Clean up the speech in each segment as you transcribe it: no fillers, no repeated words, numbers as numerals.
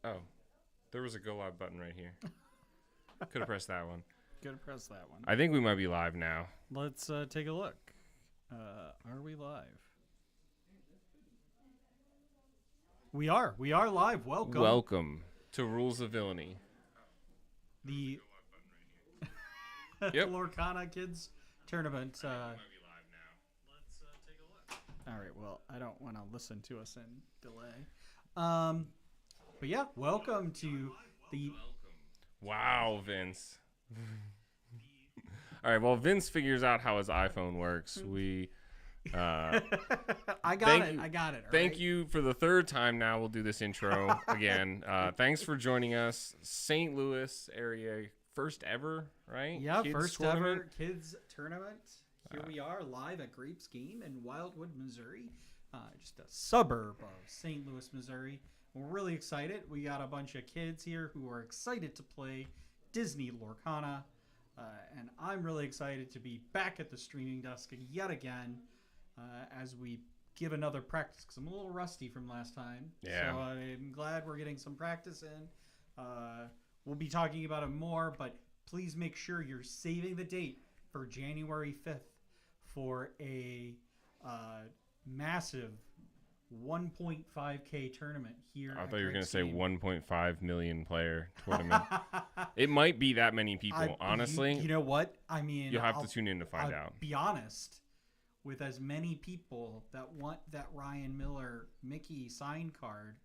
Oh, there was a go live button right here. Could have pressed that one. Gotta press that one. I think we might be live now. Let's take a look. Are we live? We are. We are live. Welcome. Welcome to Rules of Villainy. The Yep. Lorcana Kids Tournament. Might be live now. Let's take a look. All right. Well, I don't want to listen to us in delay. But yeah, welcome to the. Wow, Vince. All right. Well, Vince figures out how his iPhone works. I got it. All Thank right? you for the third time now. We'll do this intro again. Thanks for joining us. St. Louis area, first ever, right? Yeah, Kids first tournament. ever kids tournament. Here we are live at Grape's game in Wildwood, Missouri, just a suburb of St. Louis, Missouri. We're really excited. We got a bunch of kids here who are excited to play Disney Lorcana, and I'm really excited to be back at the streaming desk yet again as we give another practice because I'm a little rusty from last time. Yeah. So I'm glad we're getting some practice in. We'll be talking about it more, but please make sure you're saving the date for January 5th for a massive 1.5K tournament here. I at thought you were going to Greg's say game. 1.5 million player tournament. It might be that many people, honestly. You know what? I mean, You'll have to tune in to find out. Be honest, with as many people that want that Ryan Miller Mickey sign card,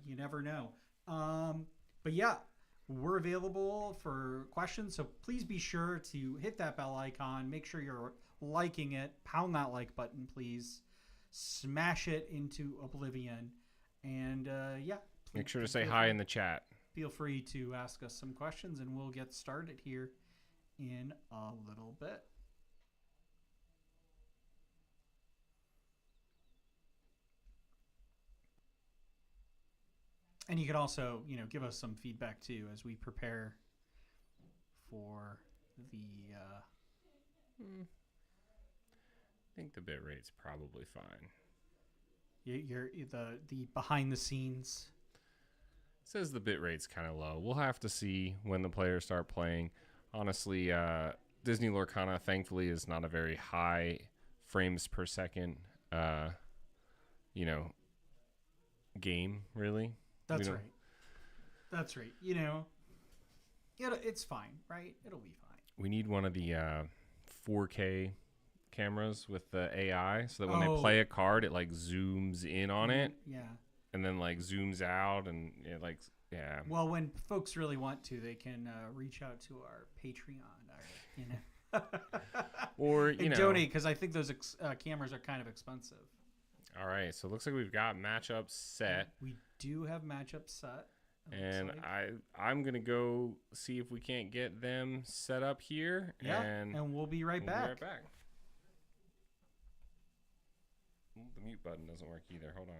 you never know. But yeah, we're available for questions, so please be sure to hit that bell icon. Make sure you're liking it. Pound that like button, please. Smash it into oblivion. And yeah. Make sure to say hi in the chat. Feel free to ask us some questions, and we'll get started here in a little bit. And you can also, give us some feedback too as we prepare for the. I think the bit rate's probably fine. The behind the scenes. It says the bit rate's kind of low. We'll have to see when the players start playing. Honestly, Disney Lorcana, thankfully, is not a very high frames per second, game, really. That's right. That's right. It's fine, right? It'll be fine. We need one of the 4K cameras with the AI so that when they play a card, it like zooms in on it. Yeah. And then like zooms out and it like, yeah. Well, when folks really want to, they can reach out to our Patreon, Or, donate, because I think those cameras are kind of expensive. All right, so it looks like we've got matchups set. We do have matchups set. And I'm going to go see if we can't get them set up here. Yeah, and we'll be right back. The mute button doesn't work either. Hold on.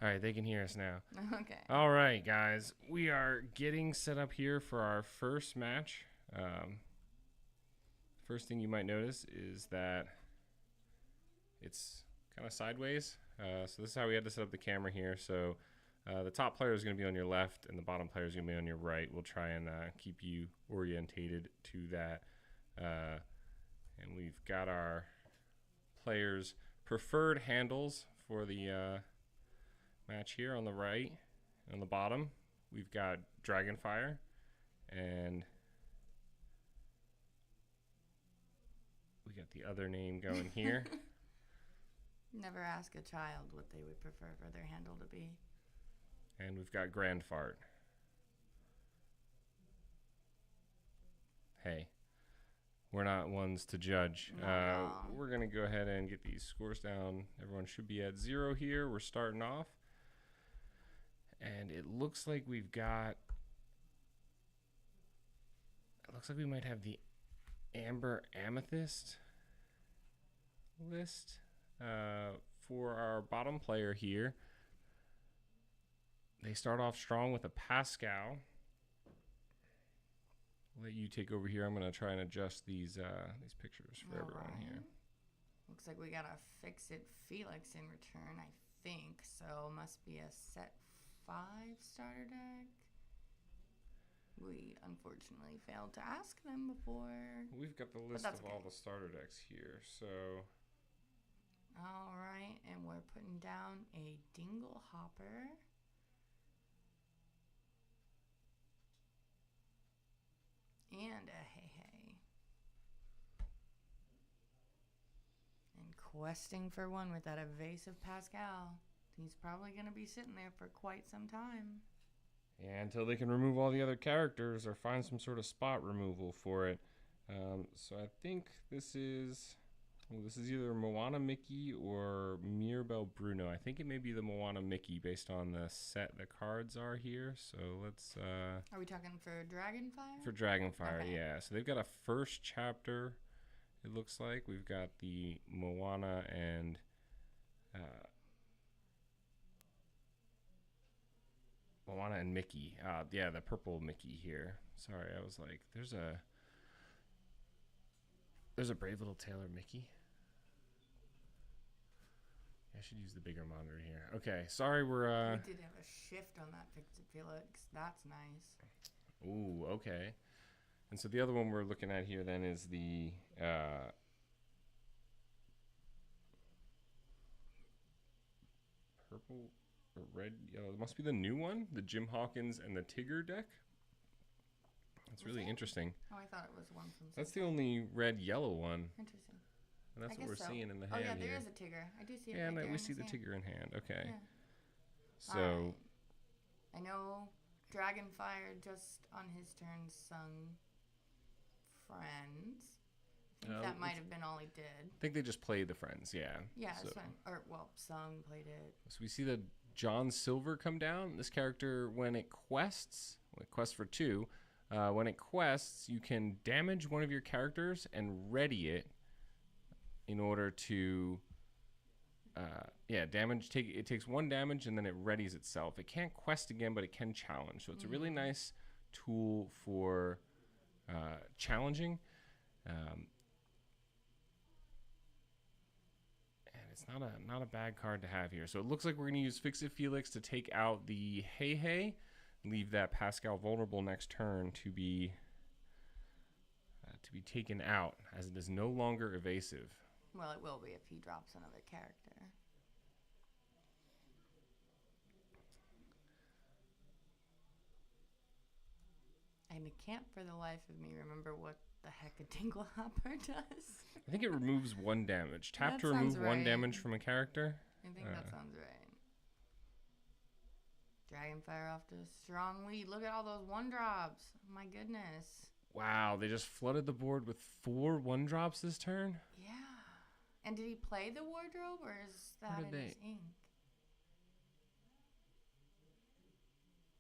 All right, they can hear us now. Okay. All right, guys. We are getting set up here for our first match. First thing you might notice is that it's kind of sideways. So this is how we had to set up the camera here. So the top player is going to be on your left and the bottom player is going to be on your right. We'll try and keep you orientated to that. And we've got our players' preferred handles for the match here on the right. On the bottom, we've got Dragonfire and we got the other name going here. Never ask a child what they would prefer for their handle to be. And we've got Grand Fart. Hey, we're not ones to judge. We're going to go ahead and get these scores down. Everyone should be at 0 here. We're starting off. And it looks like we've got... It looks like we might have the Amber Amethyst list for our bottom player here. They start off strong with a Pascal. I'll let you take over here. I'm going to try and adjust these pictures for everyone here. Looks like we got a Fix-It Felix in return, I think. So must be a set 5 starter deck. We unfortunately failed to ask them before. We've got the list of all the starter decks here, so... All right, and we're putting down a Dingle Hopper. And a Hey. And questing for one with that evasive Pascal. He's probably going to be sitting there for quite some time. Yeah, until they can remove all the other characters or find some sort of spot removal for it. So I think this is either Moana Mickey or Mirabelle Bruno. I think it may be the Moana Mickey based on the set the cards are here. So let's... Are we talking for Dragonfire? For Dragonfire, Okay. yeah. So they've got a first chapter, it looks like. We've got the Moana and... Moana and Mickey. Yeah, the purple Mickey here. Sorry, I was like, there's a Brave Little Tailor Mickey. I should use the bigger monitor here. Okay, sorry, We did have a shift on that Fix-It Felix. That's nice. Ooh, okay. And so the other one we're looking at here then is the purple or red, yellow. It must be the new one, the Jim Hawkins and the Tigger deck. That's really interesting. Oh, I thought it was one from... That's the only red-yellow one. Interesting. And that's I what we're guess so. seeing in the Oh, hand yeah, there here. is a Tigger. I do see it Yeah, right and there we in see his the hand. Tigger in hand. Okay. Yeah. So... Alright. I know Dragonfire just on his turn sung Friends. I think that might have been all he did. I think they just played the Friends, yeah. Yeah, so, that's fine. Or, well, sung, played it. So we see the John Silver come down. This character, when it quests for 2, when it quests, you can damage one of your characters and ready it in order to, it takes 1 damage and then it readies itself. It can't quest again, but it can challenge. So it's a really nice tool for challenging. And it's not a bad card to have here. So it looks like we're going to use Fix-It Felix to take out the Hey, leave that Pascal vulnerable next turn to be taken out, as it is no longer evasive. Well, it will be if he drops another character. I can't for the life of me remember what the heck a Dingle Hopper does. I think it removes 1 damage. Tap That to remove sounds 1 right. damage from a character. I think that sounds right. Dragonfire off to a strong lead. Look at all those 1-drops. My goodness. Wow, they just flooded the board with 4 1-drops this turn? Yeah. And did he play the wardrobe, or is that in his ink?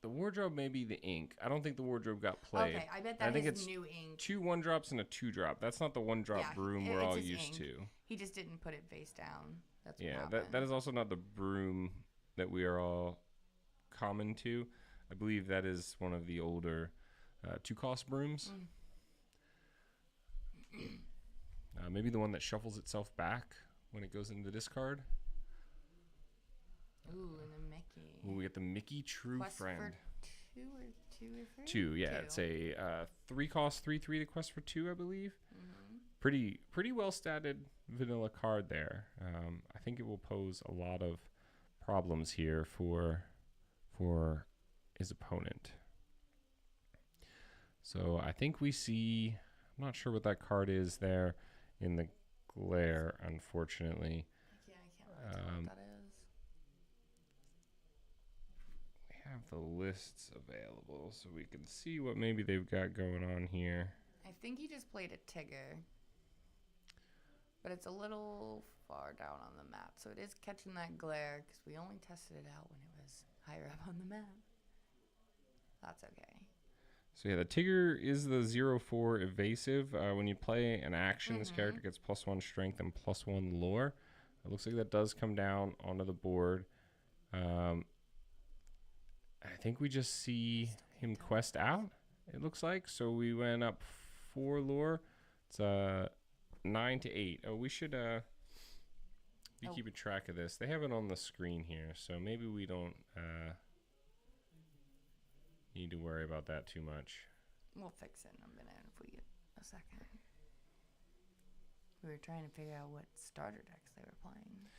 The wardrobe may be the ink. I don't think the wardrobe got played. Okay, I bet that is new ink. 2 1-drops and a 2-drop. That's not the 1-drop broom we're all used to. He just didn't put it face down. That's Yeah, what happened. that is also not the broom that we are all common to. I believe that is one of the older 2-cost brooms. Maybe the one that shuffles itself back when it goes into the discard. Ooh, and the Mickey. Ooh, we get the Mickey True Quest Friend. for 2 or 2 or 3? 2, yeah. 2. It's a 3-cost 3/3 to Quest for 2, I believe. Pretty well statted vanilla card there. I think it will pose a lot of problems here for his opponent. So I think we see, I'm not sure what that card is there in the glare, unfortunately. Yeah, I can't really tell what that is. We have the lists available so we can see what maybe they've got going on here. I think he just played a Tigger. But it's a little far down on the map. So it is catching that glare because we only tested it out when it was higher up on the map. That's okay. So yeah, the Tigger is the 0/4 evasive. When you play an action, this character gets +1 strength and +1 lore. It looks like that does come down onto the board. I think we just see him quest out, it looks like. So we went up 4 lore. It's 9 to 8. Oh, we should be keeping track of this. They have it on the screen here, so maybe we don't need to worry about that too much. We'll fix it in a minute if we get a second. We were trying to figure out what starter decks they were playing.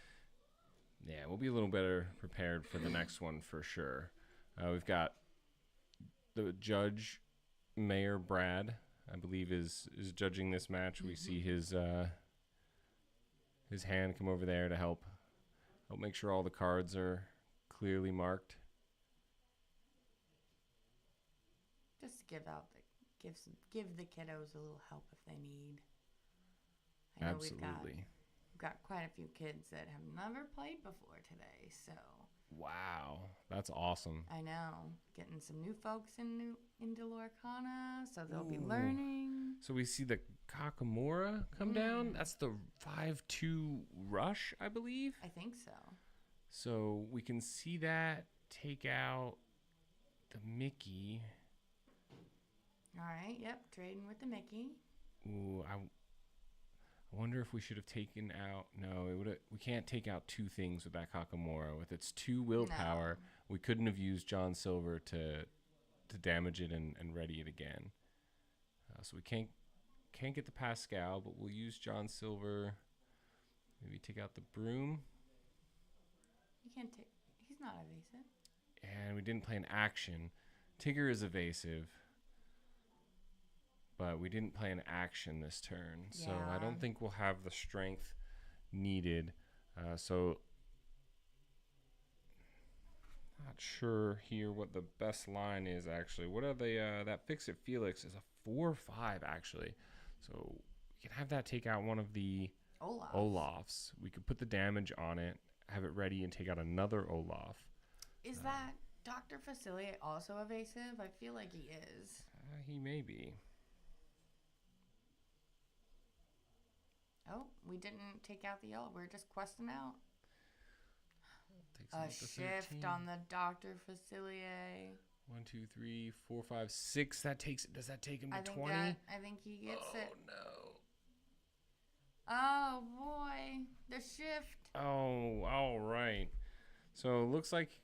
Yeah, we'll be a little better prepared for the next one for sure. We've got the judge, Mayor Brad, I believe is judging this match. We see his hand come over there to help make sure all the cards are clearly marked. Just give the kiddos a little help if they need. I know Absolutely. we've got quite a few kids that have never played before today, so. Wow, that's awesome. I know. Getting some new folks into Lorcana, so they'll be learning. So we see the Kakamora come down. That's the 5/2 rush, I believe. I think so. So we can see that take out the Mickey. All right, yep, trading with the Mickey. Ooh, I wonder if we should have taken out. No, we can't take out 2 things with that Kakamora. With its 2 willpower, we couldn't have used John Silver to damage it and ready it again. So we can't get the Pascal, but we'll use John Silver. Maybe take out the Broom. You can't take. He's not evasive. And we didn't play an action. Tigger is evasive. But we didn't play an action this turn. Yeah. So I don't think we'll have the strength needed. So not sure here what the best line is actually. What are they? That Fix It Felix is a 4/5 actually. So we can have that take out one of the Olafs. We could put the damage on it, have it ready, and take out another Olaf. Is that Dr. Facilier also evasive? I feel like he is. He may be. Oh, we didn't take out the yellow. We're just questing out. Takes A out the shift 13. on the Dr. Facilier. 1, 2, 3, 4, 5, 6. Does that take him to 20? I think he gets it. No. Oh boy, the shift. Oh, all right. So it looks like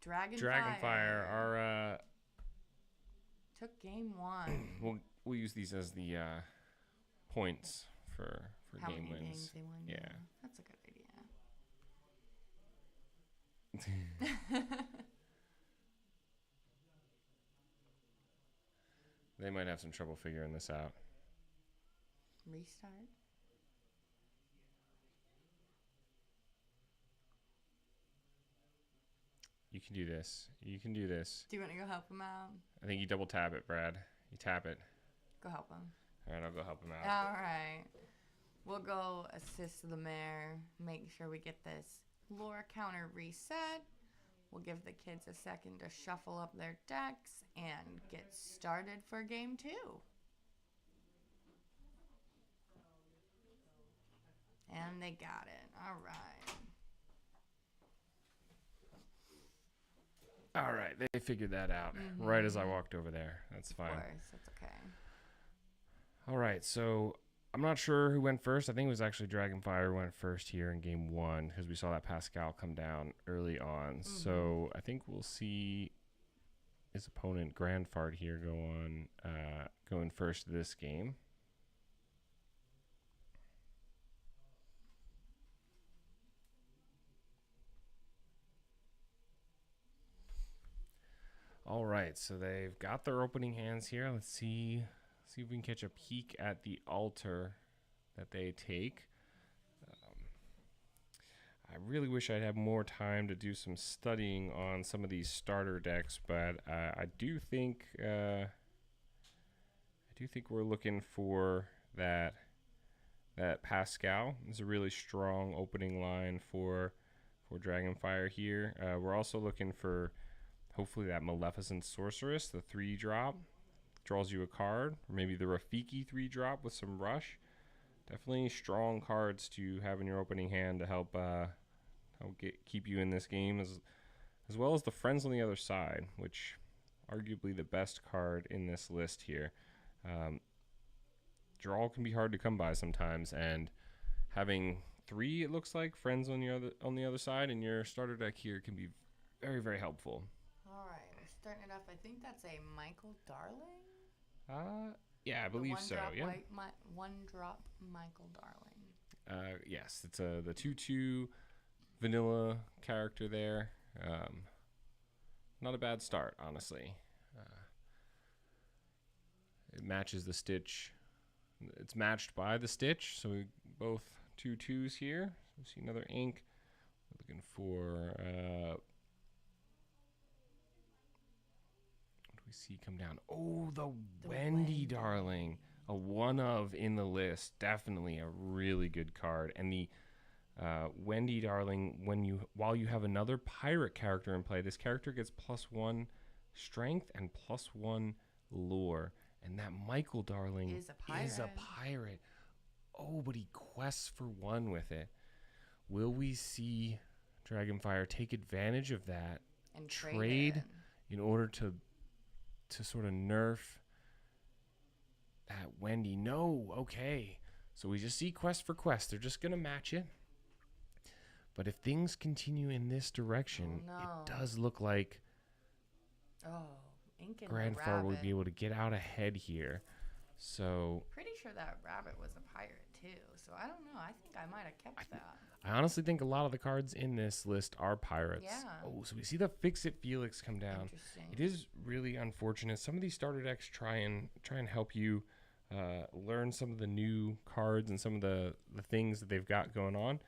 Dragonfire are took game 1. we'll use these as the points for How game many wins. games they won? Yeah. That's a good idea. They might have some trouble figuring this out. Restart. You can do this. You can do this. Do you want to go help him out? I think you double tap it, Brad. You tap it. Go help him. All right, I'll go help him out. All right. We'll go assist the mayor, make sure we get this lore counter reset. We'll give the kids a second to shuffle up their decks and get started for game 2. And they got it. All right. All right, they figured that out right as I walked over there. That's fine. Of course, that's okay. All right, so I'm not sure who went first. I think it was actually Dragonfire went first here in game 1 because we saw that Pascal come down early on. So I think we'll see his opponent Grandfart here going first this game. All right, so they've got their opening hands here. Let's see if we can catch a peek at the altar that they take. I really wish I'd have more time to do some studying on some of these starter decks, but I do think we're looking for that Pascal. It's a really strong opening line for Dragonfire here. We're also looking for hopefully that Maleficent Sorceress, the 3-drop. Draws you a card, or maybe the Rafiki 3-drop with some rush. Definitely strong cards to have in your opening hand to help keep you in this game, as well as the Friends on the other side, which arguably the best card in this list here. Draw can be hard to come by sometimes, and having 3, it looks like, Friends on the other side in your starter deck here can be very, very helpful. All right, we're starting it off. I think that's a Michael Darling. Yeah, I believe so. Yeah. One drop Michael Darling. Yes, it's the 2/2 vanilla character there. Not a bad start, honestly. It matches the Stitch. It's matched by the Stitch, so we both 2/2s here. We see another ink. We're looking for see come down. Oh, the Wendy Darling, a one of in the list. Definitely a really good card. And the Wendy Darling, while you have another pirate character in play, this character gets +1 strength and +1 lore. And that Michael Darling is a pirate. Oh, but he quests for 1 with it. Will we see Dragonfire take advantage of that and trade in order to sort of nerf that Wendy? No, okay. So we just see quest for quest. They're just going to match it. But if things continue in this direction, it does look like Grandfar would be able to get out ahead here. So pretty sure that rabbit was a pirate too. So I don't know. I think I might have kept that. I honestly think a lot of the cards in this list are pirates. Yeah. Oh, so we see the Fix-It Felix come down. Interesting. It is really unfortunate. Some of these starter decks try and help you learn some of the new cards and some of the things that they've got going on.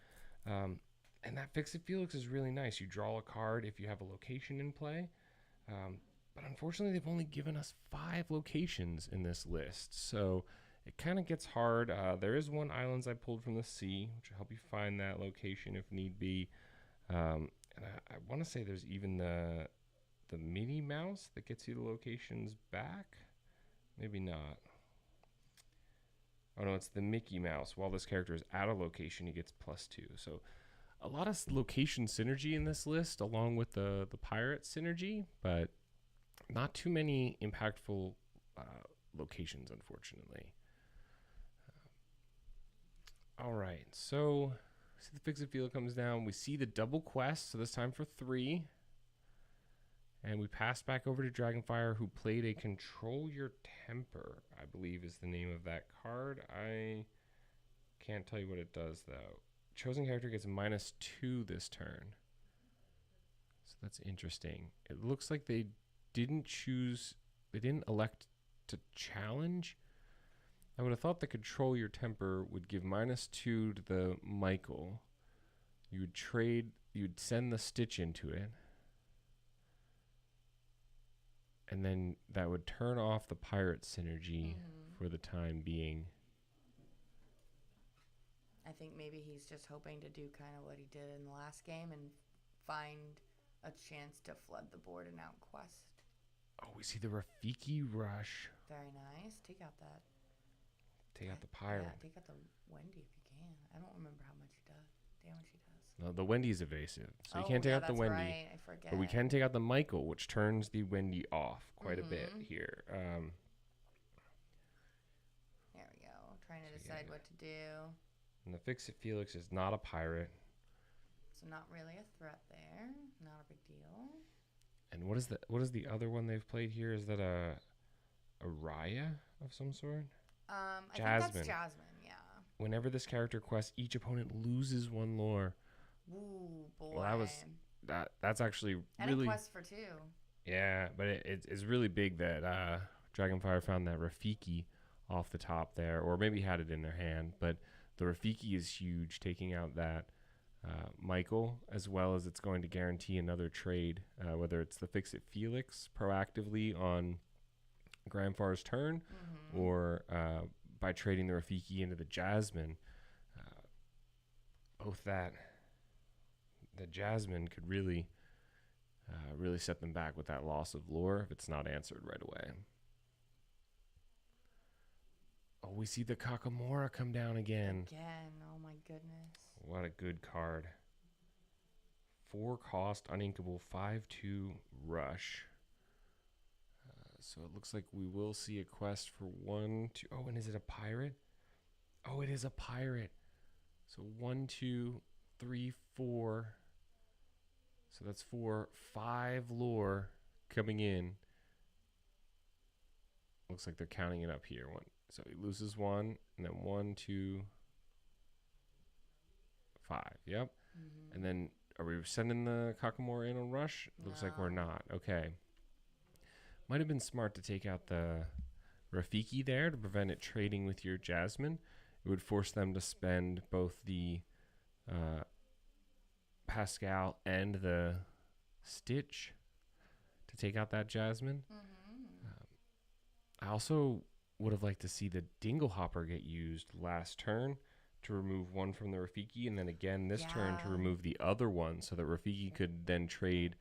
And that Fix-It Felix is really nice. You draw a card if you have a location in play. But unfortunately, they've only given us 5 locations in this list. So it kind of gets hard. There is one Islands I pulled from the sea, which will help you find that location if need be. And I want to say there's even the Minnie Mouse that gets you the locations back. Maybe not. Oh, no, it's the Mickey Mouse. While this character is at a location, he gets +2. So a lot of location synergy in this list, along with the pirate synergy, but not too many impactful locations, unfortunately. All right, so see the Fix-It Field comes down. We see the double quest, so this time for 3. And we pass back over to Dragonfire, who played a Control Your Temper, I believe is the name of that card. I can't tell you what it does, though. Chosen character gets -2 this turn. So that's interesting. It looks like they didn't elect to challenge. I would have thought the Control Your Temper would give -2 to the Michael. You'd send the Stitch into it. And then that would turn off the pirate synergy for the time being. I think maybe he's just hoping to do kind of what he did in the last game and find a chance to flood the board and outquest. Oh, we see the Rafiki Rush. Very nice. Take out the pirate. Yeah, take out the Wendy if you can. I don't remember how much damage he does. No, the Wendy's evasive, so you can't take out the Wendy. Right. I forget. But we can take out the Michael, which turns the Wendy off quite a bit here. There we go. Trying to decide what to do. And the Fix-It Felix is not a pirate. So not really a threat there. Not a big deal. And what is the other one they've played here? Is that a Raya of some sort? I think Jasmine. that's Jasmine, yeah. Whenever this character quests, each opponent loses 1 lore. Ooh, boy. Well, that's actually and really... a quest for 2. Yeah, but it's really big that Dragonfire found that Rafiki off the top there, or maybe had it in their hand. But the Rafiki is huge, taking out that Michael, as well as it's going to guarantee another trade, whether it's the Fix-It Felix proactively on Grandfar's turn, or by trading the Rafiki into the Jasmine. Both that the Jasmine could really set them back with that loss of lore if it's not answered right away. Oh, we see the Kakamora come down again. Oh my goodness. What a good card. 4 cost, uninkable, 5/2 rush. So it looks like we will see a quest for 1, 2. Oh, and is it a pirate? Oh, it is a pirate. So 1, 2, 3, 4. So that's 4, 5 lore coming in. Looks like they're counting it up here. So he loses 1, and then 1, 2, 5. Yep. And then are we sending the Kakamora in on rush? Looks like we're not. Okay. Might have been smart to take out the Rafiki there to prevent it trading with your Jasmine. It would force them to spend both the Pascal and the Stitch to take out that Jasmine. I also would have liked to see the Dinglehopper get used last turn to remove 1 from the Rafiki, and then again this turn to remove the other one, so that Rafiki could then trade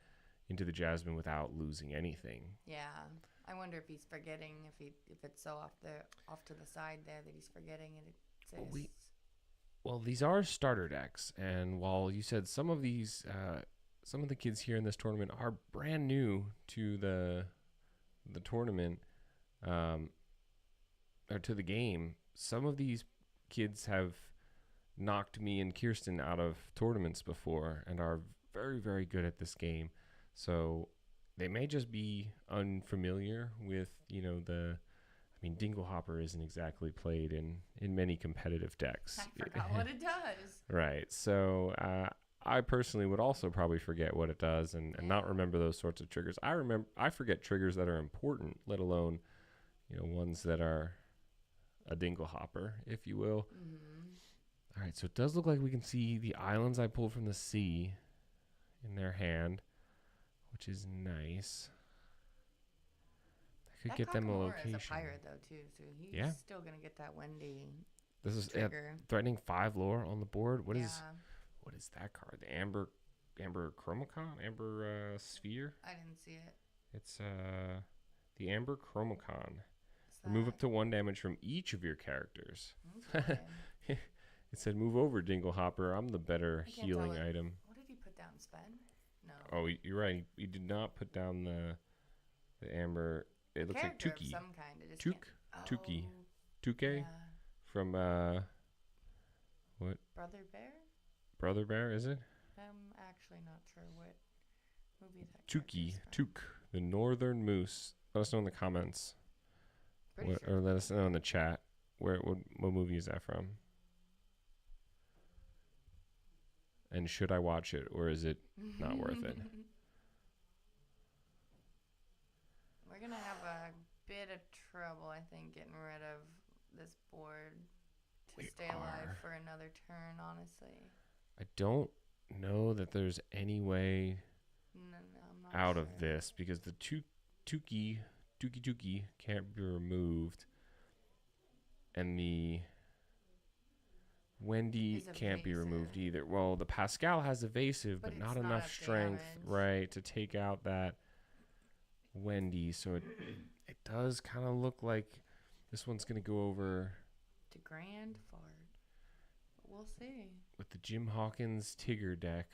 into the Jasmine without losing anything. Yeah, I wonder if he's forgetting, if it's so off to the side there that he's forgetting it exists. Well, these are starter decks, and while you said some of these, some of the kids here in this tournament are brand new to the tournament, or to the game, some of these kids have knocked me and Kirsten out of tournaments before and are very, very good at this game. So they may just be unfamiliar with, Dinglehopper isn't exactly played in many competitive decks. I forgot what it does. Right. So I personally would also probably forget what it does and not remember those sorts of triggers. I forget triggers that are important, let alone, ones that are a Dinglehopper, if you will. All right. So it does look like we can see the islands I pulled from the sea in their hand, which is nice. I could get them a location. Is a pirate though too, so he's still gonna get that Wendy. This is trigger. Threatening 5 lore on the board. What is that card? The Amber Chromacon? Amber Sphere? I didn't see it. It's the Amber Chromacon. Remove up to 1 damage from each of your characters. Okay. It said, move over, Dinglehopper. I'm the better healing item. What did he put down? Spend? No. Oh, you're right. He did not put down the Amber. It looks like Tuki. Some kind. Tuki. Tuke? Yeah. From, what? Brother Bear? Brother Bear, is it? I'm actually not sure what movie that Tuki. from. Tuk. The Northern Moose. Let us know in the comments. Sure. Or let us know in the chat. What movie is that from? And should I watch it, or is it not worth it? We're going to have a bit of trouble, I think, getting rid of this board to stay alive for another turn, honestly. I don't know that there's any way I'm not out sure. of this, because the Tuki can't be removed, and the Wendy can't be removed either. Well, the Pascal has evasive, but not enough strength, right, to take out that Wendy. So it does kind of look like this one's going to go over to Grand Fard. But we'll see. with the Jim Hawkins Tigger deck.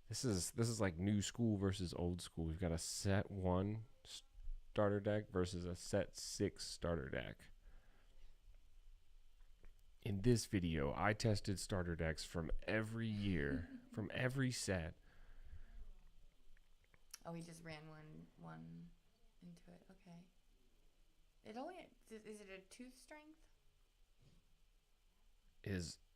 This is like new school versus old school. We've got a set 1 starter deck versus a set 6 starter deck. In this video, I tested starter decks from every year, from every set. Oh, he just ran one into it. Okay. Is it a 2 strength?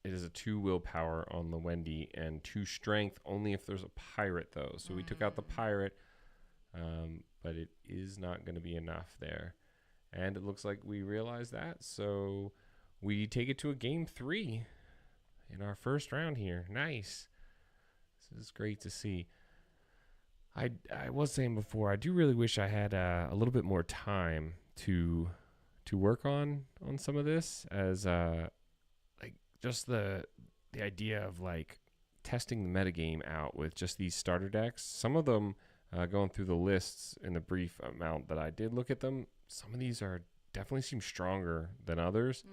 It is a 2 willpower on the Wendy and 2 strength only if there's a pirate though. So we took out the pirate, but it is not going to be enough there. And it looks like we realized that. So we take it to a game 3 in our first round here. Nice. This is great to see. I was saying before, I do really wish I had a little bit more time to work on some of this, as like just the idea of like testing the metagame out with just these starter decks. Some of them, going through the lists in the brief amount that I did look at them, some of these are definitely seem stronger than others.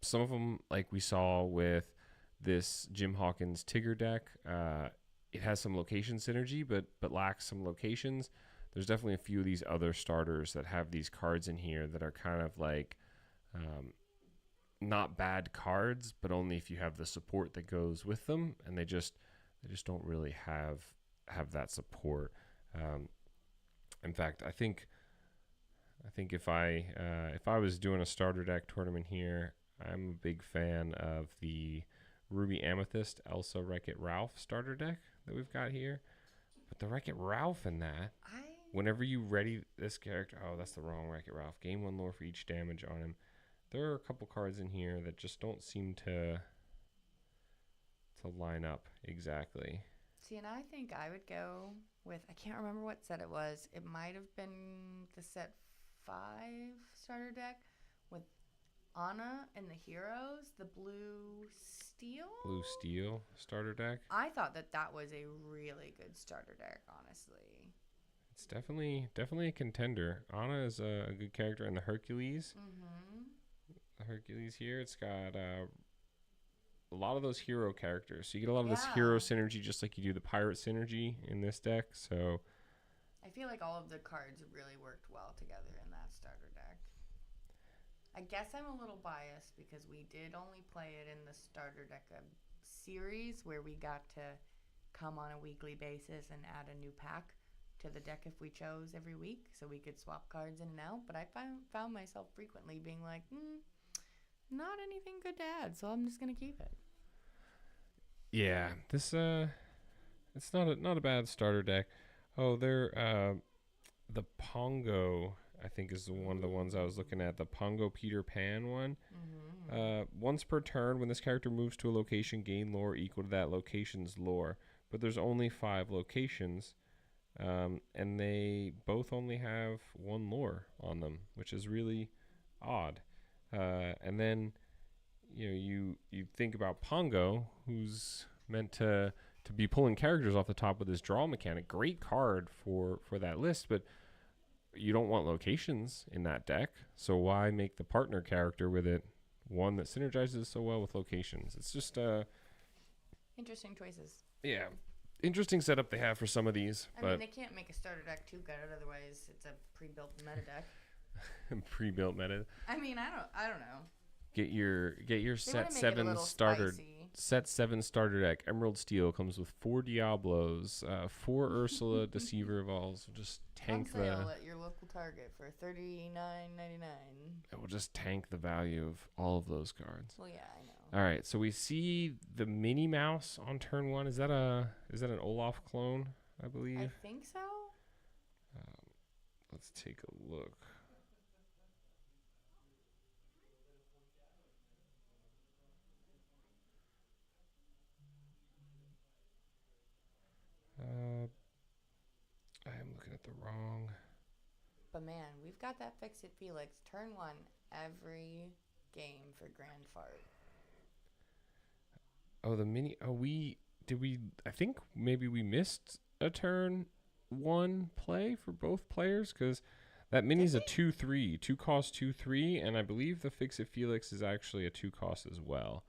Some of them, like we saw with this Jim Hawkins Tigger deck, it has some location synergy, but lacks some locations. There's definitely a few of these other starters that have these cards in here that are kind of like not bad cards, but only if you have the support that goes with them, and they just don't really have that support. In fact, I think if I was doing a starter deck tournament here, I'm a big fan of the Ruby Amethyst Elsa Wreck-It Ralph starter deck that we've got here. But the Wreck-It Ralph in that, whenever you ready this character, oh, that's the wrong Wreck-It Ralph. Gain 1 lore for each damage on him. There are a couple cards in here that just don't seem to line up exactly. See, and I think I would go with, I can't remember what set it was. It might have been the set 5 starter deck with Anna and the Heroes, the Blue Steel starter deck. I thought that was a really good starter deck, honestly. It's definitely a contender. Anna is a good character, and the Hercules. The Hercules here, it's got a lot of those hero characters. So you get a lot of this hero synergy, just like you do the pirate synergy in this deck. So I feel like all of the cards really worked well together in that starter deck. I guess I'm a little biased because we did only play it in the starter deck series, where we got to come on a weekly basis and add a new pack to the deck if we chose every week, so we could swap cards in and out. But I found myself frequently being like, not anything good to add, so I'm just gonna keep it. Yeah, this it's not a bad starter deck. Oh, the Pongo, I think, is one of the ones I was looking at. The Pongo Peter Pan one. Once per turn, when this character moves to a location, gain lore equal to that location's lore. But there's only 5 locations, and they both only have 1 lore on them, which is really odd. And then, you think about Pongo, who's meant to be pulling characters off the top with his draw mechanic. Great card for that list, but you don't want locations in that deck, so why make the partner character with it one that synergizes so well with locations? It's just interesting choices. Yeah, interesting setup they have for some of these. I mean, they can't make a starter deck too good, otherwise it's a pre-built meta deck. Pre-built meta. I mean, I don't know. Get your set 7 starter deck. Emerald Steel comes with 4 Diablos, 4 Ursula Deceiver Evolves. We'll just tank on sale at your local Target for $39.99. It will just tank the value of all of those cards. Well, yeah, I know. All right, so we see the Minnie Mouse on turn 1. Is that an Olaf clone? I believe. I think so. Let's take a look. I am looking at the wrong. But man, we've got that Fix It Felix turn 1 every game for Grand Fart. Oh, the mini. Oh, I think maybe we missed a turn 1 play for both players, because that mini's a 2/3, 2 cost 2/3, and I believe the Fix It Felix is actually a 2 cost as well.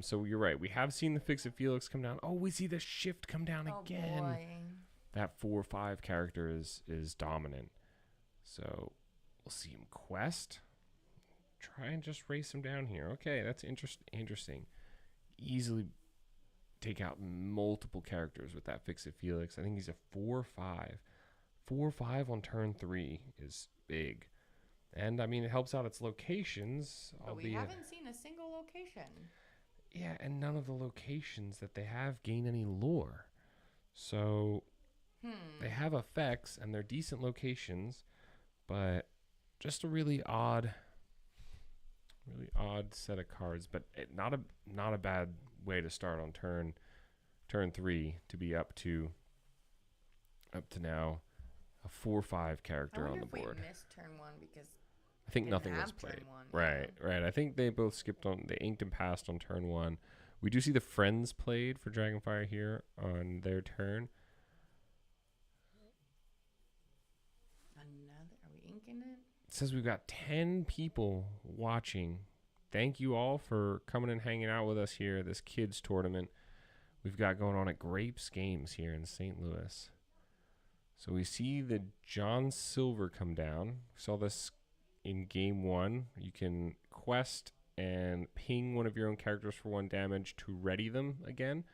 So you're right. We have seen the Fix It Felix come down. Oh, we see the Shift come down again. Boy. That 4/5 character is dominant. So we'll see him quest. Try and just race him down here. Okay, that's interesting. Easily take out multiple characters with that Fix It Felix. I think he's a 4/5. 4/5 on turn 3 is big. And I mean, it helps out its locations. But we haven't seen a single location. Yeah, and none of the locations that they have gain any lore. So they have effects and they're decent locations, but just a really odd set of cards. But not a bad way to start on turn 3 to be up to now a 4/5 character on the board. We missed turn 1 because I think nothing was played. Right. I think they both skipped on. They inked and passed on turn 1. We do see the friends played for Dragonfire here on their turn. Are we inking it? It says we've got 10 people watching. Thank you all for coming and hanging out with us here at this kids tournament we've got going on at Grape's Games here in St. Louis. So we see the John Silver come down. We saw this in game 1. You can quest and ping one of your own characters for 1 damage to ready them again.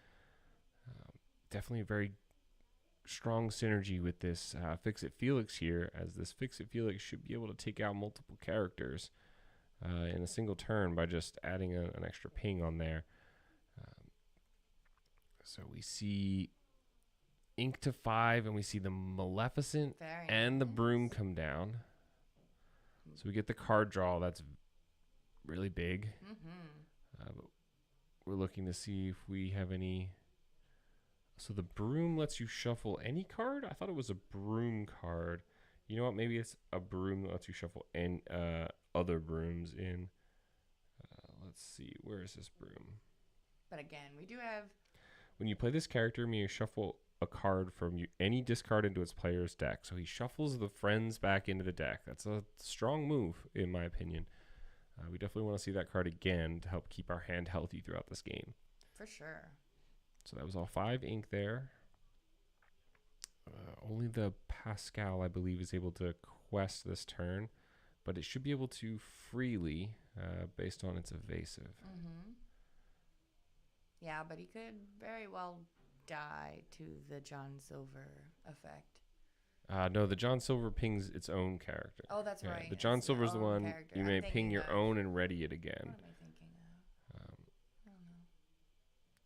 Definitely a very strong synergy with this Fix It Felix here, as this Fix It Felix should be able to take out multiple characters in a single turn by just adding an extra ping on there. So we see Ink to 5, and we see the Maleficent and the Broom come down. So we get the card draw. That's really big. But we're looking to see if we have any. So the Broom lets you shuffle any card? I thought it was a Broom card. You know what? Maybe it's a Broom that lets you shuffle other Brooms in. Let's see. Where is this Broom? But again, we do have... When you play this character, you shuffle a card from any discard into its player's deck. So he shuffles the friends back into the deck. That's a strong move, in my opinion. We definitely want to see that card again to help keep our hand healthy throughout this game. For sure. So that was all 5 ink there. Only the Pascal, I believe, is able to quest this turn, but it should be able to freely based on its evasive. Yeah, but he could very well die to the John Silver effect. No, the John Silver pings its own character. Oh, that's right. The John Silver's the one character. you may ping your own and ready it again. What am I thinking of? I don't know.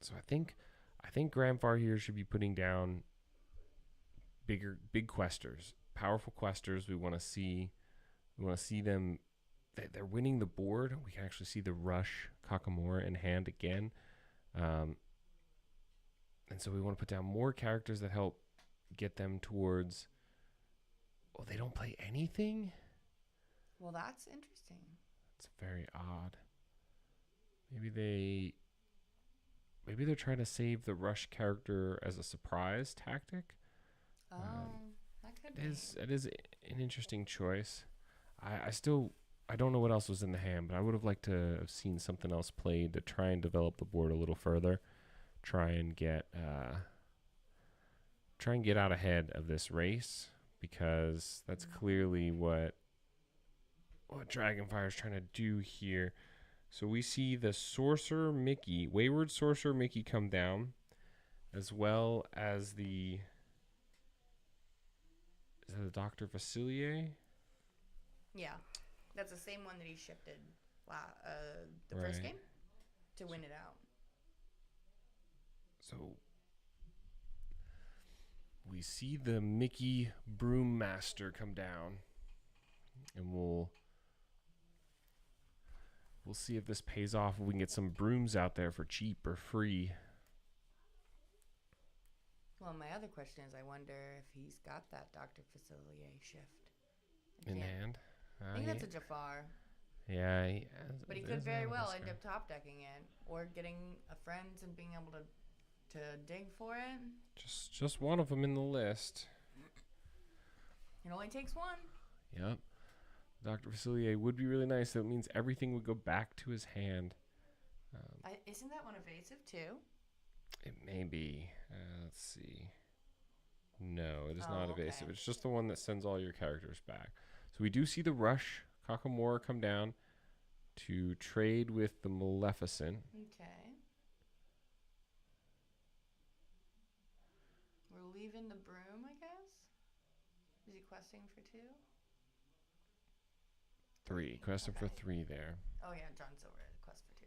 So I think Grandfar here should be putting down big questers, powerful questers. We want to see them. They're winning the board. We can actually see the Rush Kakamora in hand again. And so we want to put down more characters that help get them towards... Oh, they don't play anything? Well, that's interesting. It's very odd. Maybe they're trying to save the Rush character as a surprise tactic. Oh, that could be. It is an interesting choice. I don't know what else was in the hand, but I would have liked to have seen something else played to try and develop the board a little further. Try and get out ahead of this race, because that's clearly what Dragonfire is trying to do here. So we see the Sorcerer Mickey, Wayward Sorcerer Mickey come down, as well as the Dr. Facilier? Yeah. That's the same one that he shifted the first game to win it out. So we see the Mickey Broom Master come down, and we'll see if this pays off. If we can get some brooms out there for cheap or free. Well, my other question is, I wonder if he's got that Dr. Facilier shift In hand? I think that's a Jafar. Yeah. But he could very well end up top decking it, or getting a friends and being able to dig for it. Just one of them in the list. It only takes one. Yep. Dr. Facilier would be really nice. That means everything would go back to his hand. Isn't that one evasive too? It may be. Let's see. No, it is Oh, not okay. evasive. It's just the one that sends all your characters back. So we do see the Rush Kakamora come down to trade with the Maleficent. Okay. We're leaving the Broom, I guess? Is he questing for 2? 3. Question for Okay. 3 there. Oh, yeah, John Silver, quest for 2.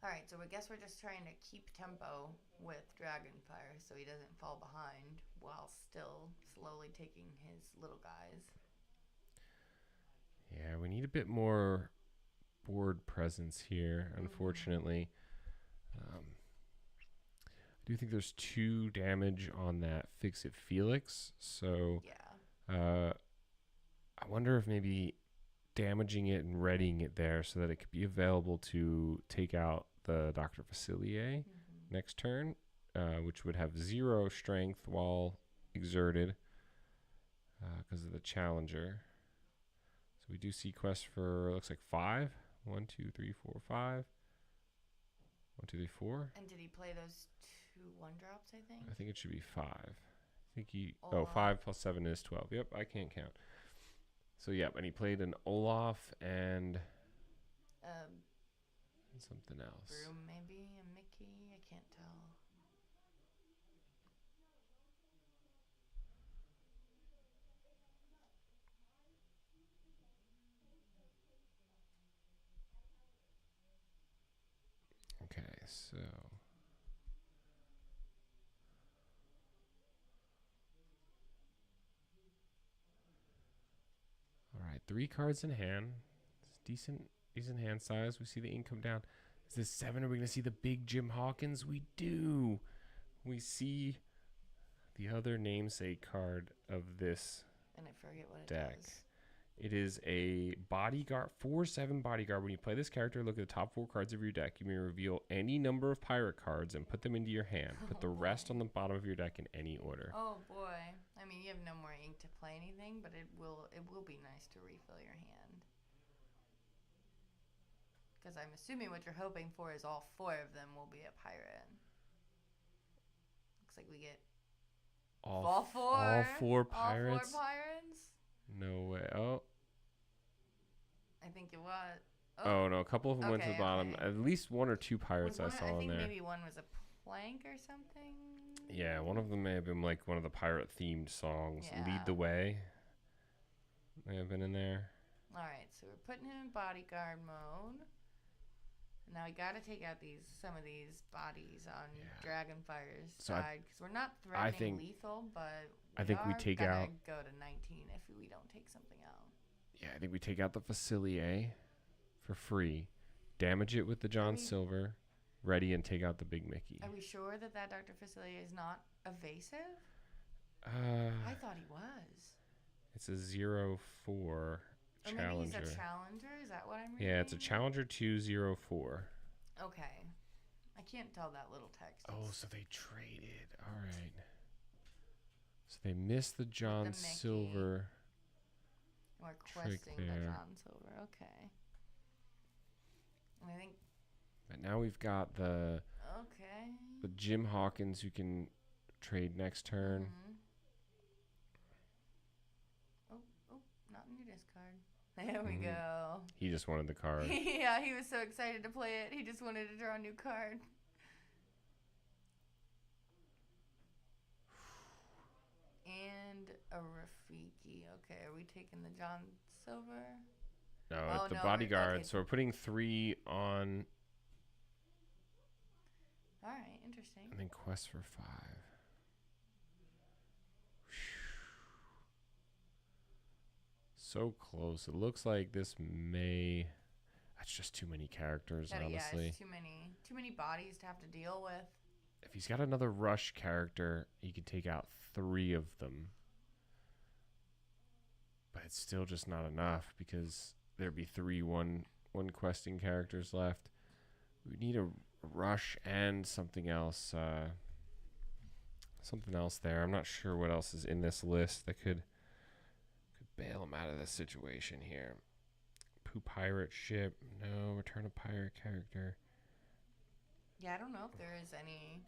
Alright, so I guess we're just trying to keep tempo with Dragonfire so he doesn't fall behind while still slowly taking his little guys. Yeah, we need a bit more board presence here, unfortunately. I do think there's 2 damage on that Fix-It Felix, so Yeah. I wonder if maybe damaging it and readying it there so that it could be available to take out the Dr. Facilier next turn, which would have 0 strength while exerted because of the Challenger. So we do see quests for, looks like 5. 1, 2, 3, 4, 5. 1, 2, 3, 4. And did he play those 2 1-drops, I think? I think it should be 5. I think he, Olaf. 5 plus 7 is 12. Yep, I can't count. So, yep, and he played an Olaf and something else. Broom, maybe? A Mickey? I can't tell. Okay, so all right, 3 cards in hand. It's decent hand size. We see the ink come down. Is this 7? Are we gonna see the big Jim Hawkins? We do. We see the other namesake card of this And I forget what it deck. does. It is a bodyguard, 4/7 bodyguard. When you play this character, look at the top 4 cards of your deck. You may reveal any number of pirate cards and put them into your hand. Put the rest on the bottom of your deck in any order. Oh boy. I mean, you have no more ink to play anything, but it will be nice to refill your hand. Because I'm assuming what you're hoping for is all 4 of them will be a pirate. Looks like we get all 4. All 4 pirates? All 4 pirates? No way. Oh. I think it was. Oh, no. A couple of them went to the Okay, bottom. okay. At least 1 or 2 pirates I saw I in think there. maybe one was a plank or something. Yeah, one of them may have been like one of the pirate themed songs. Yeah. Lead the Way. May have been in there. Alright, so we're putting him in bodyguard mode. Now we gotta take out some of these bodies on Dragonfire's So side because we're not threatening think- lethal, but I think we are take gonna out- go to 19 if we don't take something out. Yeah, I think we take out the Facilier for free. Damage it with the John we- Silver. Ready and take out the Big Mickey. Are we sure that Dr. Facilier is not evasive? Uh, I thought he was. it's a 0/4 Or maybe challenger. he's a challenger? Is that what I'm reading? Yeah, it's a challenger 2/04. Okay. I can't tell that little text. Oh, It's- so they traded. All right. So they missed the John Mickey. Silver. We're trick questing the there. John Silver. Okay. And I think, But now we've got the okay. Jim Hawkins who can trade next turn. Mhm. Oh, not in your discard. There we go. He just wanted the card. Yeah, he was so excited to play it. He just wanted to draw a new card. And a Rafiki. Okay, are we taking the John Silver? No, Oh, it's the no, bodyguard. okay. So we're putting 3 on All right, interesting. and then quest for 5. So close. It looks like this may. That's just too many characters, Yeah, honestly. it's too many bodies to have to deal with. If he's got another rush character, he could take out 3 of them. But it's still just not enough because there'd be 3 one questing characters left. We need a rush and something else. Something else there. I'm not sure what else is in this list that could bail him out of this situation here. Poo pirate ship. No, return a pirate character. Yeah, I don't know if there is any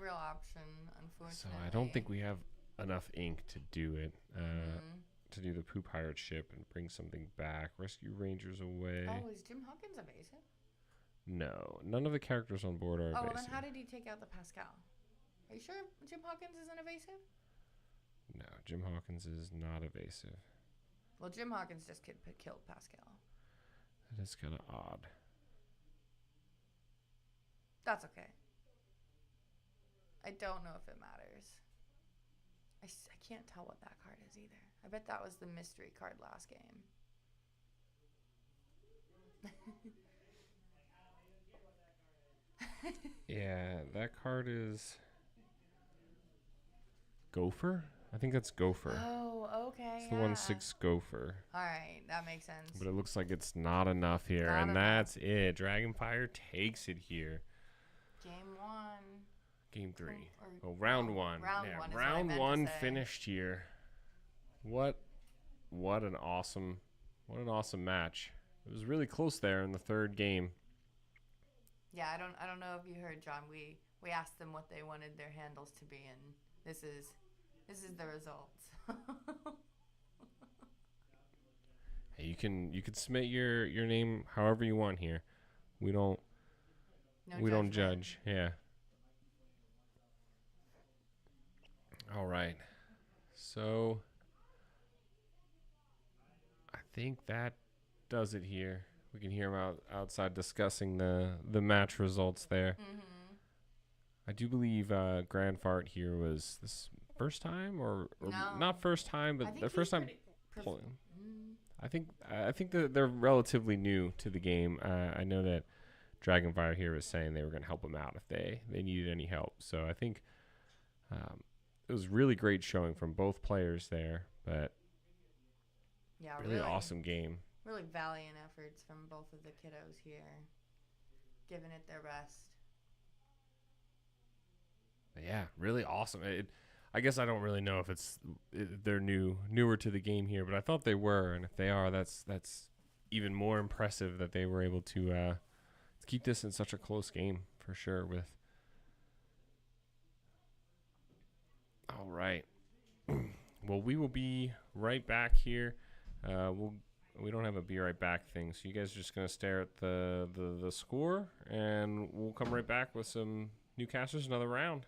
real option, So unfortunately. I don't think we have enough ink to do it. To do the Poo pirate ship and bring something back. Rescue Rangers away. Oh, is Jim Hawkins evasive? No, none of the characters on board are Oh, well, evasive. then how did he take out the Pascal? Are you sure Jim Hawkins isn't evasive? No, Jim Hawkins is not evasive. Well, Jim Hawkins just killed Pascal. That is kind of odd. That's okay. I don't know if it matters. I can't tell what that card is either. I bet that was the mystery card last game. Yeah, that card is Gopher? I think that's Gopher. Oh, okay. It's the 1/6 Gopher. All right, that makes sense. But it looks like it's not enough here. Not and enough. That's it. Dragonfire takes it here. Game 1. Game 3. Or- Oh, round 1. round yeah, 1 is what I round meant to 1 say. finished here. What an awesome match. It was really close there in the third game. Yeah, I don't know if you heard, John. We asked them what they wanted their handles to be, and this is the results. Hey, you can submit your name however you want here. We don't No judge. Yeah. All right. So I think that does it here. We can hear them outside discussing the match results there. Mm-hmm. I do believe Grand Fart here was this first time or No. not first time, I but think the first time. Mm. I think that they're relatively new to the game. I know that Dragonfire here was saying they were going to help them out if they needed any help. So I think it was really great showing from both players there, but Yeah, really awesome game. Really valiant efforts from both of the kiddos here, giving it their best. Yeah, really awesome. I guess I don't really know if they're newer to the game here, but I thought they were, and if they are, that's even more impressive that they were able to keep this in such a close game for sure. All right. Well, we will be right back here. We don't have a be right back thing, so you guys are just gonna stare at the score, and we'll come right back with some Newcasters, another round.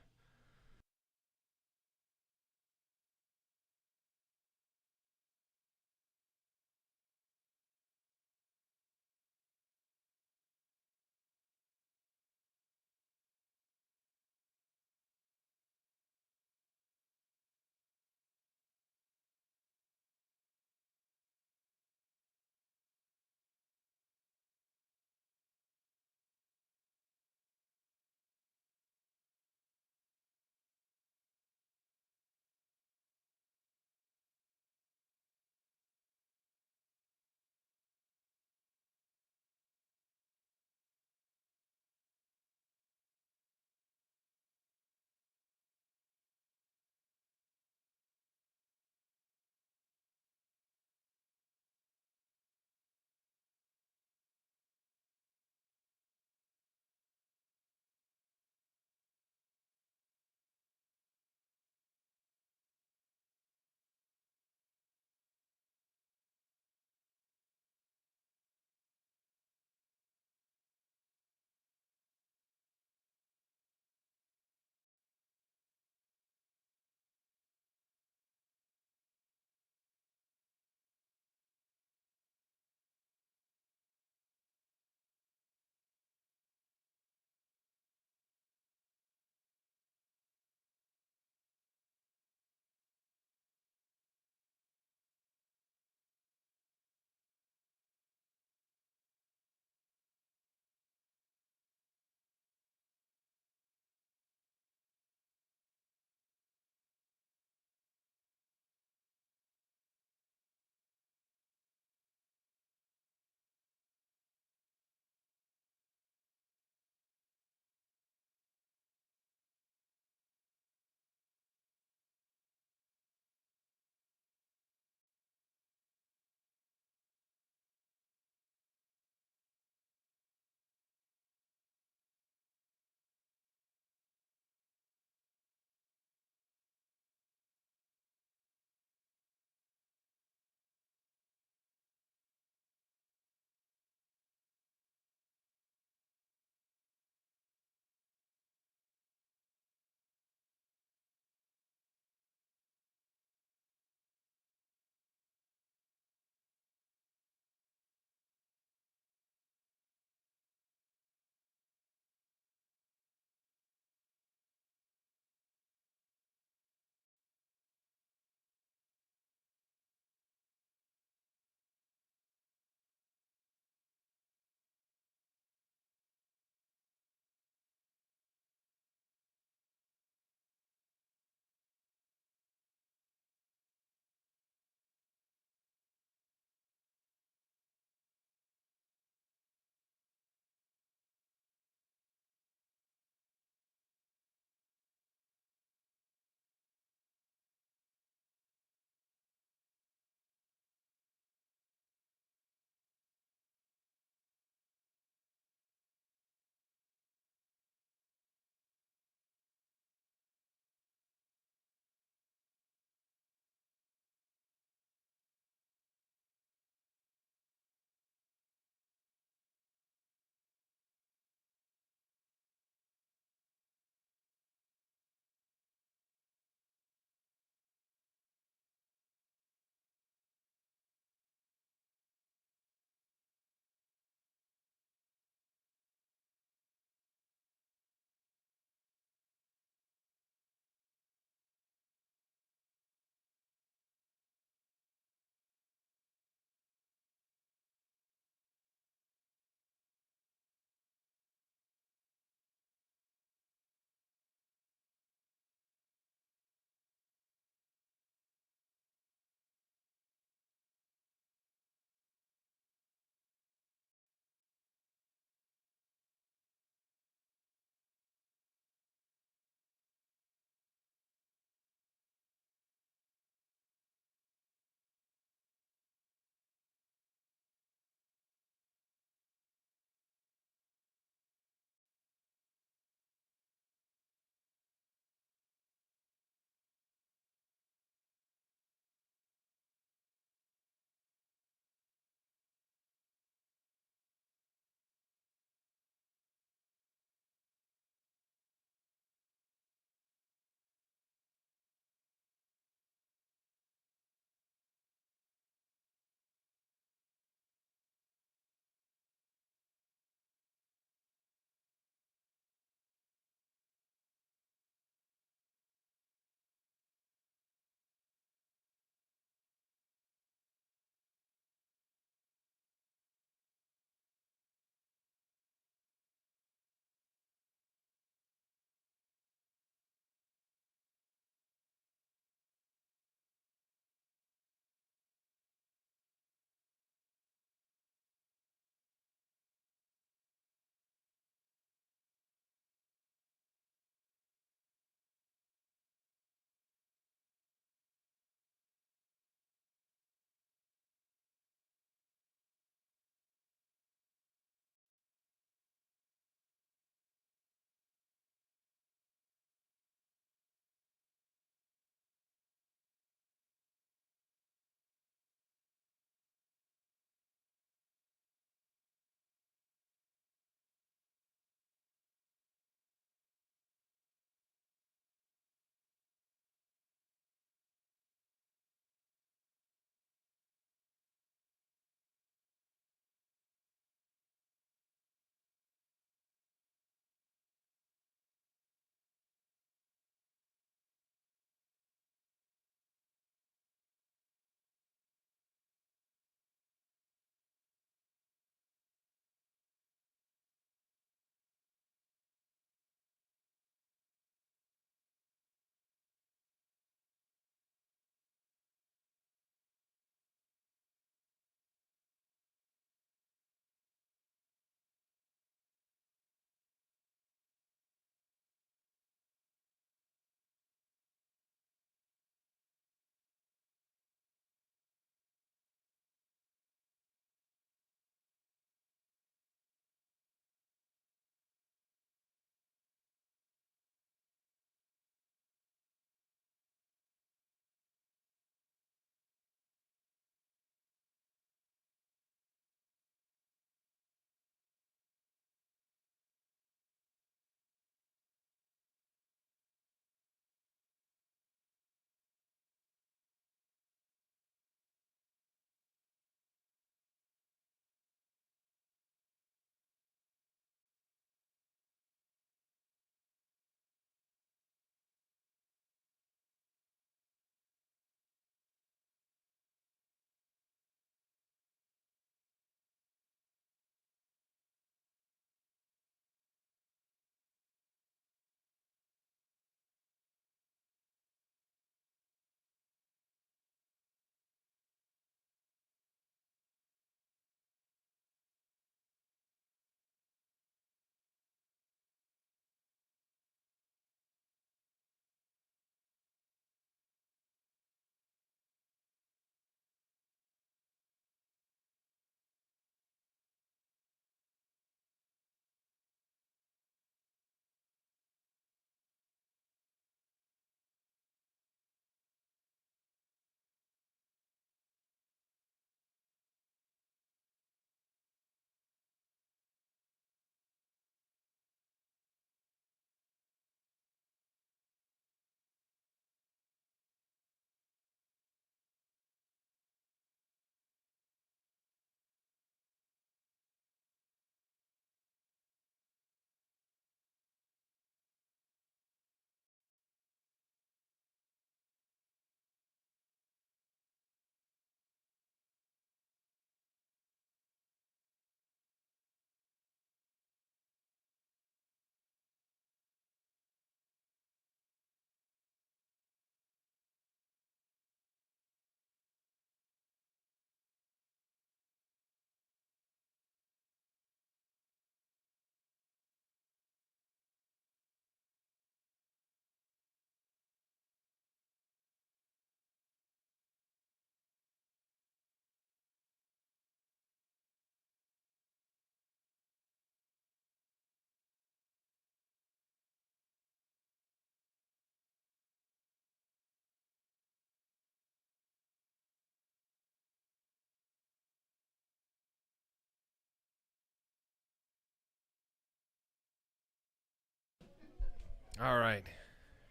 All right.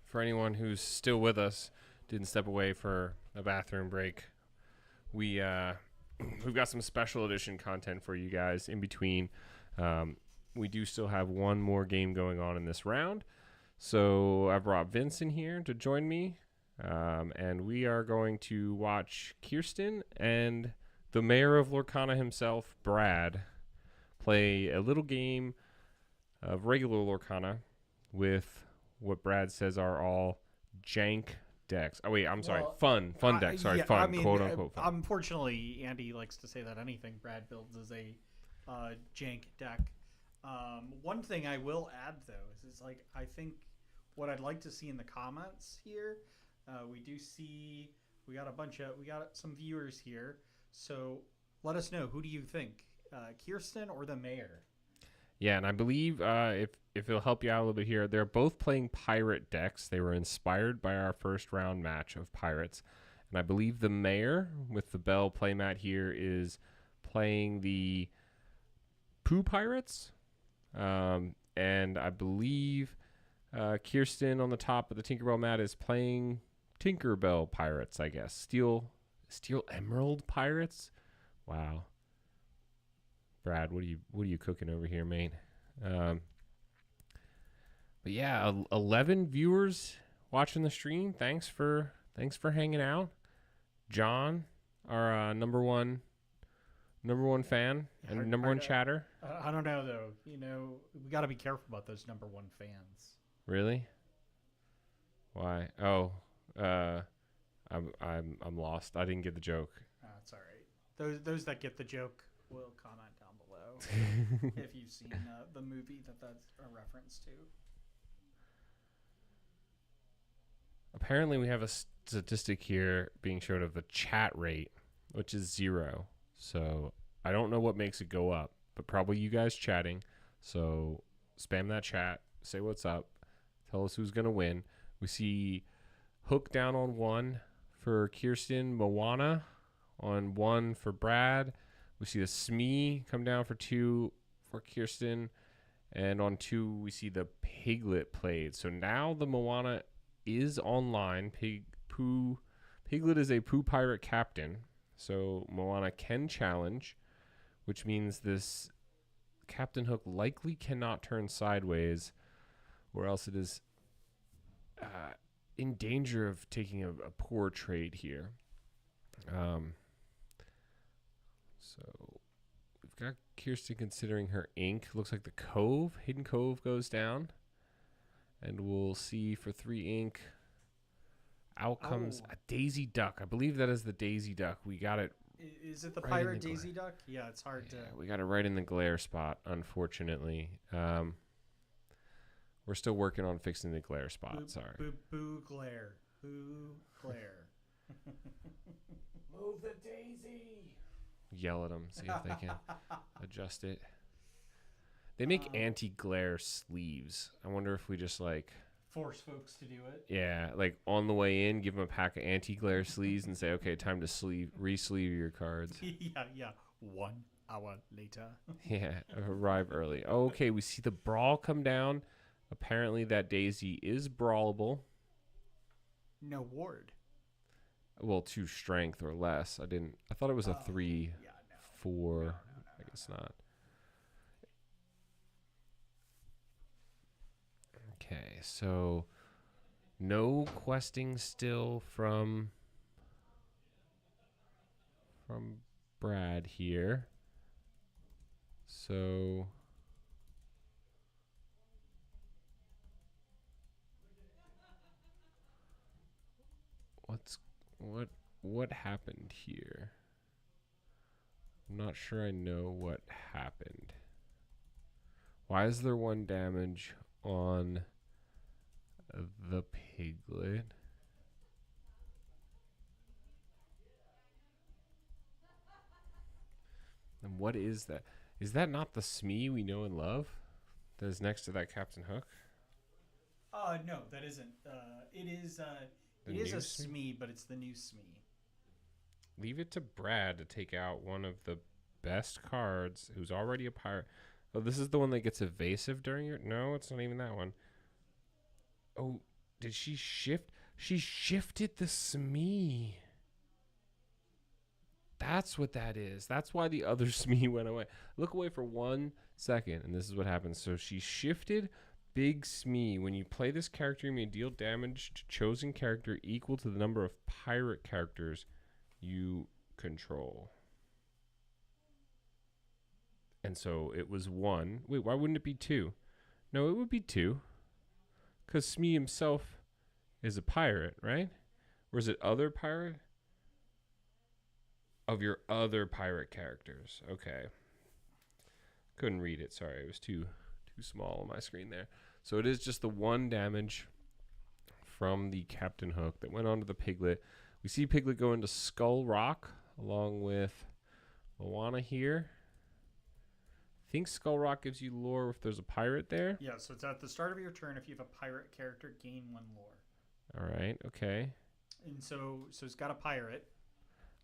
For anyone who's still with us, didn't step away for a bathroom break, we've got some special edition content for you guys in between. We do still have one more game going on in this round. So I brought Vince in here to join me. And we are going to watch Kirsten and the mayor of Lorcana himself, Brad, play a little game of regular Lorcana with what Brad says are all jank decks. Oh, wait, I'm sorry. Well, fun decks. Sorry, yeah, fun, I mean, quote unquote fun. Unfortunately, Andy likes to say that anything Brad builds is a jank deck. One thing I will add though is like I think what I'd like to see in the comments here. We got some viewers here. So let us know, who do you think, Kirsten or the mayor? Yeah, and I believe if it'll help you out a little bit here, they're both playing pirate decks. They were inspired by our first round match of pirates. And I believe the mayor with the Bell playmat here is playing the Pooh Pirates. And I believe Kirsten on the top of the Tinkerbell mat is playing Tinkerbell Pirates, I guess. Steel Emerald Pirates? Wow. Brad, what are you cooking over here, mate? But yeah, 11 viewers watching the stream. Thanks for hanging out. John, our number one fan and number one chatter. I don't know though. You know, we got to be careful about those number one fans. Really? Why? Oh, I'm lost. I didn't get the joke. It's all right. Those that get the joke will comment down below if you've seen the movie that's a reference to. Apparently, we have a statistic here being showed of the chat rate, which is 0. So I don't know what makes it go up, but probably you guys chatting. So spam that chat, say what's up, tell us who's gonna win. We see Hook down on 1 for Kirsten, Moana on 1 for Brad. We see the Smee come down for 2 for Kirsten, and on 2 we see the Piglet played. So now the Moana is online. Piglet is a Pooh Pirate captain, so Moana can challenge, which means this Captain Hook likely cannot turn sideways, or else it is in danger of taking a poor trade here. So we've got Kirsten considering her ink. Looks like the Hidden Cove goes down. And we'll see for 3 ink. Out comes a Daisy Duck. I believe that is the Daisy Duck. We got it. Is it the right Pirate Daisy Duck? Yeah, it's hard to. We got it right in the glare spot, unfortunately. We're still working on fixing the glare spot. Sorry. Boo glare. Boo glare. Move the Daisy. Yell at them. See if they can adjust it. They make anti-glare sleeves. I wonder if we just force folks to do it. Yeah, like on the way in, give them a pack of anti-glare sleeves and say, okay, time to re-sleeve your cards. Yeah. 1 hour later. Yeah, arrive early. Oh, okay, we see the brawl come down. Apparently that Daisy is brawlable. No ward. Well, 2 strength or less. I thought it was a 3, 4. No, I guess not. Okay, so no questing still from Brad here. So what happened here? I'm not sure I know what happened. Why is there 1 damage on the Piglet? And what is that? Is that not the Smee we know and love? That is next to that Captain Hook? No, that isn't. It is a Smee, but it's the new Smee. Leave it to Brad to take out one of the best cards, who's already a pirate. Oh, this is the one that gets evasive during your... No, it's not even that one. Oh, did she shift? She shifted the Smee. That's what that is. That's why the other Smee went away. Look away for 1 second, and this is what happens. So she shifted Big Smee. When you play this character, you may deal damage to chosen character equal to the number of pirate characters you control. And so it was 1. Wait, why wouldn't it be 2? No, it would be 2. Because Smee himself is a pirate, right? Or is it other pirate? Of your other pirate characters. Okay. Couldn't read it. Sorry, it was too small on my screen there. So it is just the 1 damage from the Captain Hook that went onto the Piglet. We see Piglet go into Skull Rock along with Moana here. I think Skull Rock gives you lore if there's a pirate there. Yeah, so it's at the start of your turn. If you have a pirate character, gain 1 lore. All right. Okay. And so it's got a pirate.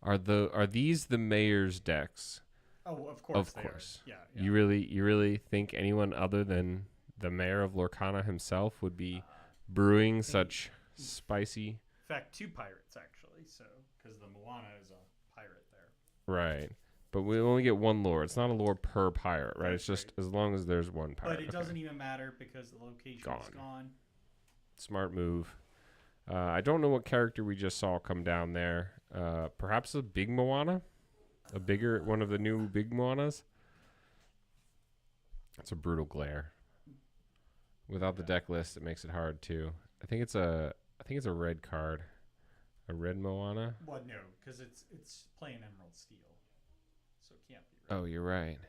Are these the mayor's decks? Oh, of course. Of course. Yeah. You really think anyone other than the mayor of Lorcana himself would be brewing such spicy? In fact, 2 pirates actually. So because the Moana is a pirate there. Right. But we only get 1 lore. It's not a lore per pirate, right? That's It's just right. as long as there's 1 pirate. But it doesn't even matter because the location is gone. Smart move. I don't know what character we just saw come down there. Perhaps a big Moana? A bigger one of the new big Moanas? It's a brutal glare. Without the deck list, it makes it hard too. I think it's a red card. A red Moana? Well, no, because it's playing Emerald Steel. So it can't be red. Oh, you're right.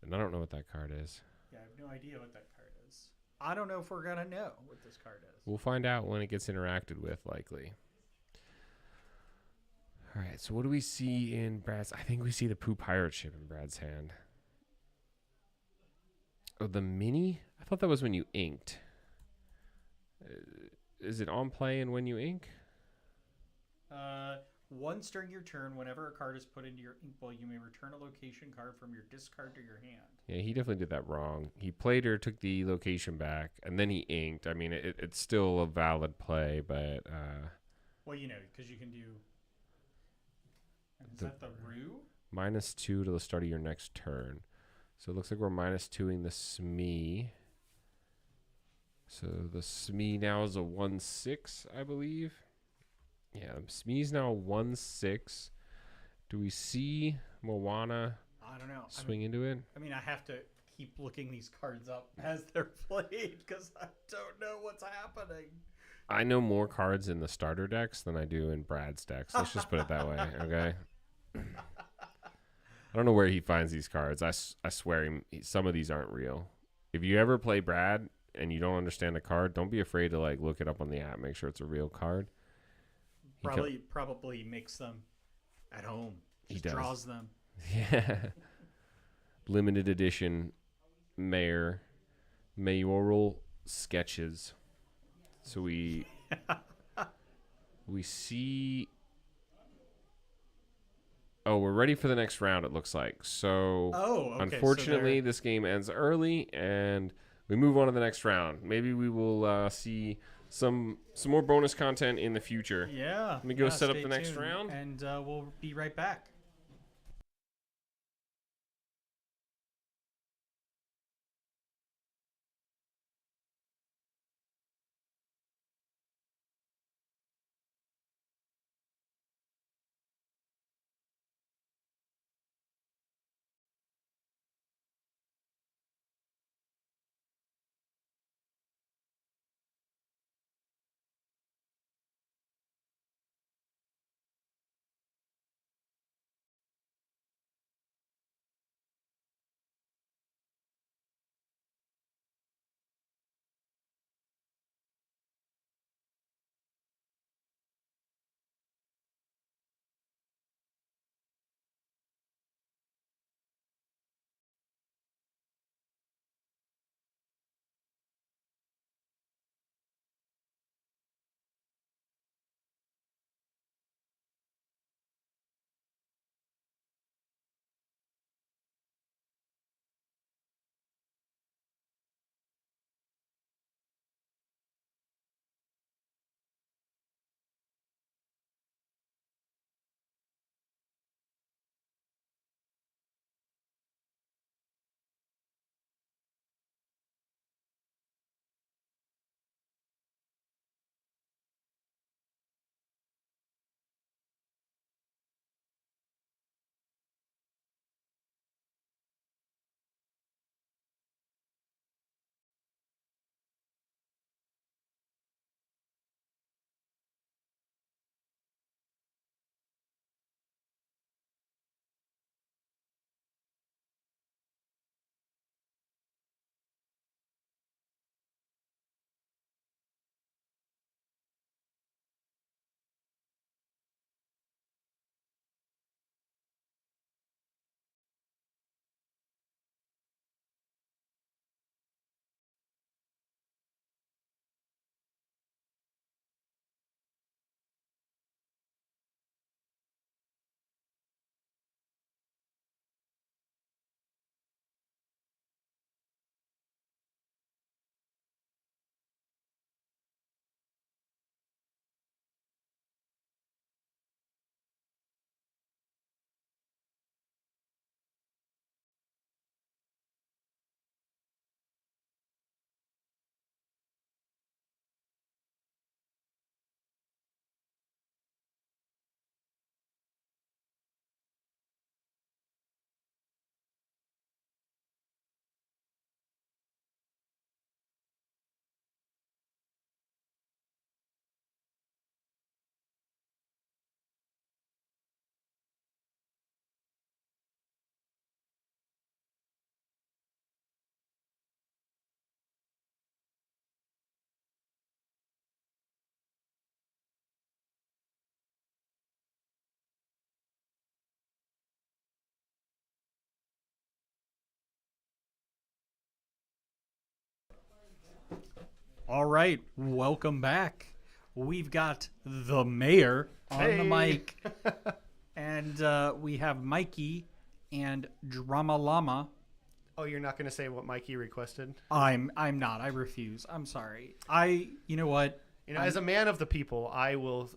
And I don't know what that card is. Yeah, I have no idea what that card is. I don't know if we're going to know what this card is. We'll find out when it gets interacted with, likely. All right, so what do we see in Brad's? I think we see the Pooh Pirate ship in Brad's hand. Oh, the mini? I thought that was when you inked. Is it on play and when you ink? Once during your turn, whenever a card is put into your ink bowl, you may return a location card from your discard to your hand. Yeah, he definitely did that wrong. He played her, took the location back, and then he inked. I mean, it's still a valid play, but... Well, because you can do... Is that the Rue? -2 to the start of your next turn. So it looks like we're -2ing the Smee. So the Smee now is a 1/6, I believe. Yeah, Smee's now a 1/6. Do we see Moana I don't know. swing into it? I mean, I have to keep looking these cards up as they're played because I don't know what's happening. I know more cards in the starter decks than I do in Brad's decks. Let's just put it that way, okay? I don't know where he finds these cards. I swear some of these aren't real. If you ever play Brad and you don't understand a card, don't be afraid to look it up on the app. Make sure it's a real card. Probably makes them at home. He Just does. draws them. Yeah. Limited edition mayoral sketches. So we see. Oh, we're ready for the next round, it looks like. So, okay, unfortunately, this game ends early, and we move on to the next round. Maybe we will see some more bonus content in the future. Yeah. Let me go set up stay the next tuned, round. And we'll be right back. All right, welcome back. We've got the mayor on the mic, and we have Mikey and Drama Llama. Oh, you're not going to say what Mikey requested? I'm not. I refuse. I'm sorry. You know what? As a man of the people, I will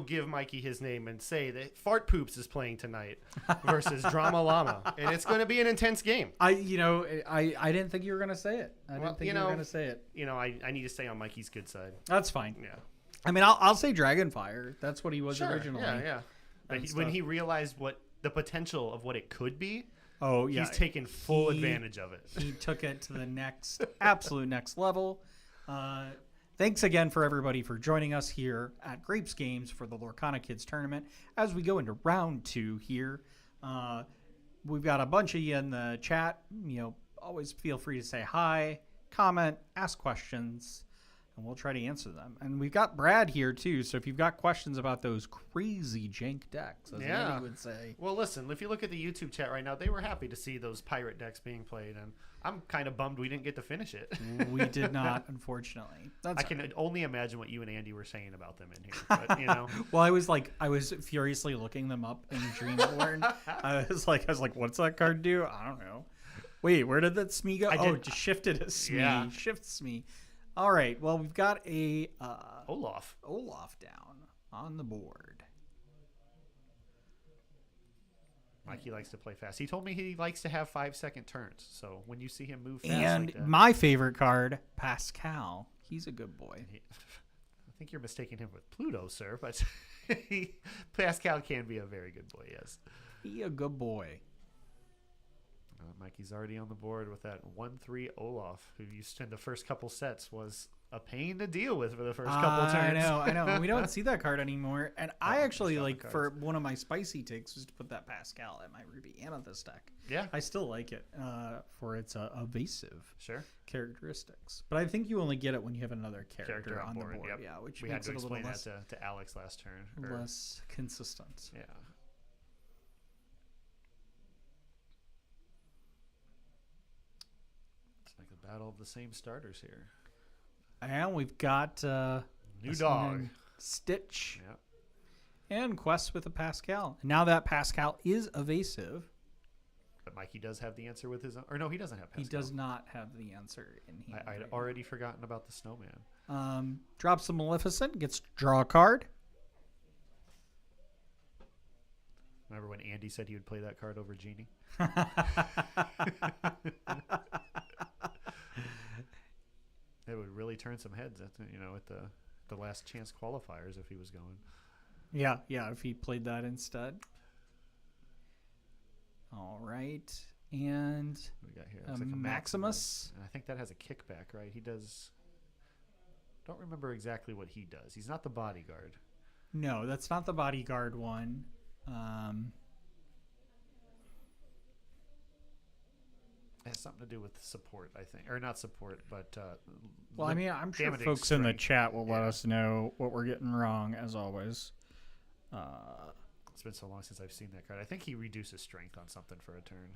give Mikey his name and say that Fart Poops is playing tonight versus Drama Llama, and it's going to be an intense game. I didn't think you were gonna say it. I didn't think you were gonna say it. I need to stay on Mikey's good side. That's fine. Yeah. I mean, I'll say Dragonfire. That's what he was Sure. originally. Yeah. But when he realized what the potential of what it could be, he's taken full advantage of it. He took it to the absolute next level. Thanks again for everybody for joining us here at Grapes Games for the Lorcana Kids Tournament. As we go into round 2 here, we've got a bunch of you in the chat. Always feel free to say hi, comment, ask questions, and we'll try to answer them. And we've got Brad here too, so if you've got questions about those crazy jank decks, as Andy would say. Well, listen, if you look at the YouTube chat right now, they were happy to see those pirate decks being played, and I'm kind of bummed we didn't get to finish it. We did not, unfortunately. I can only imagine what you and Andy were saying about them in here. But, Well, I was furiously looking them up in Dreamborn. I was like, what's that card do? I don't know. Wait, where did that Smee go? It just shifted a Smee. Yeah. Shift Smee. All right. Well, we've got a Olaf down on the board. Mikey likes to play fast. He told me he likes to have 5-second turns. So when you see him move fast And like that, my favorite card, Pascal. He's a good boy. I think you're mistaking him with Pluto, sir. But Pascal can be a very good boy, yes. He a good boy. Mikey's already on the board with that 1-3 Olaf, who used to, in the first couple sets, was a pain to deal with for the first couple turns. I know. We don't see that card anymore. And I actually, for one of my spicy takes was to put that Pascal at my Ruby Amethyst deck. Yeah. I still like it for its evasive characteristics. But I think you only get it when you have another character on the board. Yep. Yeah, which we makes had to it a little explain less, that to Alex last turn. less consistent. Yeah. It's like a battle of the same starters here. And we've got New dog. Stitch. Yep. And Quest with a Pascal. Now that Pascal is evasive. But Mikey does have the answer with his own. Or no, he doesn't have Pascal. He does not have the answer in hand. I'd already forgotten about the snowman. Drops a Maleficent. Gets to draw a card. Remember when Andy said he would play that card over Genie? It would really turn some heads at the last chance qualifiers if he was going. Yeah, if he played that instead. All right. And What we got here? a Looks like a Maximus. And I think that has a kickback, right? He does. Don't remember exactly what he does. He's not the bodyguard. No, that's not the bodyguard one. It has something to do with support, I think. Or not support, but... well, I mean, I'm sure damaging folks in the strength. chat will let us know what we're getting wrong, as always. It's been so long since I've seen that card. I think he reduces strength on something for a turn.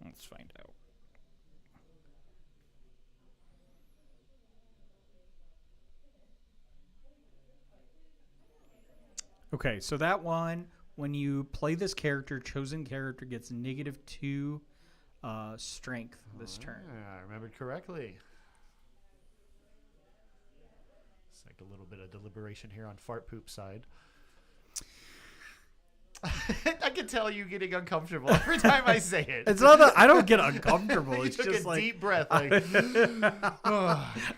Let's find out. Okay, so that one, when you play this character, chosen character gets -2 strength this turn. I remembered correctly. It's like a little bit of deliberation here on Fart Poop side. I can tell you getting uncomfortable every time I say it. It's not that I don't get uncomfortable. You It's took just a like deep breath. Like,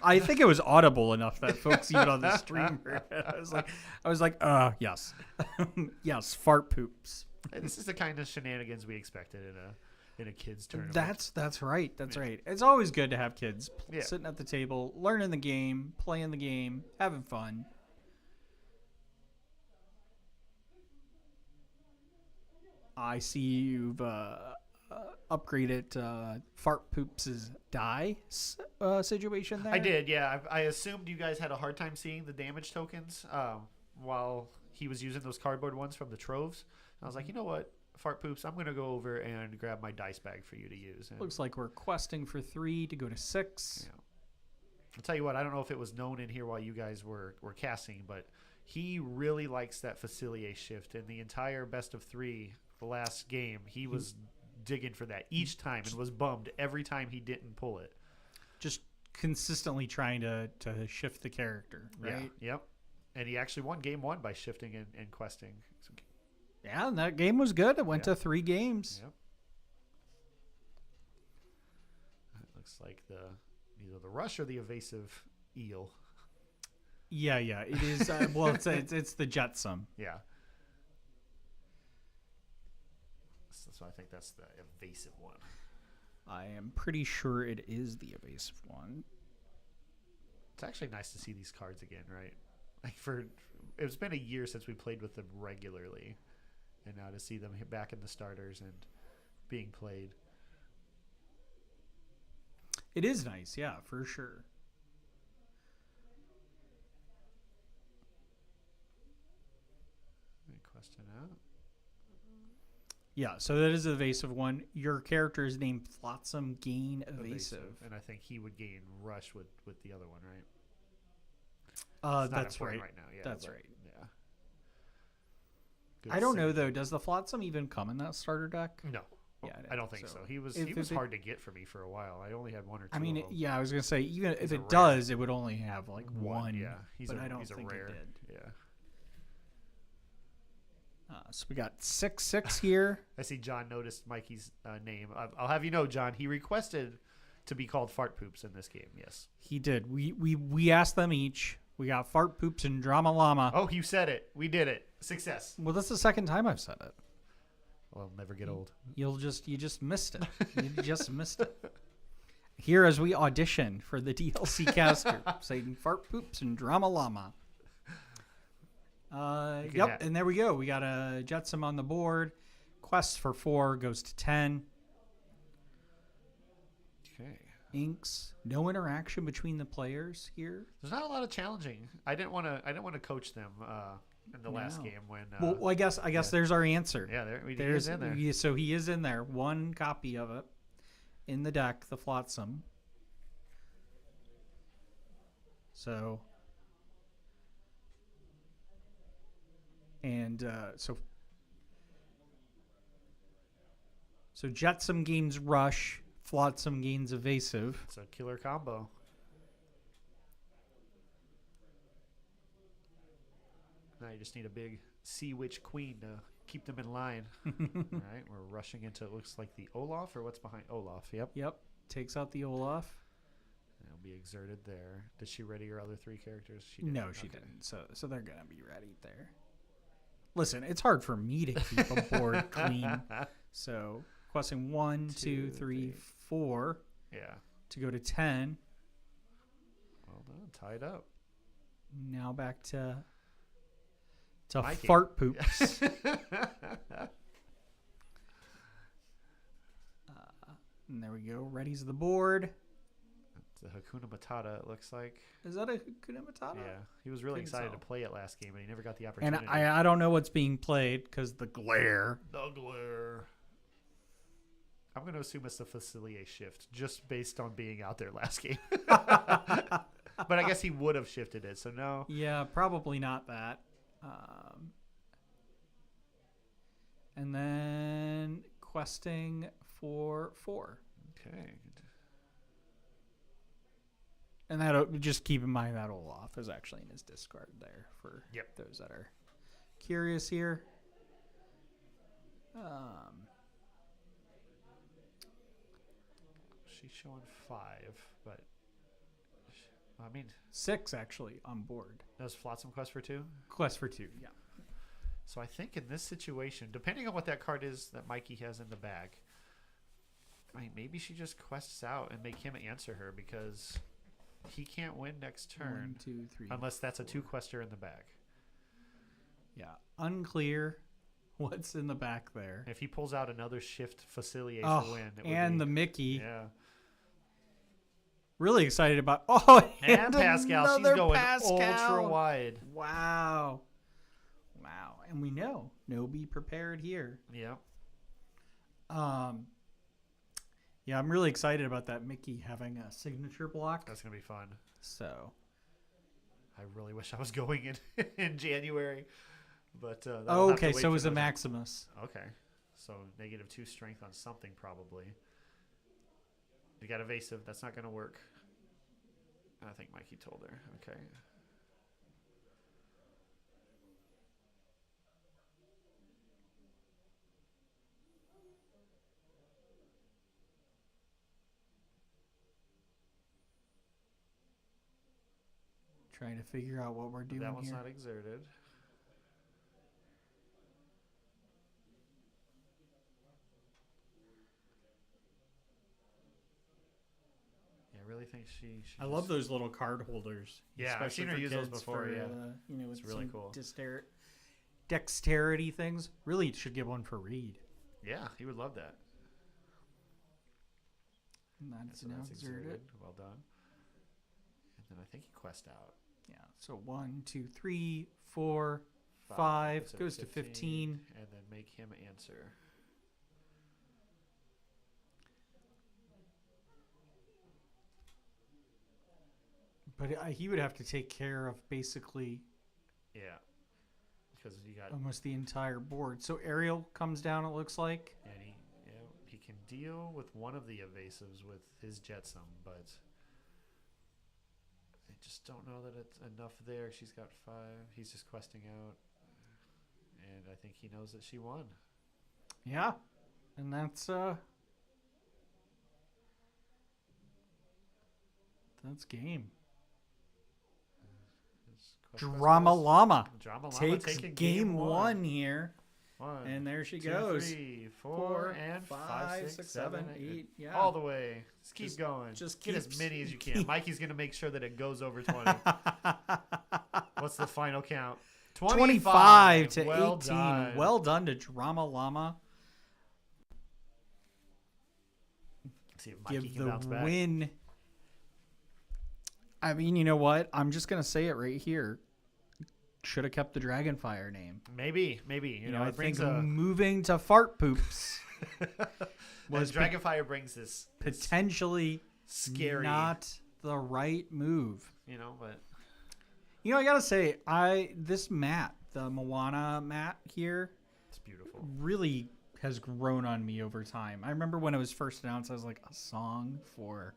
I think it was audible enough that folks even on the stream heard it. I was like, yes, yes, fart poops. this is the kind of shenanigans we expected in a kids tournament. That's right. That's right. It's always good to have kids Yeah. sitting at the table, learning the game, playing the game, having fun. I see you've upgraded Fart Poops' die situation there. I did, yeah. I assumed you guys had a hard time seeing the damage tokens while he was using those cardboard ones from the troves. And I was like, you know what? Fart Poops, I'm going to go over and grab my dice bag for you to use. And, Looks like we're questing for 3 to go to 6. yeah. I'll tell you what, I don't know if it was known in here while you guys were casting, but he really likes that Facilier shift. In the entire best of 3, the last game, he was digging for that each time and was bummed every time he didn't pull it. Just consistently trying to shift the character, right? Yeah. Yep. And he actually won game 1 by shifting and questing. Yeah, and that game was good. It went to 3 games. Yep. It looks like either the rush or the evasive eel. Yeah, it is. Well, it's the jetsam. Yeah. So I think that's the evasive one. I am pretty sure it is the evasive one. It's actually nice to see these cards again, right? Like it's been a year since we played with them regularly, and now to see them hit back in the starters and being played. It is nice, yeah, for sure. Any question out? Yeah, so that is the evasive one. Your character is named Flotsam Gain Evasive. And I think he would gain rush with the other one, right? It's not That's important right. now. Yeah, That's but, right. Yeah. Good I don't know save. though. Does the Flotsam even come in that starter deck? No. Yeah, I don't think so. He was if hard to get for me for a while. I only had 1 or 2. I mean, of them. yeah, I was gonna say even if a it rare. does, it would only have like one. Yeah, but I don't he's think a rare. it did. Yeah. So we got 6/6 here. I see John noticed Mikey's name. I'll have you know, John, he requested to be called Fart Poops in this game. Yes. He did. We asked them each. We got Fart Poops and Drama Llama. Oh, you said it. We did it. Success. Well, that's the second time I've said it. Well, I'll never get old. You just missed it. You just missed it. Here as we audition for the DLC caster, saying Fart Poops and Drama Llama. Yep, and there we go. We got a Jetsam on the board. Quest for 4 goes to 10. Okay. Inks. No interaction between the players here. There's not a lot of challenging. I didn't want to coach them in the last game when. Well, I guess there's our answer. Yeah, he is in there. So he is in there. 1 copy of it in the deck, the Flotsam. So. And so Jetsam gains Rush, Flotsam gains Evasive. It's a killer combo. Now you just need a big Sea Witch Queen to keep them in line. All right, we're rushing into it. Looks like the Olaf, or what's behind Olaf? Yep. Yep, takes out the Olaf. It'll be exerted there. Did she ready her other 3 characters? She didn't. No, she didn't. So they're gonna be ready there. Listen, it's hard for me to keep a board clean. So questing 1, 2, 3, 4. Yeah. To go to 10. Well done. Tied up. Now back to Mikey. Fart Poops. And there we go. Ready's the board. The Hakuna Matata, it looks like. Is that a Hakuna Matata? Yeah. He was really Think excited so. to play it last game, but he never got the And opportunity. I don't know what's being played because the glare. The glare. I'm going to assume it's the Facilier shift, just based on being out there last game. But I guess he would have shifted it, so no. Yeah, probably not that. And then questing for 4. Okay. And that'll just keep in mind that Olaf is actually in his discard there for those that are curious here. She's showing 5, but I mean 6 actually on board. that was Flotsam Quest for 2. Quest for 2, yeah. So I think in this situation, depending on what that card is that Mikey has in the bag, I mean, maybe she just quests out and make him answer her because he can't win next turn 1, 2, 3. unless that's a 4. 2-quester in the bag. Yeah, unclear what's in the back there. If he pulls out another shift Facilier Oh, win, it and would the be, Mickey. yeah. Really excited about. And Pascal, she's going ultra wide. Wow. And we know, no be prepared here. Yeah. Yeah, I'm really excited about that Mickey having a signature block. That's gonna be fun. So I really wish I was going in in January, but that'll have to okay, wait so for it was a those- Maximus. Okay, so -2 strength on something probably. You got evasive. That's not gonna work. I think Mikey told her. Okay. Trying to figure out what we're doing That one's here. not exerted. Yeah, I really think she I love those little card holders. Yeah, I've seen her for use those kids before, for, yeah. with It's really some cool. Dexterity things. Really should get one for Reed. Yeah, he would love that. And that's So now that's exerted. exerted. Well done. And then I think he quest out. Yeah. So 1, 2, 3, 4, 5 Puts it goes to 15. And then make him answer. But he would have to take care of basically Yeah. Because you got almost the entire board. So Ariel comes down, it looks like. and he can deal with one of the evasives with his Jetsam, but I just don't know that it's enough there. She's got 5. He's just questing out. And I think he knows that she won. Yeah. And that's game. His quest Drama goes- Llama Drama Llama takes taking game one here. 1, And there she 2, goes. 3, 4, 4, and 5, 5, 6, 7, 8. Yeah. All the way. Just keep Just- going. just get as keeps- many as you can. Mikey's going to make sure that it goes over 20. What's the final count? 25 to Well 18. done. Well done to Drama Llama. See if Mikey Give can bounce the back. win. I mean, you know what? I'm just going to say it right here. Should have kept the Dragonfire name. Maybe. You know, I it brings think a. moving to Fart Poops Was was Dragonfire brings this potentially scary. not the right move. You know, but You know, I gotta say, this mat, the Moana mat here, it's beautiful. really has grown on me over time. I remember when it was first announced, I was like, a song for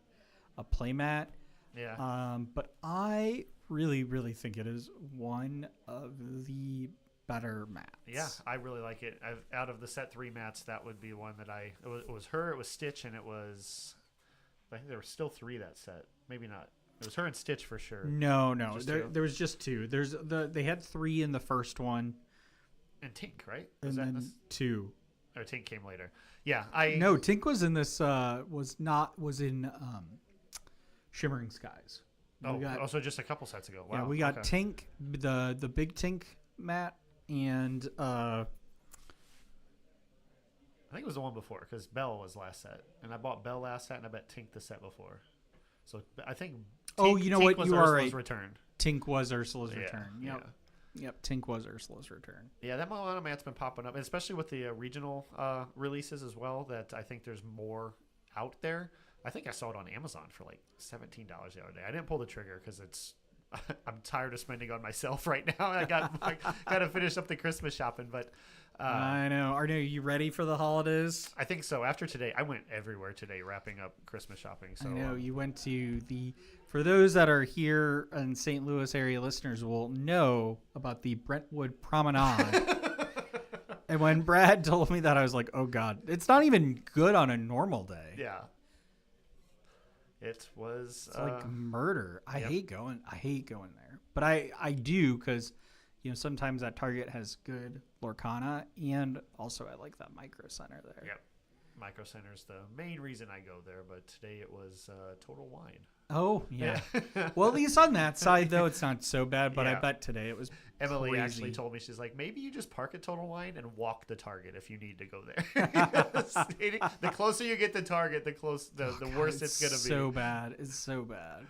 a playmat. Yeah. But I really, really think it is one of the better mats. Yeah, I really like it. Out of the set 3 mats, that would be one that it was her, it was Stitch, and it was, I think there were still 3 that set. Maybe not. It was her and Stitch for sure. No. Just There, 2? there was just 2. They had 3 in the first one, And Tink, right? and Was that then this? 2. Or Tink came later. Yeah, No, Tink was in this. Was in Shimmering Skies. We got- also just a couple sets ago. Wow. Yeah, we got okay. Tink, the big Tink mat, and I think it was the one before because Belle was last set, and I bought Belle last set, and I bet Tink the set before. So I think. Oh, you know what? Was You are Ursula's right. return. Tink was Ursula's Yeah, return. Yep. Yep, Tink was Ursula's return. Yeah, that Moana mat's been popping up, and especially with the regional releases as well. That I think there's more out there. I think I saw it on Amazon for like $17 the other day. I didn't pull the trigger because I'm tired of spending on myself right now. I got to finish up the Christmas shopping, but I know. Are you ready for the holidays? I think so. After today, I went everywhere today wrapping up Christmas shopping. So I know you went to for those that are here and St. Louis area listeners will know about the Brentwood Promenade. And when Brad told me that, I was like, oh God, it's not even good on a normal day. yeah, it was It's like murder. I Yep. hate going there. But I do because, sometimes that Target has good Lorcana, and also I like that Micro Center there. Yep. Micro Center's the main reason I go there, but today it was Total Wine. Oh, yeah. Well, at least on that side, though, it's not so bad, but I Yeah. bet today it was Emily crazy. actually told me, she's like, maybe you just park at Total Wine and walk the Target if you need to go there. Stating, the closer you get to Target, the worse it's going to be. so bad. It's so bad.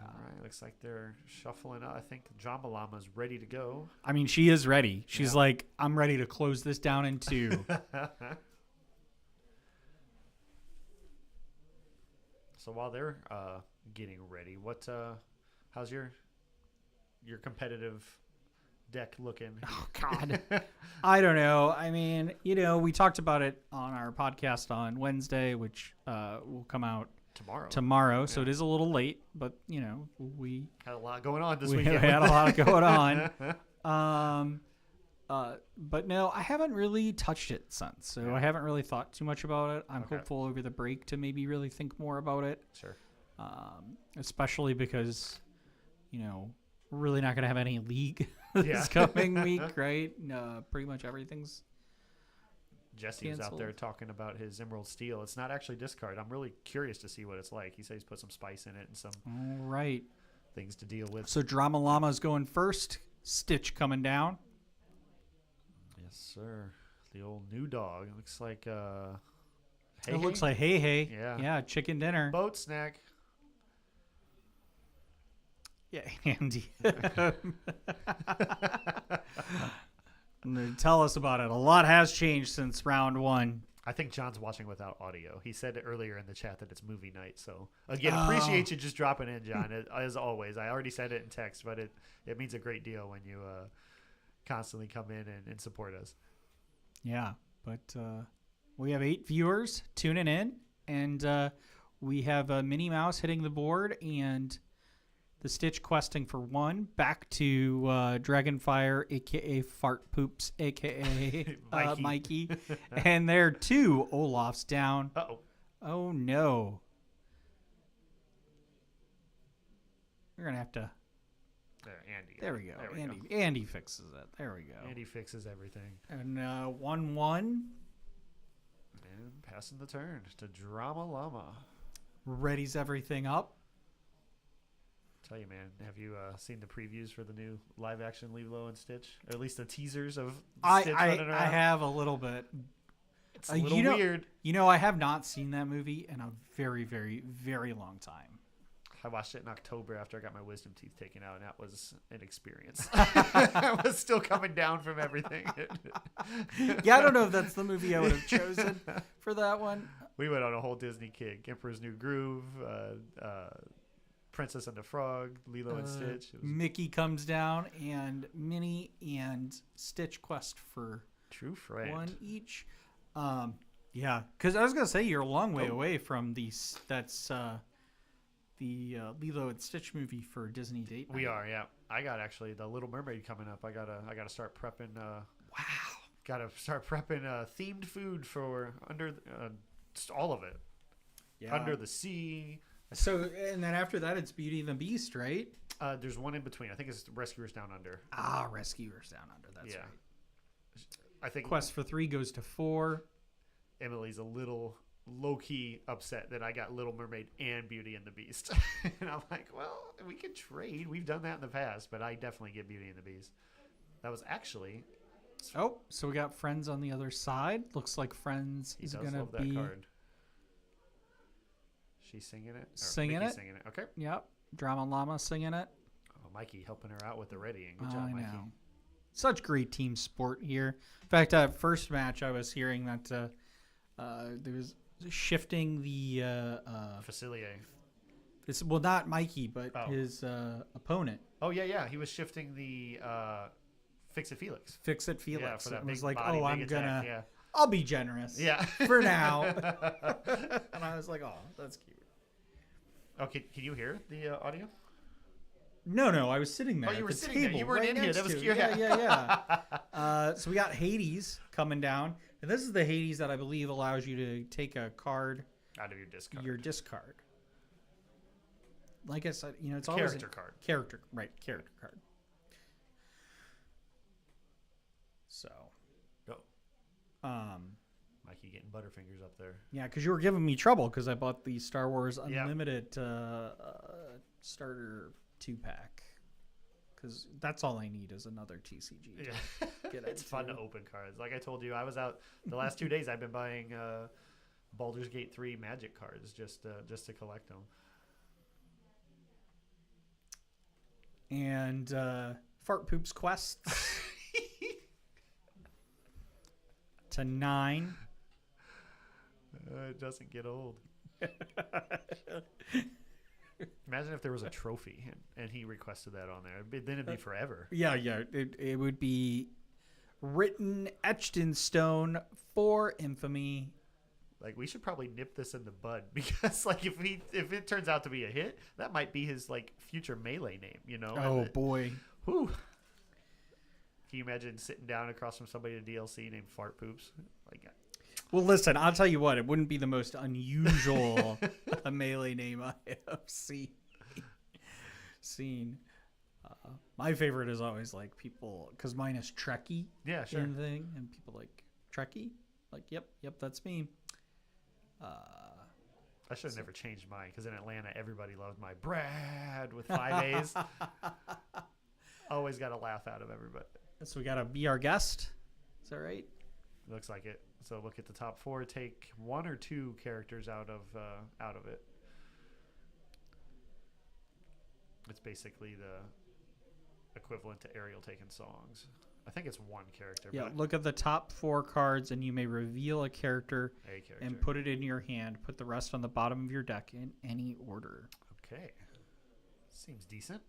All right, looks like they're shuffling up. I think Drama Llama's ready to go. I mean, she is ready. She's like, I'm ready to close this down in 2. So while they're getting ready, how's your competitive deck looking? Oh, God. I don't know. I mean, we talked about it on our podcast on Wednesday, which will come out tomorrow. So it is a little late, but, we had a lot going on this we weekend. had a lot going on. But no, I haven't really touched it since. So I haven't really thought too much about it. I'm hopeful over the break to maybe really think more about it. Sure. Especially because, we're really not going to have any league this coming week, right? Pretty much everything's Jesse was out canceled. there talking about his Emerald Steel. It's not actually discard. I'm really curious to see what it's like. He said he's put some spice in it and some all right. things to deal with. So Drama Llama's going first. Stitch coming down. Yes, sir. The old new dog. It looks like It looks like hey. Yeah. Yeah, chicken dinner. boat snack. Yeah, Andy. Tell us about it. A lot has changed since round 1. I think John's watching without audio. He said earlier in the chat that it's movie night. So, again, appreciate you just dropping in, John, as always. I already said it in text, but it means a great deal when you constantly come in and support us. Yeah, but we have 8 viewers tuning in, and we have Minnie Mouse hitting the board and the Stitch questing for 1. Back to Dragonfire, a.k.a. Fart Poops, a.k.a. Mikey. And there are 2 Olafs down. Uh-oh. Oh, no. We're going to have to... Andy. There we go. Andy fixes it. There we go. Andy fixes everything. And 1-1. And passing the turn to Drama Llama. Readies everything up. Tell you, man, have you seen the previews for the new live-action Lilo and Stitch? Or at least the teasers of Stitch running around? I have a little bit. It's a little weird. I have not seen that movie in a very, very, very long time. I watched it in October after I got my wisdom teeth taken out, and that was an experience. I was still coming down from everything. Yeah, I don't know if that's the movie I would have chosen for that one. We went on a whole Disney kick. Emperor's New Groove, Princess and the Frog, Lilo and Stitch. Mickey comes down, and Minnie and Stitch quest for True friend. 1 each. Yeah, because I was going to say you're a long way away from that's the Lilo and Stitch movie for Disney date night. We are, yeah. I got actually the Little Mermaid coming up. I gotta start prepping. Wow. Gotta start prepping themed food for just all of it. Yeah. Under the Sea. So, and then after that, it's Beauty and the Beast, right? There's one in between. I think it's Rescuers Down Under. Ah, Rescuers Down Under. That's right. I think Quest for 3 goes to 4. Emily's a little low-key upset that I got Little Mermaid and Beauty and the Beast. And I'm like, well, we could trade. We've done that in the past, but I definitely get Beauty and the Beast. That was actually... Oh, so we got Friends on the other side. Looks like Friends is going to be... that card. She's singing it? Singing Mickey's it? Singing it. Okay. Yep. Drama Llama singing it. Oh, Mikey helping her out with the readying. Good job, I Mikey. know. Such great team sport here. In fact, first match I was hearing that there was shifting the Facilier. well, not Mikey, but his opponent. Oh yeah. He was shifting the Fix It Felix. Fix It Felix. Yeah, for that it was big like, body, I'm big gonna, attack, yeah. I'll be generous. Yeah. For now. And I was like, oh, that's cute. Okay, can you hear the audio? No, I was sitting there. Oh, you were at the sitting there. table You weren't right in here. next That was to it. cute. Yeah. So we got Hades coming down, and this is the Hades that I believe allows you to take a card Out of your discard. your discard. Like I said, it's Character always card. Character card. So, Mikey getting Butterfingers up there. yeah, because you were giving me trouble because I bought the Star Wars Unlimited starter 2-pack. Because that's all I need is another TCG. To get It's into. fun to open cards. Like I told you, I was out the last 2 days. I've been buying Baldur's Gate 3 Magic cards just to collect them. And Fart Poops quests to 9. It doesn't get old. Imagine if there was a trophy and he requested that on there. Then it'd be forever. Yeah. It would be written, etched in stone for infamy. Like, we should probably nip this in the bud because, like, if it turns out to be a hit, that might be his like future melee name. You know? Oh boy. Whew. Can you imagine sitting down across from somebody in DLC named Fart Poops? Like, Well, listen, I'll tell you what. It wouldn't be the most unusual melee name I have seen. My favorite is always like people, because mine is Trekkie. yeah, sure. And thing, and people like Trekkie. Like, yep, that's me. I should have never changed mine because in Atlanta, everybody loved my Brad with 5 A's. Always got a laugh out of everybody. So we got to be our guest. Is that right? Looks like it. So look at the top 4. Take 1 or 2 characters out of it. It's basically the equivalent to Ariel taking songs. I think it's 1 character. Yeah. But Look at the top 4 cards, and you may reveal a character a character. and put it in your hand. Put the rest on the bottom of your deck in any order. Okay. Seems decent.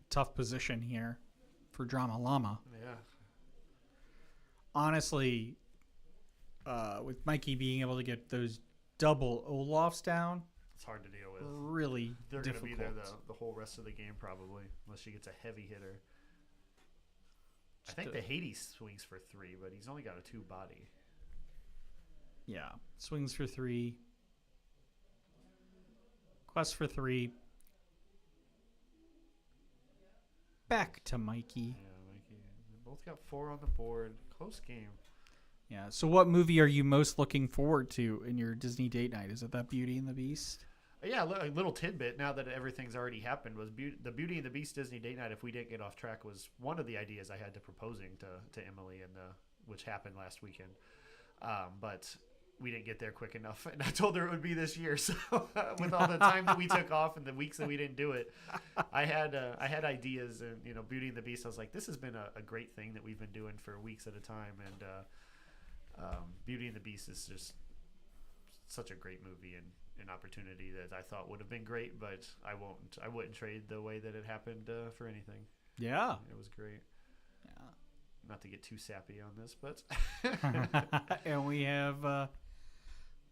Tough position here for Drama Llama. Yeah. Honestly, with Mikey being able to get those double Olafs down, It's hard to deal with. really They're going to difficult. be there the whole rest of the game probably, unless she gets a heavy hitter. I think the Hades swings for 3, but he's only got a 2 body. Yeah, swings for 3. Quest for 3. Back to Mikey. Yeah, Mikey. They both got 4 on the board. Close game. Yeah. So, what movie are you most looking forward to in your Disney date night? Is it that Beauty and the Beast? Yeah, a little tidbit now that everything's already happened was the Beauty and the Beast Disney date night. If we didn't get off track, was one of the ideas I had to proposing to Emily which happened last weekend. But we didn't get there quick enough, and I told her it would be this year. So with all the time that we took off and the weeks that we didn't do it, I had ideas, and Beauty and the Beast. I was like, this has been a great thing that we've been doing for weeks at a time, and Beauty and the Beast is just such a great movie and an opportunity that I thought would have been great, but I wouldn't trade the way that it happened for anything. Yeah. It was great. Yeah. Not to get too sappy on this, but And we have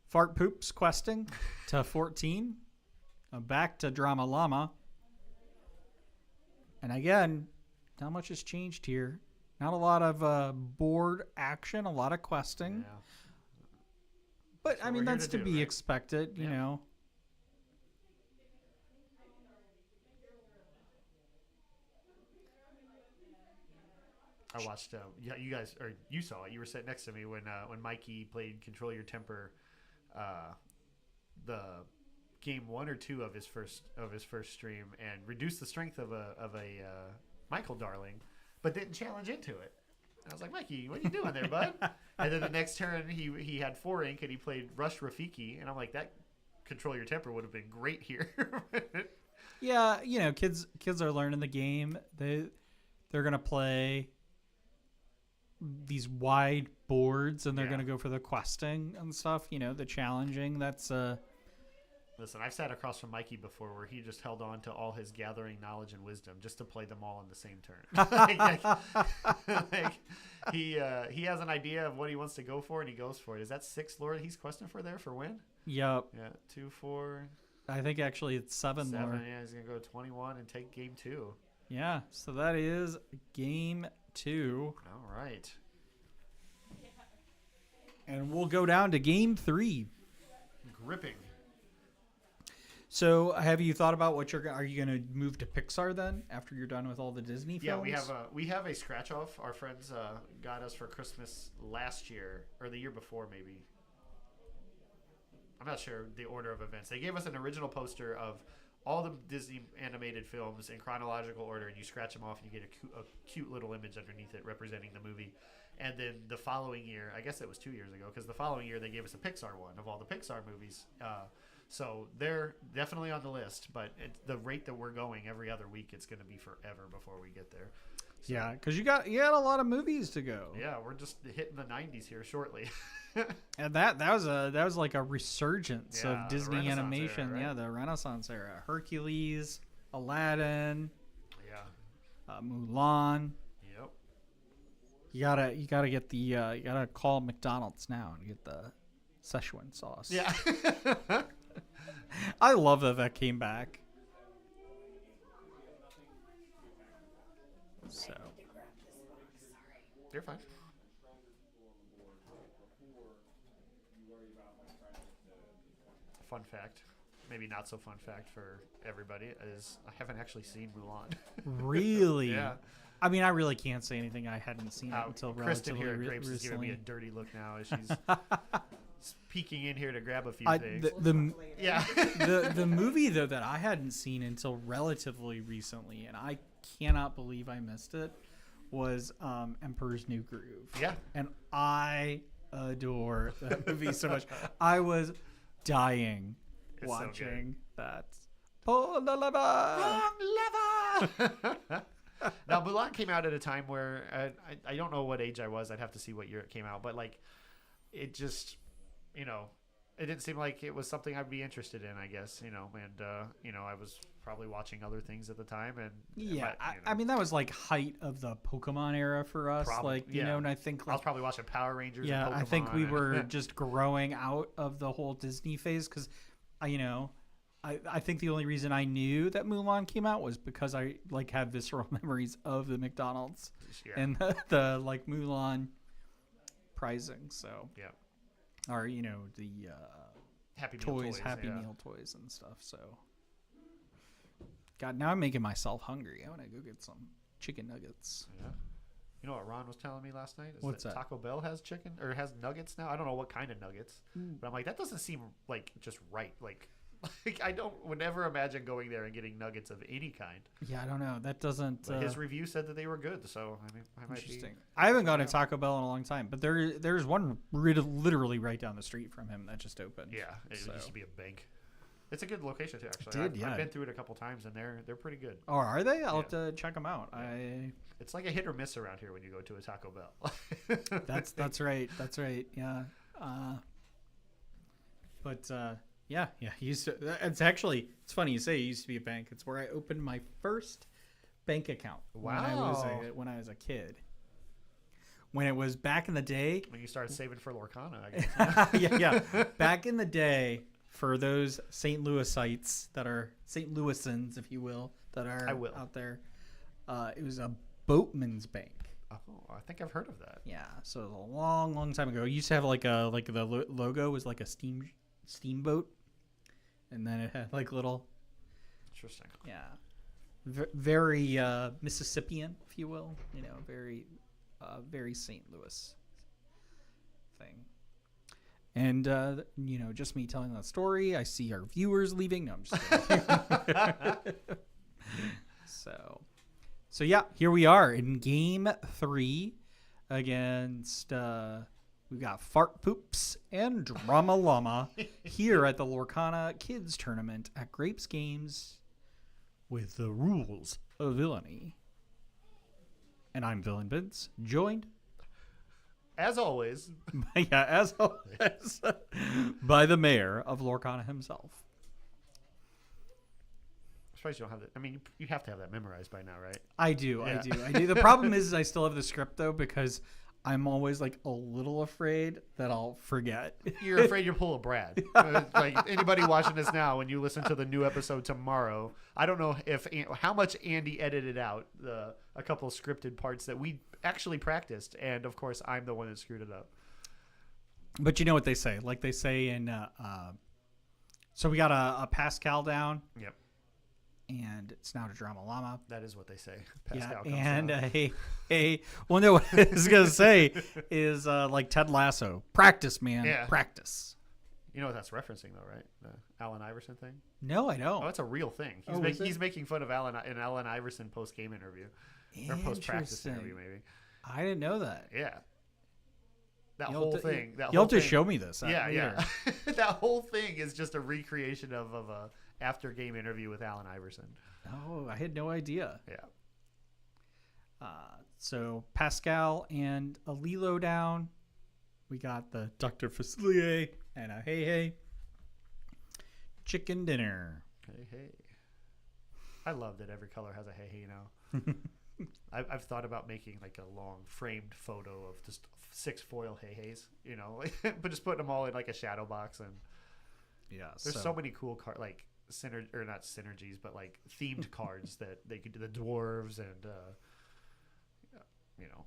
Fart Poops questing to 14. Back to Drama Llama. And again, not much has changed here. Not a lot of board action, a lot of questing. yeah. But, That's I what mean, we're here that's to to do, be right? expected, you Yeah. know. I watched. Yeah, you guys, or you saw it. You were sitting next to me when Mikey played Control Your Temper, the game 1 or 2 of his first stream, and reduced the strength of a Michael Darling, but didn't challenge into it. And I was like, Mikey, what are you doing there, bud? And then the next turn, he had 4 ink and he played Rush Rafiki, and I'm like, that Control Your Temper would have been great here. Yeah, kids are learning the game. They're gonna play these wide boards, and they're Yeah. gonna go for the questing and stuff. The challenging. That's Listen, I've sat across from Mikey before where he just held on to all his gathering knowledge and wisdom just to play them all in the same turn. like, he has an idea of what he wants to go for, and he goes for it. Is that 6 lore he's questing for there for win? Yep. Yeah, 2, 4, I think actually it's 7 7. more. Yeah, he's gonna go 21 and take game 2. Yeah. So that is game 2, All right. and we'll go down to game 3. Gripping. So, have you thought about are you going to move to Pixar then after you're done with all the Disney films? Yeah, we have a scratch off. Our friends got us for Christmas last year or the year before, maybe. I'm not sure the order of events. They gave us an original poster of all the Disney animated films in chronological order, and you scratch them off, and you get a cute little image underneath it representing the movie. And then the following year, I guess it was 2 years ago, because the following year they gave us a Pixar one of all the Pixar movies. So they're definitely on the list, but at the rate that we're going every other week, it's going to be forever before we get there. So, Yeah, because you got a lot of movies to go. yeah, we're just hitting the 90s here shortly. And that was like a resurgence Yeah, of the Disney Renaissance animation. era, right? Yeah, the Renaissance era. Hercules, Aladdin, Yeah. Mulan. Yep. You gotta get the you gotta call McDonald's now and get the Szechuan sauce. Yeah. I love that came back. So You're fine. Fun fact, maybe not so fun fact for everybody, is I haven't actually seen Mulan. really, Yeah. I mean, I really can't say anything. I hadn't seen it until Kristen relatively here at Grapes is giving me a recently. dirty look now as she's peeking in here to grab a few I, things. Yeah. the movie though that I hadn't seen until relatively recently, and I cannot believe I missed it, was Emperor's New Groove. Yeah. And I adore that movie so much. I was dying It's so watching that. Oh, la la la. Now, Mulan came out at a time where I don't know what age I was. I'd have to see what year it came out. But, like, it just, it didn't seem like it was something I'd be interested in, I guess, and, I was probably watching other things at the time. And Yeah, but, I mean, that was like height of the Pokemon era for us. yeah. And I think I was probably watching Power Rangers. yeah, and I think we Pokemon were just growing out of the whole Disney phase because, I think the only reason I knew that Mulan came out was because I like have visceral memories of the McDonald's Yeah. and the like Mulan pricing. So Yeah. or the Happy Meal toys, Happy yeah. Meal toys and stuff. So God, now I'm making myself hungry. I want to go get some chicken nuggets. Yeah. You know what Ron was telling me last night? Is What's that? Taco Bell has chicken or has nuggets now. I don't know what kind of nuggets, but I'm like, that doesn't seem like just right. Like I would never imagine going there and getting nuggets of any kind. Yeah, I don't know. That doesn't. But his review said that they were good, so I mean, I might be. Interesting. I haven't gone to Taco Bell in a long time, but there's one literally right down the street from him that just opened. Yeah, it So. used to be a bank. It's a good location too, actually. Did, yeah. I've been through it a couple times, and they're pretty good. Oh, are they? I'll Yeah. have to check them out. Yeah. It's like a hit or miss around here when you go to a Taco Bell. That's right. That's right. Yeah. Yeah. He used to. It's funny you say it used to be a bank. It's where I opened my first bank account when I was a kid. When it was back in the day. When you started saving for Lorcana, I guess. yeah. Back in the day, for those St. Louisites that are St. Louisans, if you will, that are out there, it was a boatman's bank. Oh, I think I've heard of that. Yeah, so it was a long, long time ago. It used to have the logo was like a steamboat, and then it had like little. Interesting. Yeah, very Mississippian, if you will. Very, very St. Louis thing. And just me telling that story. I see our viewers leaving. No, I'm just kidding. So yeah, here we are in Game 3 against we got Fart Poops and Drama Llama here at the Lorcana Kids Tournament at Grapes Games with the rules of villainy. And I'm Villain Vince, joined as always by the mayor of Lorcana himself. I'm surprised you don't have that. I mean, you have to have that memorized by now, right? I do. Yeah. The problem is I still have the script though because I'm always like a little afraid that I'll forget. You're afraid you'll pull a Brad. Like anybody watching this now, when you listen to the new episode tomorrow, I don't know how much Andy edited out a couple of scripted parts that we actually practiced, and of course I'm the one that screwed it up. But you know what they say? Like they say in so we got a Pascal down. Yep. And it's now to Drama Llama. That is what they say. Pascal Yeah, comes and well, no, what I was gonna say is like Ted Lasso, practice, man, Yeah. practice. You know what that's referencing, though, right? The Allen Iverson thing? No, I Oh, don't. it's a real thing. He's making fun of an Allen Iverson post-game interview. Or post-practice interview, maybe. I didn't know that. Yeah. That whole thing. You'll have to show me this. Yeah, yeah. That whole thing is just a recreation of a after-game interview with Allen Iverson. Oh, I had no idea. Yeah. So Pascal and a Lilo down. We got the Dr. Facilier and a hey. Chicken dinner. Hey. I love that every color has a hey now. I've thought about making like a long framed photo of just 6 foil hey-heys, you know, but just putting them all in like a shadow box. And yeah, there's so many cool like not synergies, but like themed cards that they could do, the dwarves and you know.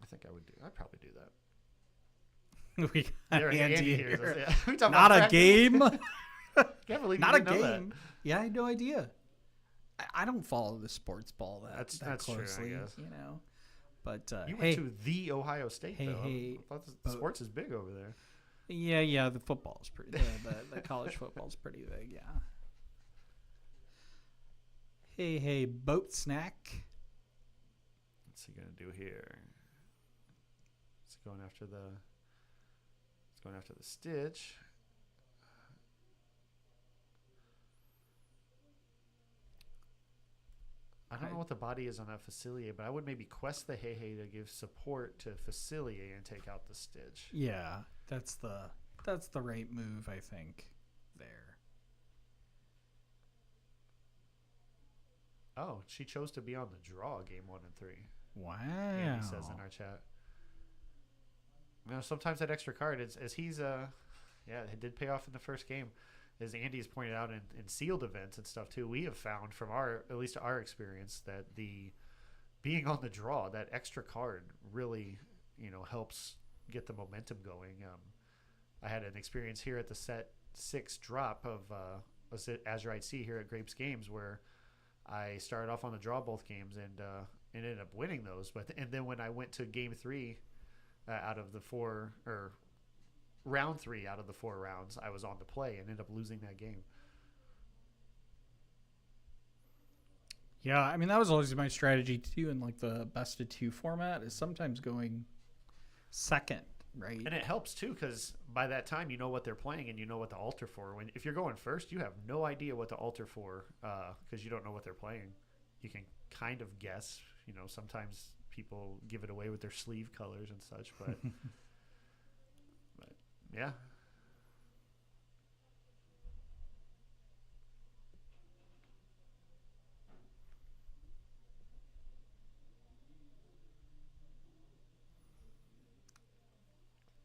I think I'd probably do that. We got Andy here. Yeah. Not a game. Can't believe not a you didn't know game. Yeah, I had no idea. I don't follow the sports ball that closely, true, I guess. you know. But you went to the Ohio State, though. I thought the sports is big over there. Yeah, the football is pretty. The college football is pretty big. Yeah. Hey, boat snack. What's he gonna do here? It's going after the Stitch. I don't know what the body is on that Facilier, but I would maybe quest the Hey to give support to Facilier and take out the Stitch. Yeah, that's the right move, I think. There. Oh, she chose to be on the draw game 1 and 3. Wow. Andy says in our chat. You know, sometimes that extra card, as he's it did pay off in the first game. As Andy has pointed out in sealed events and stuff too, we have found from at least our experience that the being on the draw, that extra card really, you know, helps get the momentum going. I had an experience here at the set 6 drop of Azurite C here at Grape's Games where I started off on the draw both games and ended up winning those. And then when I went to game 3 out of the 4 or round 3 out of the 4 rounds, I was on the play and ended up losing that game. Yeah, I mean, that was always my strategy too in like the best of 2 format is sometimes going second, right? And it helps too because by that time you know what they're playing and you know what to alter for. If you're going first, you have no idea what to alter for because you don't know what they're playing. You can kind of guess. You know, sometimes people give it away with their sleeve colors and such, but yeah.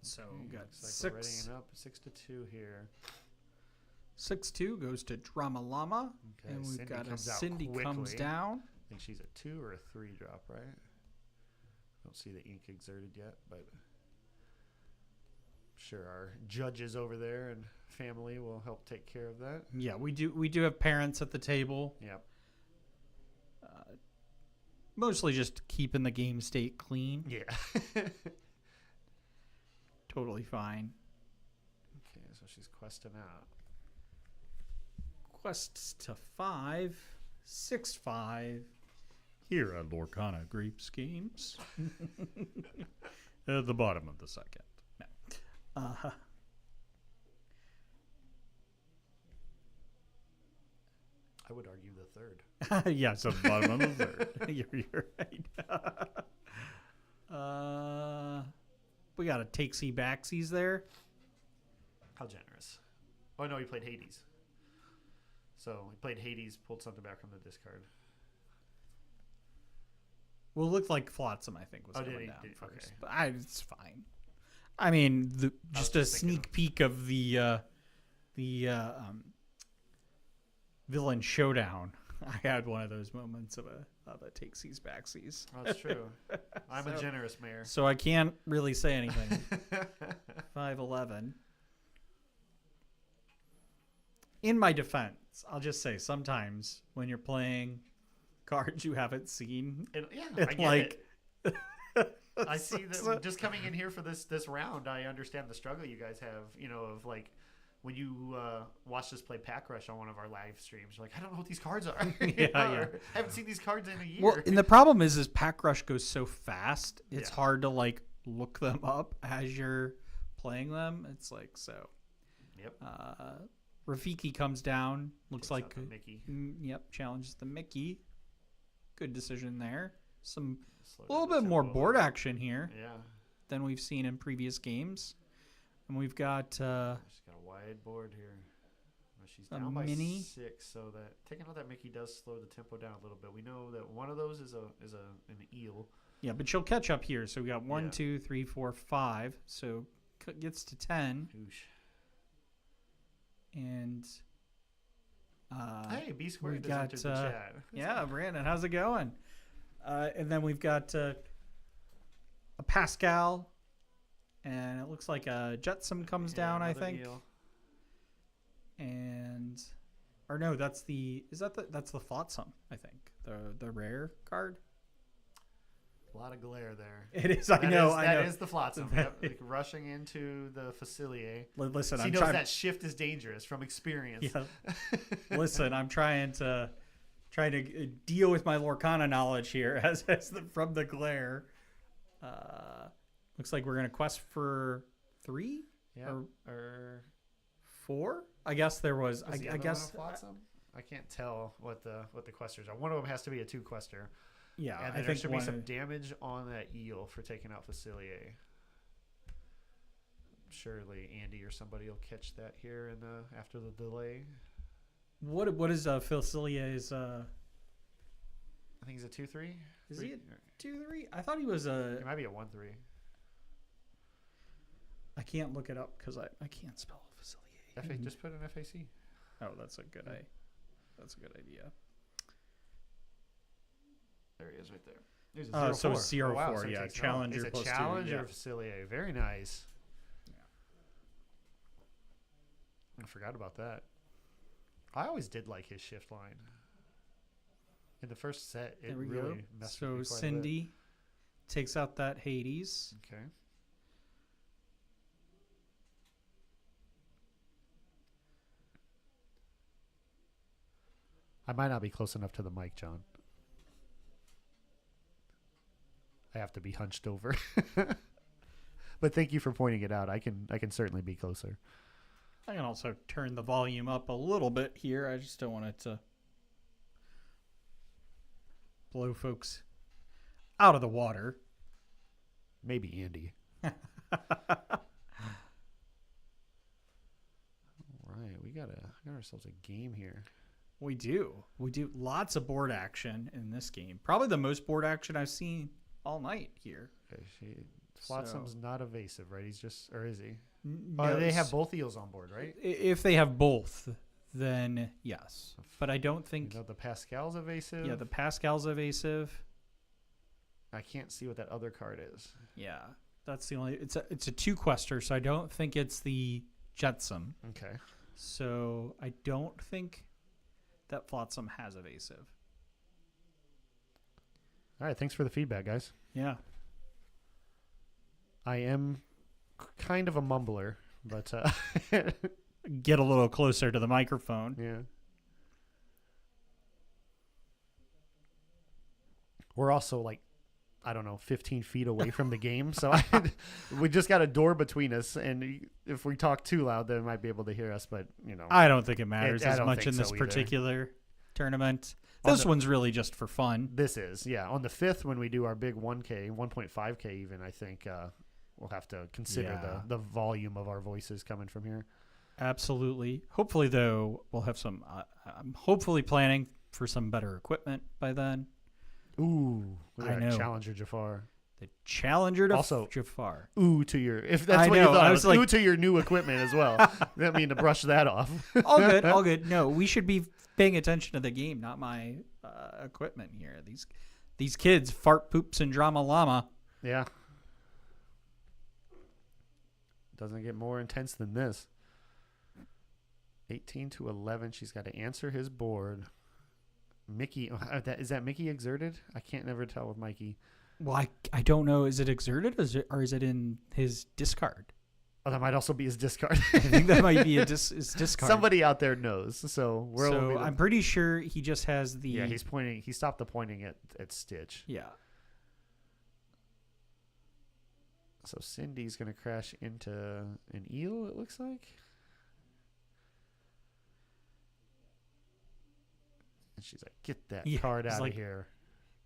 So we got like we're readying up 6-2 here. 6-2 goes to Drama Llama, Okay, and we've Cindy got a comes out Cindy comes quickly. down. I think she's a 2 or a 3 drop, right? Don't see the ink exerted yet, but I'm sure our judges over there and family will help take care of that. Yeah, we do have parents at the table. Yep. Mostly just keeping the game state clean. Yeah. Totally fine. Okay, so she's questing out. Quests to 5, 6-5. Here at Lorcana Grape Schemes. At the bottom of the second. No. I would argue the 3rd. Yes, at the bottom of the 3rd. You're right. We got a takesy backsies there. How generous. Oh, no, he played Hades. So he played Hades, pulled something back from the discard. Well, it looked like Flotsam, I think, was Oh, going down first. Okay. But it's fine. I mean, just a sneak peek of the villain showdown. I had one of those moments of a takesies backsies. Oh, that's true. I'm a generous mayor. So I can't really say anything. 5-11. In my defense, I'll just say sometimes when you're playing cards you haven't seen, And, yeah, it's I get like it. I see that just coming in here for this round, I understand the struggle you guys have, of like when you watched us play Pack Rush on one of our live streams, you're like, I don't know what these cards are. I haven't seen these cards in a year. Well, and the problem is Pack Rush goes so fast, it's Yeah. hard to like look them up as you're playing them. It's like so. Yep. Rafiki comes down. Looks Takes like out the Mickey. Yep, challenges the Mickey. Good decision there. Slow A little down bit the more tempo. board action here Yeah. than we've seen in previous games. And we've got She's got a wide board here. She's A down by mini. 6, so that taking out that Mickey does slow the tempo down a little bit. We know that one of those is an eel. yeah, but she'll catch up here. So we got 1, Yeah. 2, 3, 4, 5. So gets to 10. Oosh. And Hey, B squared we just got entered the chat. yeah, Brandon, how's it going? And then we've got a Pascal, and it looks like a Jetsam comes down, I another think. eel. And or no, that's the Flotsam, I think. The rare card. A lot of glare there. It is, I know. That is the Flotsam. Yep, like rushing into the Facilier. Listen, He I'm knows trying that shift is dangerous from experience. yeah. Listen, I'm trying to deal with my Lorcana knowledge here from the glare. Looks like we're gonna quest for 3 Yeah. or 4. I guess there was. Was the I other guess. one a Flotsam? I can't tell what the questers are. One of them has to be a 2-quester. Yeah, And I then there think should be one. some damage on that eel for taking out Facilier. Surely Andy or somebody will catch that here after the delay. What is Facilier's? I think he's a 2-3. Is he a 2-3? I thought he was a. It might be a 1-3. I can't look it up because I can't spell Facilier. Just put an FAC. Oh, that's a good idea. There he is right there. There's a 0-4. So 0-4, Oh, wow, so he yeah, takes it off. challenger It's plus a 2, challenger yeah. Facilier. Very nice. Yeah. I forgot about that. I always did like his shift line. In the first set, it There we really go. messed So with me quite a bit. Cindy takes out that Hades. Okay. I might not be close enough to the mic, John. I have to be hunched over. But thank you for pointing it out. I can certainly be closer. I can also turn the volume up a little bit here. I just don't want it to blow folks out of the water. Maybe Andy. All right, we got ourselves a game here. We do. Lots of board action in this game. Probably the most board action I've seen all night here. Okay, Flotsam's not evasive, right? He's just, or is he? No, They have both eels on board, right? If they have both, then yes. But I don't think. The Pascal's evasive. Yeah, the Pascal's evasive. I can't see what that other card is. Yeah, that's the only. It's a 2-quester, so I don't think it's the Jetsam. Okay. So I don't think that Flotsam has evasive. All right, thanks for the feedback, guys. Yeah. I am kind of a mumbler, but Get a little closer to the microphone. yeah. We're also like, I don't know, 15 feet away from the game, so we just got a door between us, and if we talk too loud, they might be able to hear us. But I don't think it matters I as don't much think in this so either. particular tournament. On This the- one's really just for fun. This is, yeah. On the 5th, when we do our big 1K, 1.5K even, I think we'll have to consider Yeah. the volume of our voices coming from here. Absolutely. Hopefully, though, we'll have some. I'm hopefully planning for some better equipment by then. Ooh, look I at know. that Challenger Jafar. The Challenger to Also- Jafar. Ooh to your, if that's I what know, you thought. I It was was like- ooh to your new equipment as well. Didn't mean to brush that off. All good, all good. No, we should be paying attention to the game, not my equipment here. These kids fart poops and drama llama. Yeah. Doesn't get more intense than this. 18 to 11. She's got to answer his board. Mickey, is that Mickey exerted? I can't never tell with Mikey. Well, I don't know. Is it exerted or is it in his discard? Oh, that might also be his discard. I think that might be his discard. Somebody out there knows. So I'm pretty sure he just has the. Yeah, he's pointing. He stopped the pointing at Stitch. Yeah. So Cindy's gonna crash into an eel. It looks like. And she's like, "Get that card out of here!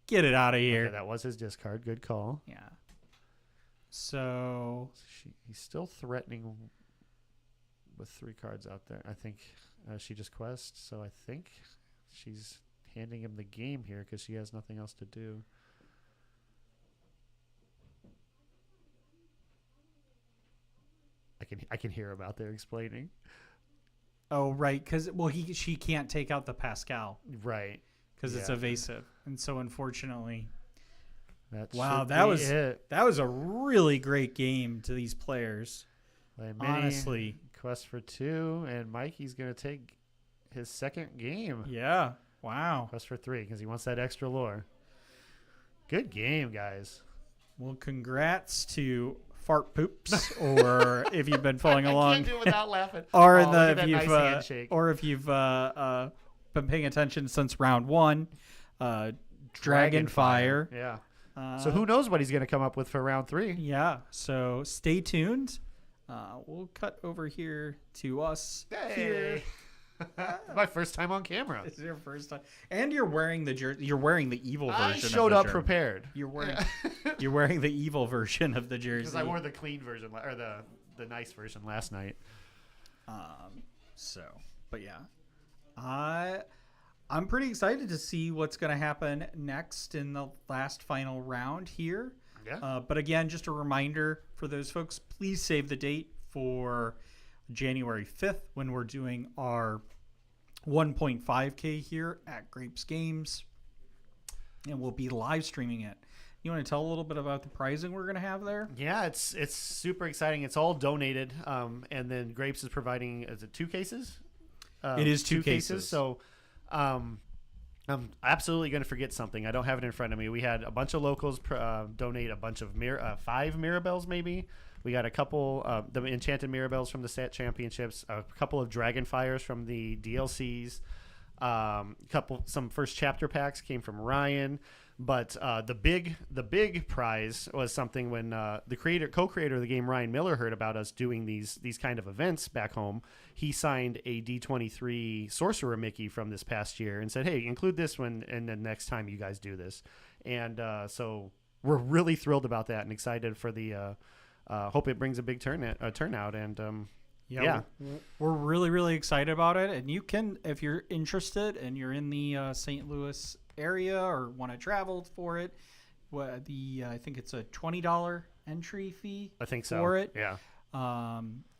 Get it out of here!" Okay, that was his discard. Good call. Yeah. So he's still threatening with 3 cards out there. I think she just quest. So I think she's handing him the game here because she has nothing else to do. I can hear him out there explaining. Oh, right, because she can't take out the Pascal, right? Because it's evasive, and so unfortunately, that was a really great game to these players. Honestly, quest for 2, and Mikey's gonna take his second game. Yeah, wow. Quest for 3 because he wants that extra lore. Good game, guys. Well, congrats to Fart Poops, or if you've been following along, I can't do it without laughing. Or if you've been paying attention since round 1, Dragonfire. Yeah. So who knows what he's going to come up with for round 3? Yeah. So stay tuned. We'll cut over here to us. Here. My first time on camera. It's your first time, and you're wearing the jersey. You're wearing the evil version. I showed up prepared. You're wearing the evil version of the jersey. Because I wore the clean version or the nice version last night. But yeah, I'm pretty excited to see what's going to happen next in the last final round here. Yeah. But again, just a reminder for those folks, please save the date for January 5th when we're doing our 1.5K here at Grapes Games, and we'll be live streaming it. You want to tell a little bit about the pricing we're going to have there? Yeah, it's super exciting. It's all donated, and then Grapes is providing, is it 2 cases? It is 2 cases. So I'm absolutely going to forget something. I don't have it in front of me. We had a bunch of locals donate a bunch of 5 Mirabelles maybe. We got a couple the Enchanted Mirabelles from the Stat Championships, a couple of Dragonfires from the DLCs, some first chapter packs came from Ryan, but the big prize was something when the co-creator of the game, Ryan Miller, heard about us doing these kind of events back home. He signed a D23 Sorcerer Mickey from this past year and said, "Hey, include this one and the next time you guys do this." And so we're really thrilled about that and excited for the hope it brings a big turnout. And we're really, really excited about it. And you can, if you're interested and you're in the St. Louis area or want to travel for it, I think it's a $20 entry fee. I think so. For it. Yeah.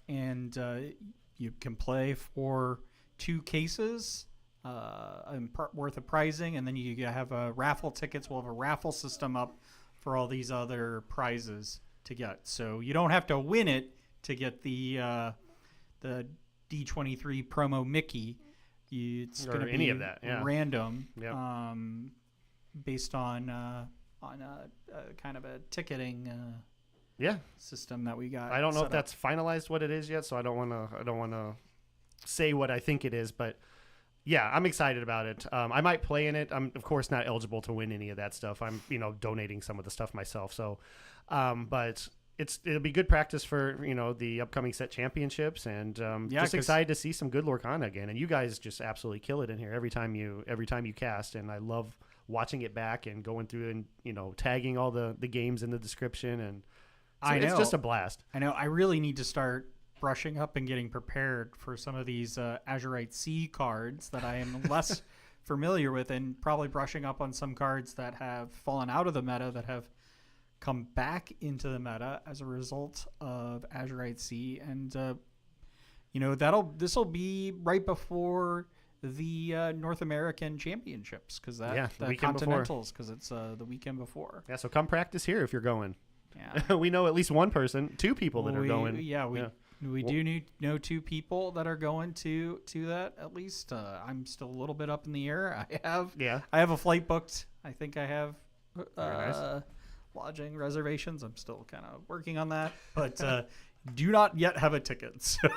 And you can play for 2 cases worth of pricing, and then you have raffle tickets. We'll have a raffle system up for all these other prizes to get. So you don't have to win it to get the D23 promo Mickey. It's going to be any of that, random, yep. Based on kind of a ticketing system that we got. I don't know if that's finalized what it is yet, so I don't want to say what I think it is, but yeah, I'm excited about it. I might play in it. I'm of course not eligible to win any of that stuff. I'm donating some of the stuff myself, so but it'll be good practice for the upcoming set championships, and just excited to see some good Lorcana again. And you guys just absolutely kill it in here every time you cast, and I love watching it back and going through and tagging all the games in the description, and it's just a blast. I know. I really need to start brushing up and getting prepared for some of these Azurite C cards that I am less familiar with, and probably brushing up on some cards that have fallen out of the meta that have come back into the meta as a result of Azurite C. And this will be right before the North American Championships, because the Continentals, because it's the weekend before. Yeah, so come practice here if you're going. Yeah. We know at least one person, 2 people that are going. We do know 2 people that are going to that at least. I'm still a little bit up in the air. I have a flight booked. I think I have nice. lodging reservations. I'm still kind of working on that, but do not yet have a ticket. So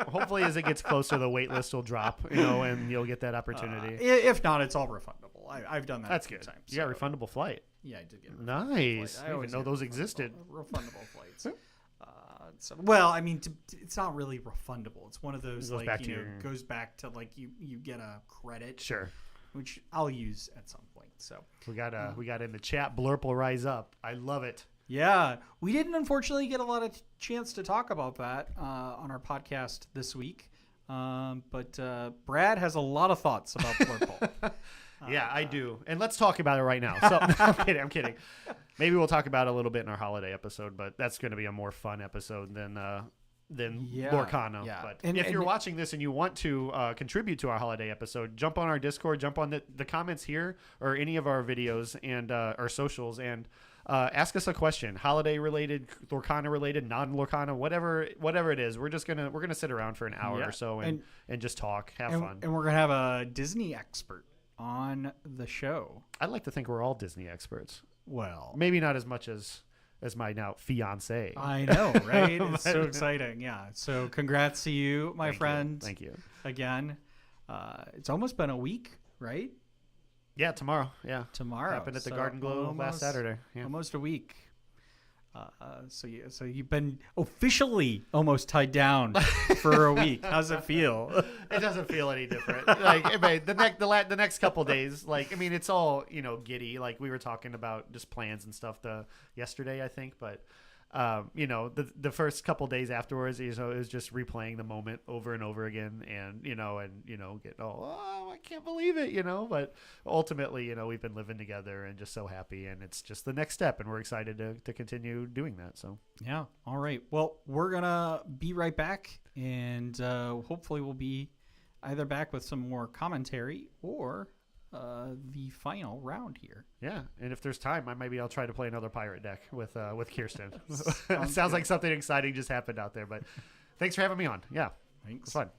Hopefully, as it gets closer, the wait list will drop, and you'll get that opportunity. if not, it's all refundable. I've done that. That's a few good. times. You got a refundable flight. Yeah, I did get a Nice. flight. I didn't even know those existed. Refundable flights. Well, I mean, it's not really refundable. It's one of those Goes back to your- goes back to like you get a credit, Sure. which I'll use at some point. So We got in the chat. Blurp will rise up. I love it. yeah, we didn't unfortunately get a lot of chance to talk about that on our podcast this week, but Brad has a lot of thoughts about Blurple. Yeah, I do. And let's talk about it right now. So I'm kidding. Maybe we'll talk about it a little bit in our holiday episode, but that's going to be a more fun episode than Yeah, Lorcana. yeah. But And- if you're and- watching this and you want to contribute to our holiday episode, jump on our Discord, jump on the comments here or any of our videos and our socials, and ask us a question, holiday related, Lorcana related, non-Lorcana, whatever it is. We're gonna sit around for an hour Yeah. or so and just talk, have and, fun. and we're gonna have a Disney expert on the show. I'd like to think we're all Disney experts. Well, Maybe not as much as my now fiance. I know, right? It's so exciting. Yeah. So congrats to you, my friend. Thank you. Again, it's almost been a week, right? Yeah, tomorrow. Yeah. Tomorrow. Happened at the So Garden Glow last Saturday. Yeah. Almost a week. So you've been officially almost tied down for a week. How's it feel? It doesn't feel any different. Like the next couple days, like, I mean, it's all, giddy. Like we were talking about just plans and stuff yesterday, I think, but the first couple days afterwards, it was just replaying the moment over and over again, and getting I can't believe it, but ultimately, we've been living together and just so happy, and it's just the next step, and we're excited to continue doing that. So Yeah. All right. Well, we're gonna be right back, and hopefully we'll be either back with some more commentary or the final round here. yeah, and if there's time, I'll try to play another pirate deck with Kirsten. Sounds Sounds good. like something exciting just happened out there, but thanks for having me on. Yeah, Thanks. it's fun.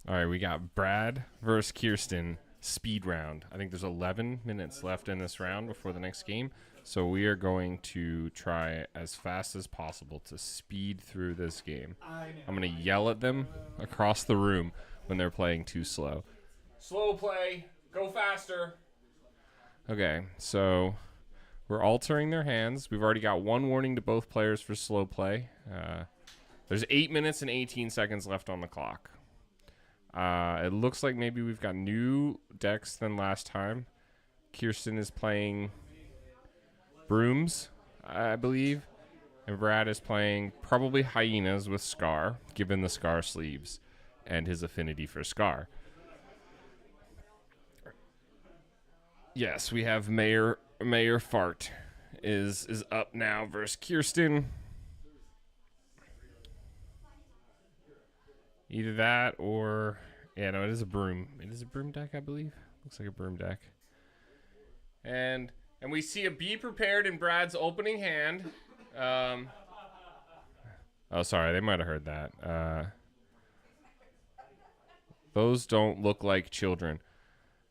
All right, we got Brad versus Kirsten speed round. I think there's 11 minutes left in this round before the next game. So we are going to try as fast as possible to speed through this game. I'm going to yell at them across the room when they're playing too slow. Slow play. Go faster. Okay, so we're altering their hands. We've already got one warning to both players for slow play. There's 8 minutes and 18 seconds left on the clock. It looks like maybe we've got new decks than last time. Kirsten is playing Brooms, I believe. And Brad is playing probably Hyenas with Scar, given the Scar sleeves and his affinity for Scar. Yes, we have Mayor Fart is up now versus Kirsten. Either that or... Yeah, no, it is a broom. It is a broom deck, I believe. Looks like a broom deck. And we see a Be Prepared in Brad's opening hand. Oh, sorry. They might have heard that. Those don't look like children.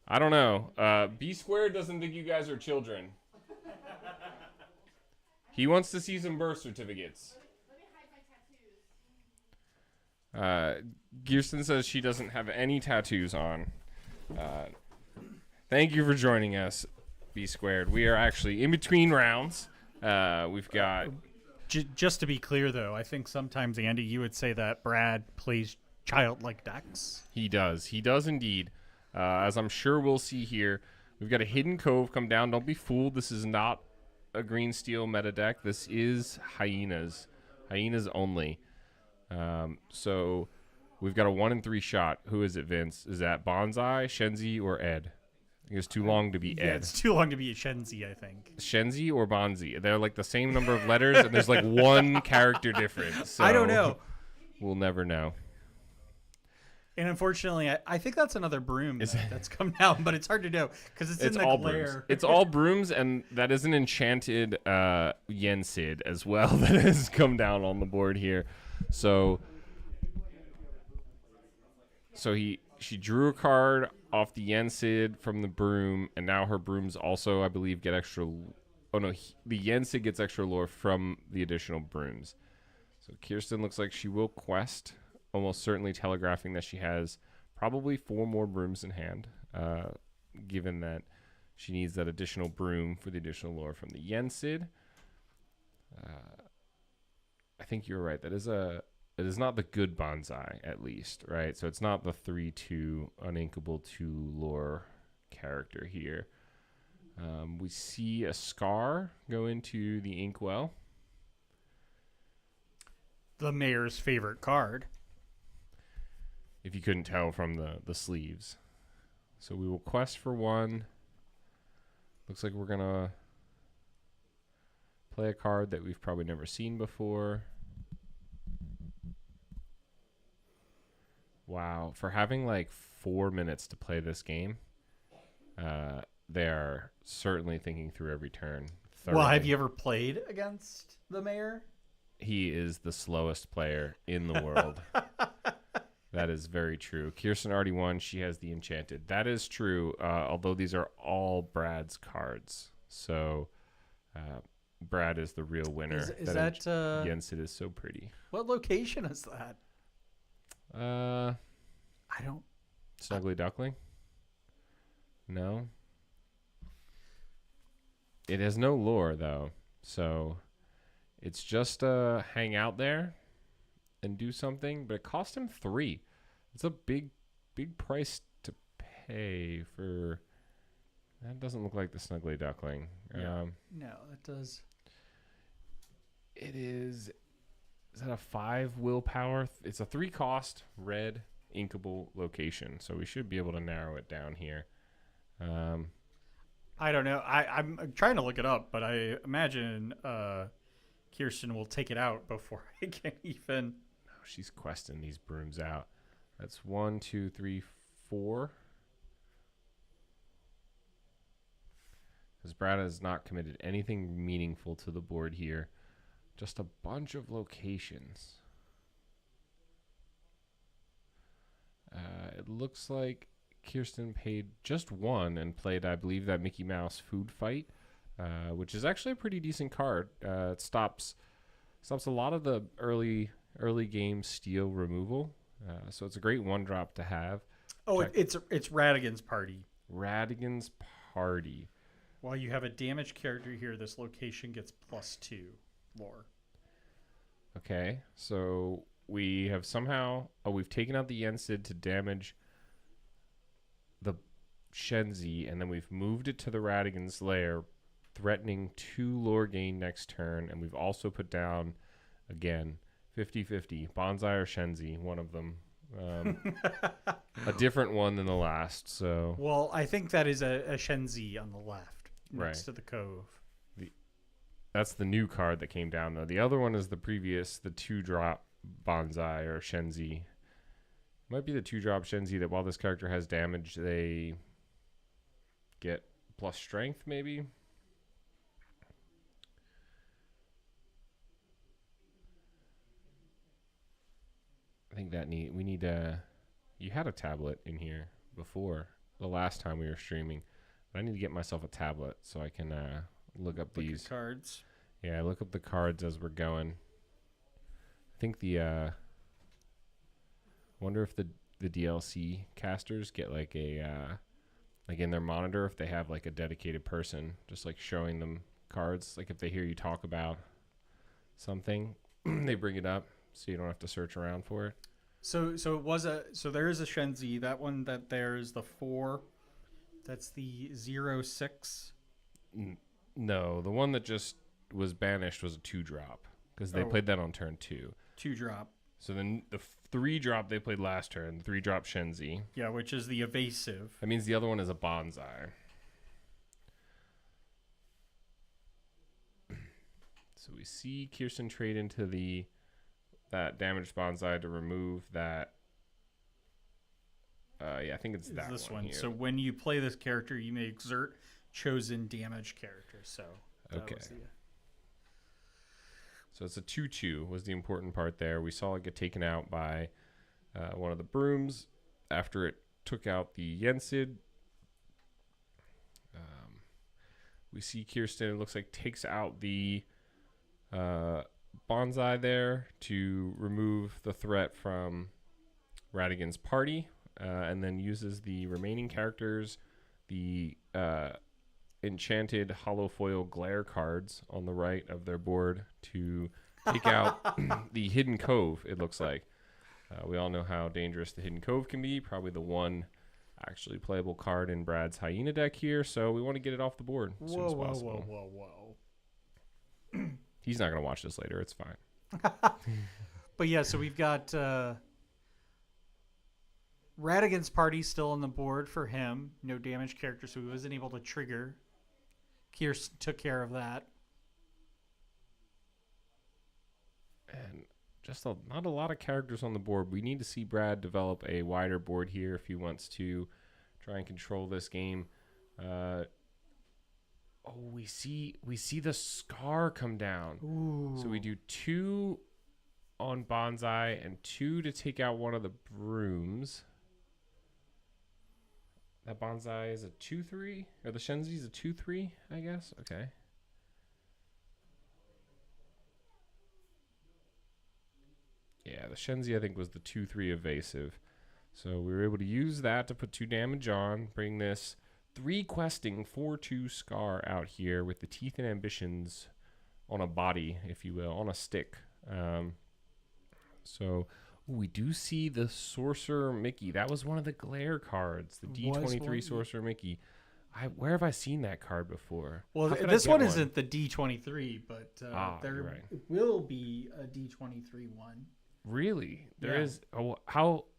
I don't know. B Squared doesn't think you guys are children. He wants to see some birth certificates. Kirsten says she doesn't have any tattoos on. Thank you for joining us, B Squared. We are actually in between rounds. We've got... Just to be clear, though, I think sometimes, Andy, you would say that Brad plays childlike decks. He does. He does indeed. As I'm sure we'll see here, we've got a Hidden Cove come down. Don't be fooled. This is not a green steel meta deck. This is Hyenas. Hyenas only. So we've got a 1 in 3 shot. Who is it, Vince? Is that Bonsai, Shenzi, or Ed? I think it's too long to be Ed. Yeah, it's too long to be a Shenzi, I think. Shenzi or Bonzi? They're like the same number of letters, and there's like one character difference. So I don't know. We'll never know. And unfortunately, I think that's another broom that's come down, but it's hard to know because it's in the all glare. Brooms. It's all Brooms, and that is an enchanted Yensid as well that has come down on the board here. So she drew a card off the Yensid from the Broom, and now her Brooms also, I believe, get extra... Oh, no, the Yensid gets extra lore from the additional Brooms. So Kirsten looks like she will quest, almost certainly telegraphing that she has probably 4 more Brooms in hand, given that she needs that additional Broom for the additional lore from the Yensid. I think you're right. It is not the good Bonsai, at least, right? So it's not the 3/2 uninkable 2 lore character here. We see a Scar go into the Inkwell. The mayor's favorite card. If you couldn't tell from the sleeves. So we will quest for 1. Looks like we're going to play a card that we've probably never seen before. Wow. For having like 4 minutes to play this game, they are certainly thinking through every turn thoroughly. Well, have you ever played against the mayor? He is the slowest player in the world. That is very true. Kirsten already won. She has the Enchanted. That is true, although these are all Brad's cards. So Brad is the real winner. Is that Yensid is so pretty. What location is that? I don't... Snuggly Duckling? No. It has no lore, though. So it's just hang out there and do something. But it cost him 3. It's a big price to pay for... That doesn't look like the Snuggly Duckling. Yeah. No, it does. It is... Is that a 5 willpower? It's a 3 cost red inkable location. So we should be able to narrow it down here. I don't know. I'm trying to look it up, but I imagine Kirsten will take it out before I can even... Oh, she's questing these Brooms out. That's 1, 2, 3, 4. Because Brad has not committed anything meaningful to the board here. Just a bunch of locations. It looks like Kirsten paid just one and played, I believe, that Mickey Mouse food fight, which is actually a pretty decent card. It stops a lot of the early game steal removal, so it's a great 1-drop to have. Oh, it's Radigan's Party. Radigan's Party. While you have a damaged character here, this location gets +2 lore. Okay, so we have we've taken out the Yensid to damage the Shenzi, and then we've moved it to the Radigan's lair, threatening 2 lore gain next turn, and we've also put down, again, 50-50, Bonsai or Shenzi, one of them. A different one than the last, so... Well, I think that is a Shenzi on the left, next to the cove. That's the new card that came down, though. The other one is the 2-drop Bonsai or Shenzi. Might be the 2-drop Shenzi that while this character has damage, they get plus strength, maybe? I think we need you had a tablet in here before the last time we were streaming. But I need to get myself a tablet so I can look up these cards. Yeah, look up the cards as we're going. I think wonder if the DLC casters get like a like in their monitor if they have like a dedicated person just like showing them cards. Like if they hear you talk about something, they bring it up so you don't have to search around for it. So there is a Shenzi. That one that there is the 4. That's the 0-6. No, the one that just was banished was a 2-drop because they played that on turn 2. 2-drop. So then the 3-drop they played last turn, the 3-drop Shenzi. Yeah, which is the evasive. That means the other one is a Bonsai. So we see Kirsten trade into that damaged Bonsai to remove that. Yeah, I think it's that this one one. here. So when you play this character, you may exert chosen damage character. So okay. So it's a 2/2 was the important part there. We saw it get taken out by one of the Brooms after it took out the Yensid. We see Kirsten, it looks like, takes out the Bonsai there to remove the threat from Radigan's Party, and then uses the remaining characters, the enchanted hollow foil glare cards on the right of their board to take out the Hidden Cove, it looks like. We all know how dangerous the Hidden Cove can be, probably the one actually playable card in Brad's Hyena deck here, so we want to get it off the board as soon as possible. Whoa. He's not going to watch this later. It's fine. But yeah, so we've got Radigan's Party still on the board for him. No damage character, so he wasn't able to trigger. Kirsten took care of that. And just not a lot of characters on the board. We need to see Brad develop a wider board here if he wants to try and control this game. We see the Scar come down. Ooh. So we do 2 on Bonsai and 2 to take out one of the Brooms. That Bonsai is a 2/3, or the Shenzi is a 2/3, I guess. Okay. Yeah, the Shenzi I think was the 2/3 evasive. So we were able to use that to put 2 damage on, bring this 3 questing 4/2 Scar out here with the Teeth and Ambitions on a body, if you will, on a stick. So we do see the Sorcerer Mickey. That was one of the glare cards, the D23 Sorcerer Mickey. Where have I seen that card before? Well, this one isn't the D23, but there will be a D23 one. Really? There is. Oh,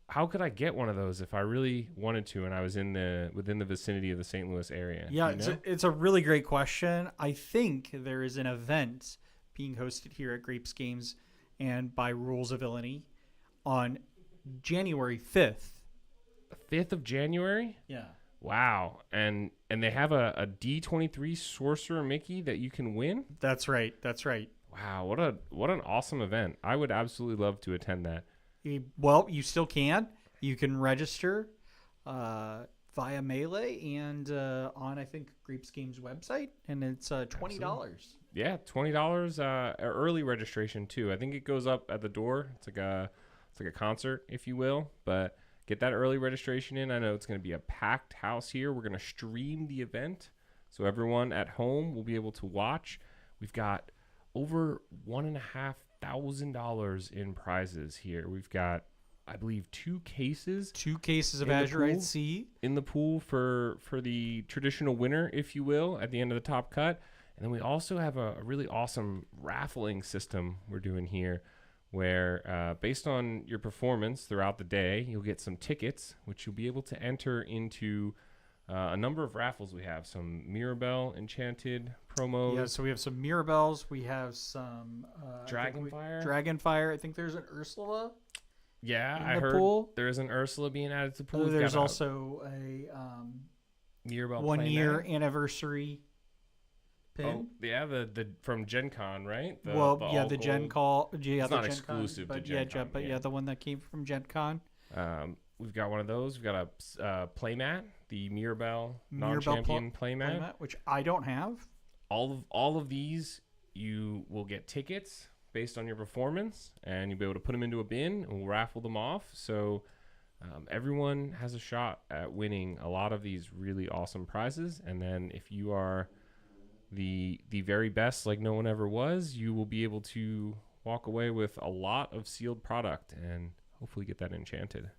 how could I get one of those if I really wanted to and I was within the vicinity of the St. Louis area? Yeah, it's a really great question. I think there is an event being hosted here at Grape's Games and by Rules of Villainy on January 5th. 5th of January? Yeah. Wow. And they have a D23 Sorcerer Mickey that you can win? That's right. Wow, what an awesome event. I would absolutely love to attend that. Well, you still can. You can register via Melee and on, I think, Grape Games website, and it's $20. Yeah, $20 early registration too. I think it goes up at the door. It's like a concert, if you will. But get that early registration in. I know it's going to be a packed house here. We're going to stream the event, so everyone at home will be able to watch. We've got over $1,500 in prizes here. We've got, I believe, two cases of Azurite C in the pool for the traditional winner, if you will, at the end of the top cut. And then we also have a really awesome raffling system we're doing here where based on your performance throughout the day, you'll get some tickets, which you'll be able to enter into a number of raffles. We have some Mirabelle Enchanted promos. Yeah, so we have some Mirabelles. We have some Dragonfire. I think there's an Ursula. Yeah, in I the heard pool. There's an Ursula being added to the pool. There's also a Mirabelle 1 year playmat. anniversary pin. Oh, yeah, the from Gen Con, right? The It's Gen Con. Yeah, not the Gen exclusive Con, to Gen Con. but the one that came from Gen Con. We've got one of those. We've got a playmat, the Mirabelle non-champion playmat, which I don't have. All of these, you will get tickets based on your performance, and you'll be able to put them into a bin, and we'll raffle them off. So everyone has a shot at winning a lot of these really awesome prizes. And then if you are the very best, like no one ever was, you will be able to walk away with a lot of sealed product and hopefully get that enchanted.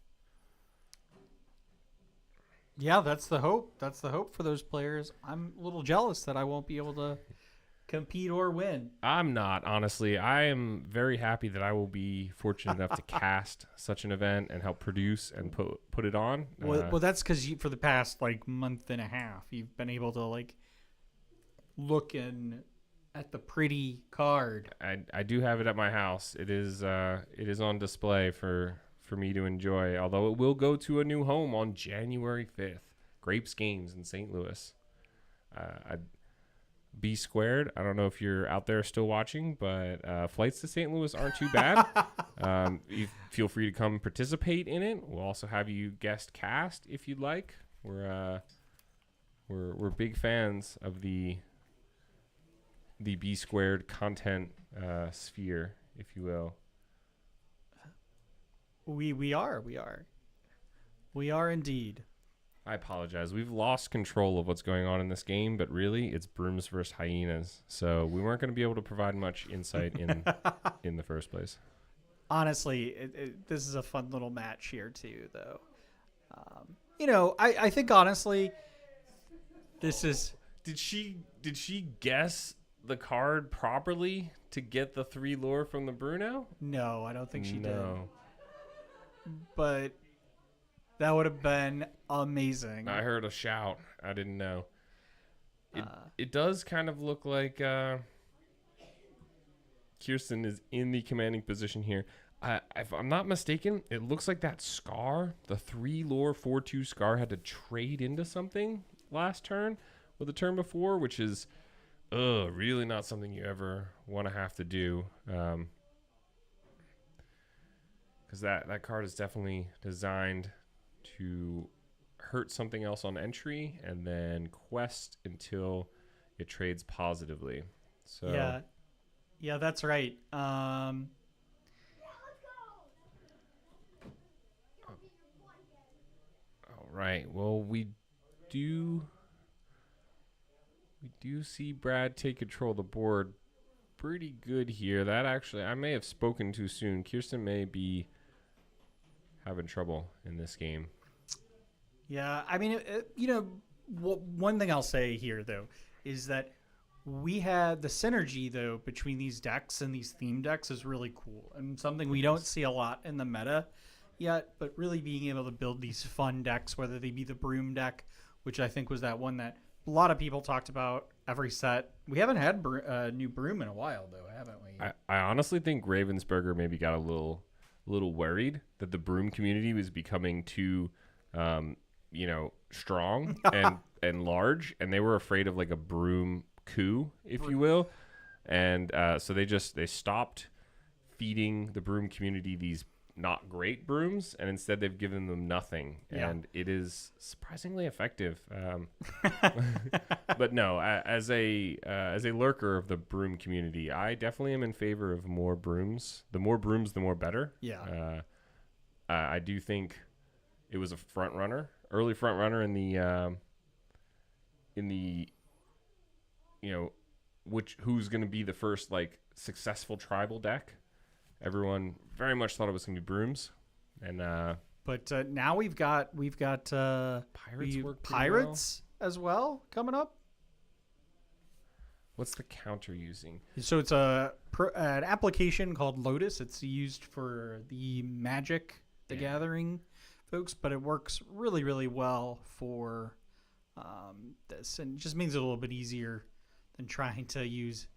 Yeah, that's the hope. That's the hope for those players. I'm a little jealous that I won't be able to compete or win. I'm not, honestly. I am very happy that I will be fortunate enough to cast such an event and help produce and put it on. Well, that's because for the past month and a half, you've been able to looking at the pretty card. I do have it at my house. It is on display for me to enjoy, although it will go to a new home on January 5th. Grapes Games in St. Louis. B squared. I don't know if you're out there still watching, but flights to St. Louis aren't too bad. You feel free to come participate in it. We'll also have you guest cast if you'd like. We're big fans of the B squared content sphere, if you will. We are indeed. I apologize. We've lost control of what's going on in this game, but really it's Brooms versus Hyenas. So we weren't going to be able to provide much insight in the first place. Honestly, this is a fun little match here too, though. I think honestly, this is. Did she guess the card properly to get the 3 lore from the Bruno? No, I don't think she did. No. But that would have been amazing. I heard a shout. I didn't know. It does kind of look like Kirsten is in the commanding position here. If I'm not mistaken, it looks like that Scar, the 3 lore 4/2 Scar, had to trade into something last turn or the turn before, which is really not something you ever want to have to do. Because that card is definitely designed to hurt something else on entry and then quest until it trades positively. So yeah, that's right. All right. Well, we do see Brad take control of the board pretty good here. That actually, I may have spoken too soon. Kirsten may be having trouble in this game. Yeah, I mean, one thing I'll say here, though, is that we had the synergy, though, between these decks and these theme decks is really cool and something we don't see a lot in the meta yet, but really being able to build these fun decks, whether they be the Broom deck, which I think was that one that a lot of people talked about every set. We haven't had new Broom in a while, though, haven't we? I honestly think Ravensburger maybe got a little worried that the Broom community was becoming too strong and large, and they were afraid of a Broom coup, if you will, and so they stopped feeding the Broom community these not great brooms, and instead they've given them nothing, Yeah. and it is surprisingly effective. But no, as a lurker of the broom community, I definitely am in favor of more brooms. The more brooms, the more better. Yeah. I do think it was a early front runner in the who's going to be the first like successful tribal deck. Everyone very much thought it was going to be brooms, and But now we've got pirates as well coming up. What's the counter using? So it's an application called Lotus. It's used for the Magic the Gathering folks, but it works really, really well for this, and it just makes it a little bit easier than trying to use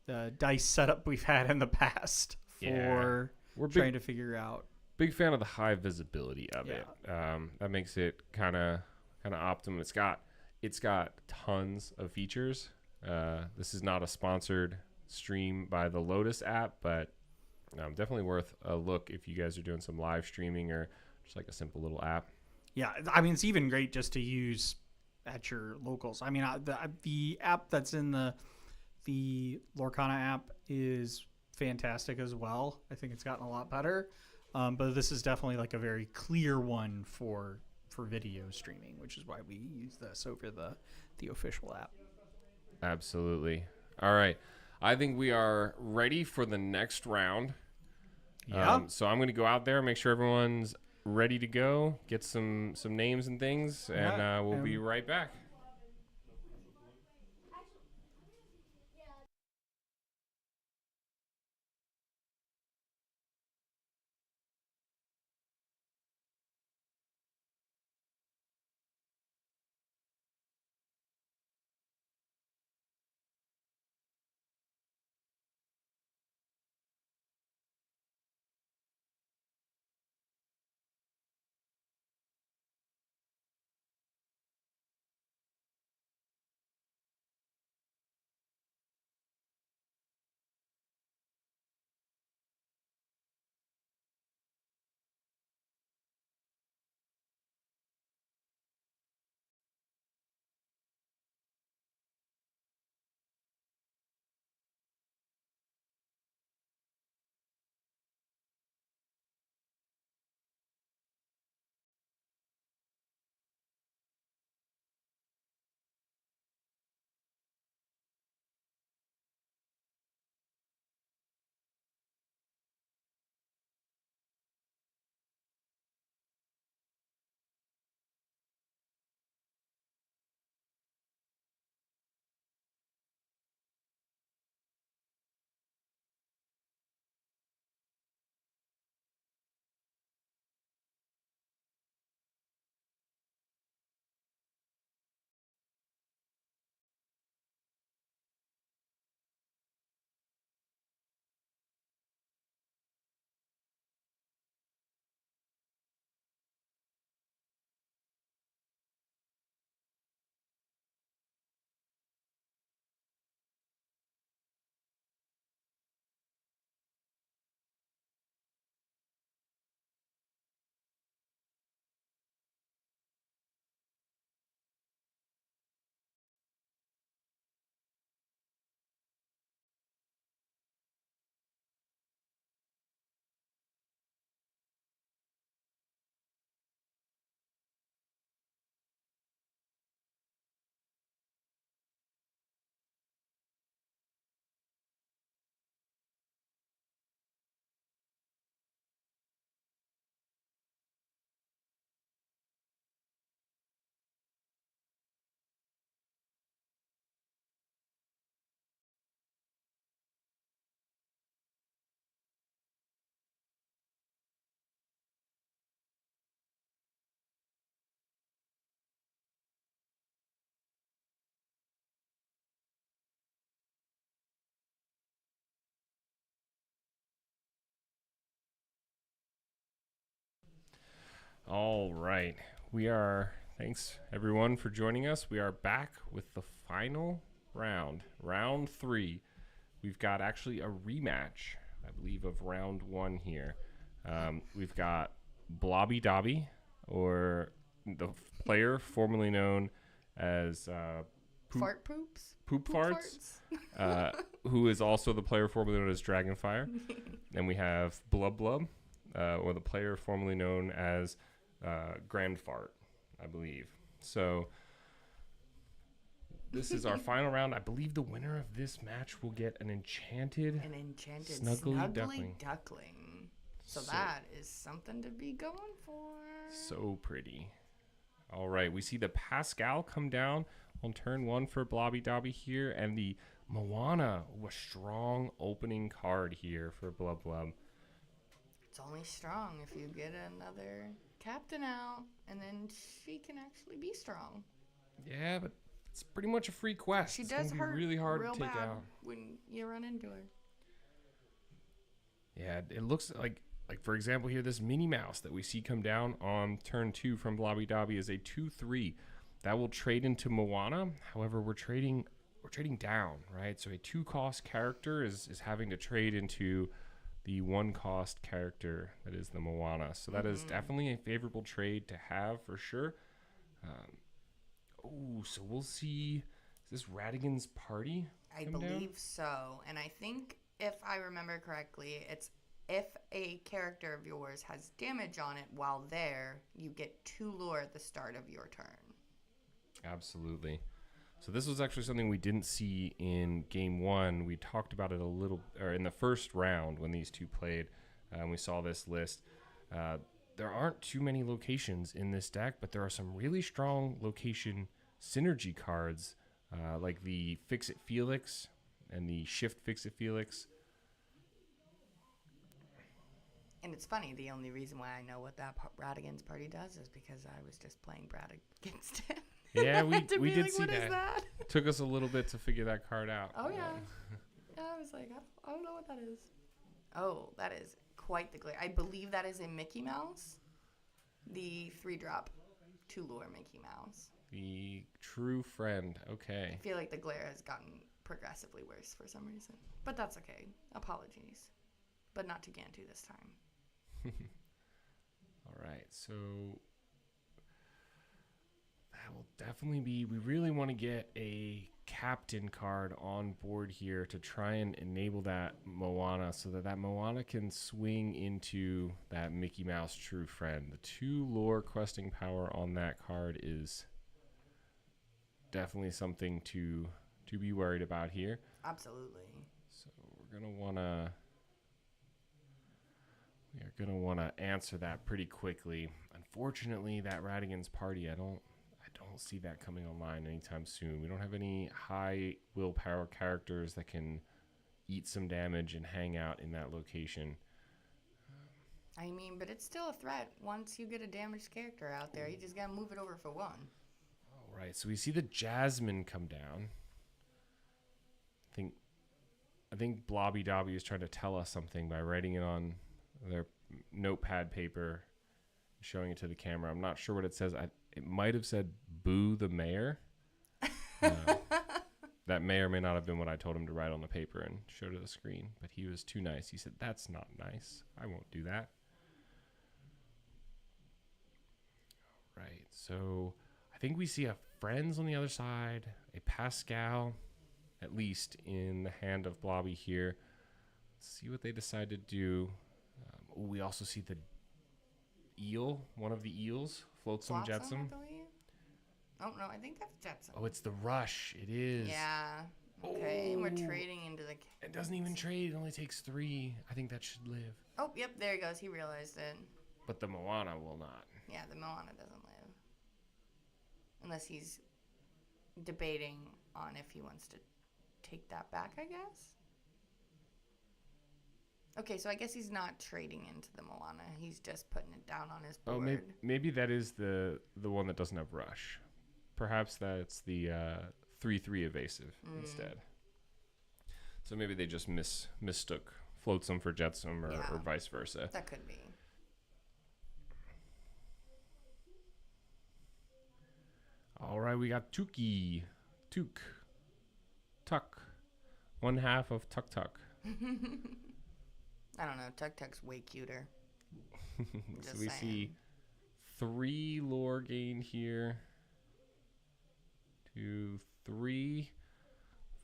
the dice setup we've had in the past for trying to figure out. Big fan of the high visibility of it. That makes it kind of optimum. It's got tons of features. This is not a sponsored stream by the Lotus app, but definitely worth a look if you guys are doing some live streaming or just like a simple little app. Yeah, I mean, it's even great just to use at your locals. I mean, the app that's in the Lorcana app is fantastic as well. I think it's gotten a lot better. But this is definitely like a very clear one for video streaming, which is why we use this over the official app. Absolutely. All right. I think we are ready for the next round. Yeah. So I'm going to go out there, make sure everyone's ready to go, get some names and things, and we'll be right back. All right. Thanks everyone for joining us. We are back with the final round, round 3. We've got actually a rematch, I believe, of round 1 here. We've got Blobby Dobby, or the player formerly known as Fart poops? Poop Farts, who is also the player formerly known as Dragonfire. And we have Blub Blub, or the player formerly known as Grand Fart, I believe. So this is our final round. I believe the winner of this match will get an enchanted Snuggly Duckling. So that is something to be going for. So pretty. All right, we see the Pascal come down on turn 1 for Blobby Dobby here, and the Moana, a strong opening card here for Blub Blub. It's only strong if you get another captain out, and then she can actually be strong. Yeah, but it's pretty much a free quest. She It's does gonna be hurt really hard real to take bad out. when you run into her. Yeah, it looks like for example here, this Minnie Mouse that we see come down on turn 2 from Blobby Dobby is a 2/3 that will trade into Moana. However, we're trading down, right? So a 2-cost character is having to trade into the 1-cost character that is the Moana. So that is definitely a favorable trade to have for sure. So we'll see. Is this Radigan's Party? I believe so. And I think, if I remember correctly, it's if a character of yours has damage on it while there, you get 2 lore at the start of your turn. Absolutely. So this was actually something we didn't see in game 1. We talked about it a little, or in the first round when these two played, and we saw this list. There aren't too many locations in this deck, but there are some really strong location synergy cards, like the Fix-It Felix and the Shift Fix-It Felix. And it's funny, the only reason why I know what that Radigan's Party does is because I was just playing Brad against him. Yeah, we did like, see what that. Is that? Took us a little bit to figure that card out. Oh, yeah. Yeah, I was like, I don't know what that is. Oh, that is quite the glare. I believe that is a Mickey Mouse. The 3-drop 2-lure Mickey Mouse. The True Friend. Okay. I feel like the glare has gotten progressively worse for some reason. But that's okay. Apologies. But not to Gantu this time. All right, so that will definitely be, we really want to get a captain card on board here to try and enable that Moana so that Moana can swing into that Mickey Mouse True Friend. The 2 lore questing power on that card is definitely something to be worried about here. Absolutely. So we're going to want to answer that pretty quickly. Unfortunately, that Radigan's Party, I don't see that coming online anytime soon. We don't have any high willpower characters that can eat some damage and hang out in that location. I mean, but it's still a threat. Once you get a damaged character out there, you just gotta move it over for 1. All right, so we see the Jasmine come down. I think Blobby Dobby is trying to tell us something by writing it on their notepad paper, showing it to the camera. I'm not sure what it says. It might have said "Boo the Mayor." That may or may not have been what I told him to write on the paper and show to the screen, but he was too nice. He said, "That's not nice. I won't do that." All right, so I think we see a Friends on the other side, a Pascal, at least in the hand of Blobby here. Let's see what they decide to do. We also see the eel, one of the eels, Flotsam Jetsam. I believe? Oh, no, I think that's Jetsam. Oh, it's the Rush. It is. Yeah. Okay, and we're trading into the... It doesn't even trade. It only takes 3. I think that should live. Oh, yep, there he goes. He realized it. But the Moana will not. Yeah, the Moana doesn't live. Unless he's debating on if he wants to take that back, I guess. Okay, so I guess he's not trading into the Moana. He's just putting it down on his board. Oh, maybe that is the one that doesn't have Rush. Perhaps that's the 3/3 evasive instead. So maybe they just mistook Flotsam for Jetsam or vice versa. That could be. All right, we got Tuki. Tuck. 1/2 of Tuk Tuk. I don't know. Tuk Tuk's way cuter. So we see 3 lore gained here. 2, 3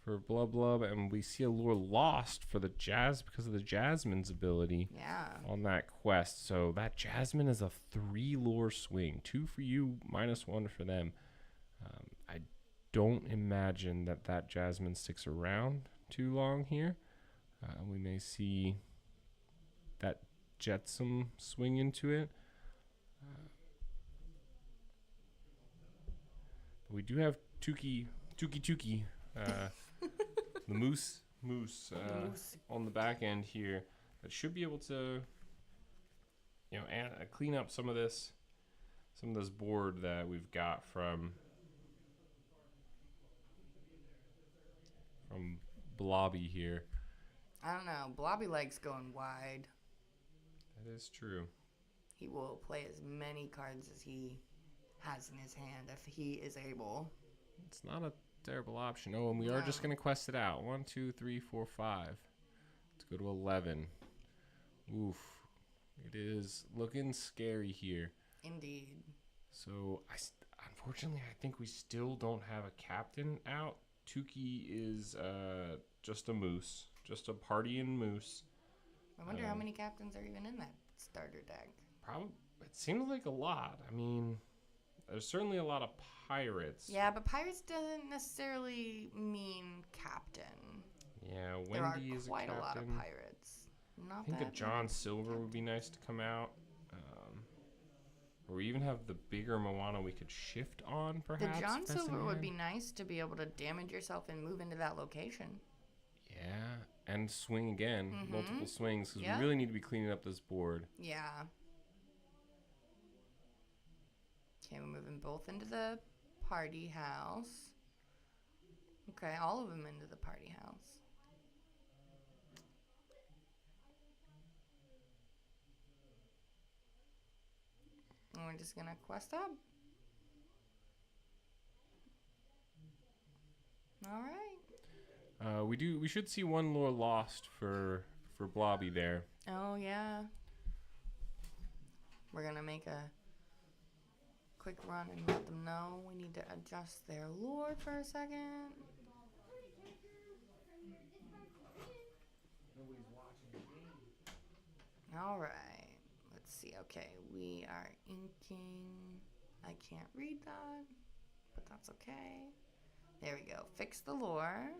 for Blub Blub, and we see a lore lost for the Jazz because of the Jasmine's ability on that quest. So that Jasmine is a 3 lore swing. 2 for you, -1 for them. I don't imagine that Jasmine sticks around too long here. We may see that Jetsam swing into it. But we do have Tuki, the moose on the back end here that should be able to, clean up some of this board that we've got from Blobby here. I don't know. Blobby likes going wide. That is true. He will play as many cards as he has in his hand if he is able. It's not a terrible option. Oh, and we are just going to quest it out. 1, 2, 3, 4, 5. Let's go to 11. Oof. It is looking scary here. Indeed. So, unfortunately, I think we still don't have a captain out. Tuki is just a moose. Just a partying moose. I wonder how many captains are even in that starter deck. It seems like a lot. I mean, there's certainly a lot of pirates. Yeah, but pirates doesn't necessarily mean captain. Yeah, Wendy there are is quite a captain. A lot of pirates. Not I think a John Silver would be nice to come out. Or we even have the bigger Moana we could shift on, perhaps. The John Silver would be nice to be able to damage yourself and move into that location. Yeah, and swing again. Multiple swings, because we really need to be cleaning up this board. Yeah. Okay, we're moving both into the party house. Okay, all of them into the party house. And we're just gonna quest up. All right. We should see 1 lore lost for Blobby there. Oh yeah. We're gonna make a quick run and let them know we need to adjust their lore for a second. All right. Let's see. Okay, we are inking. I can't read that, but that's okay. There we go. Fix the lore.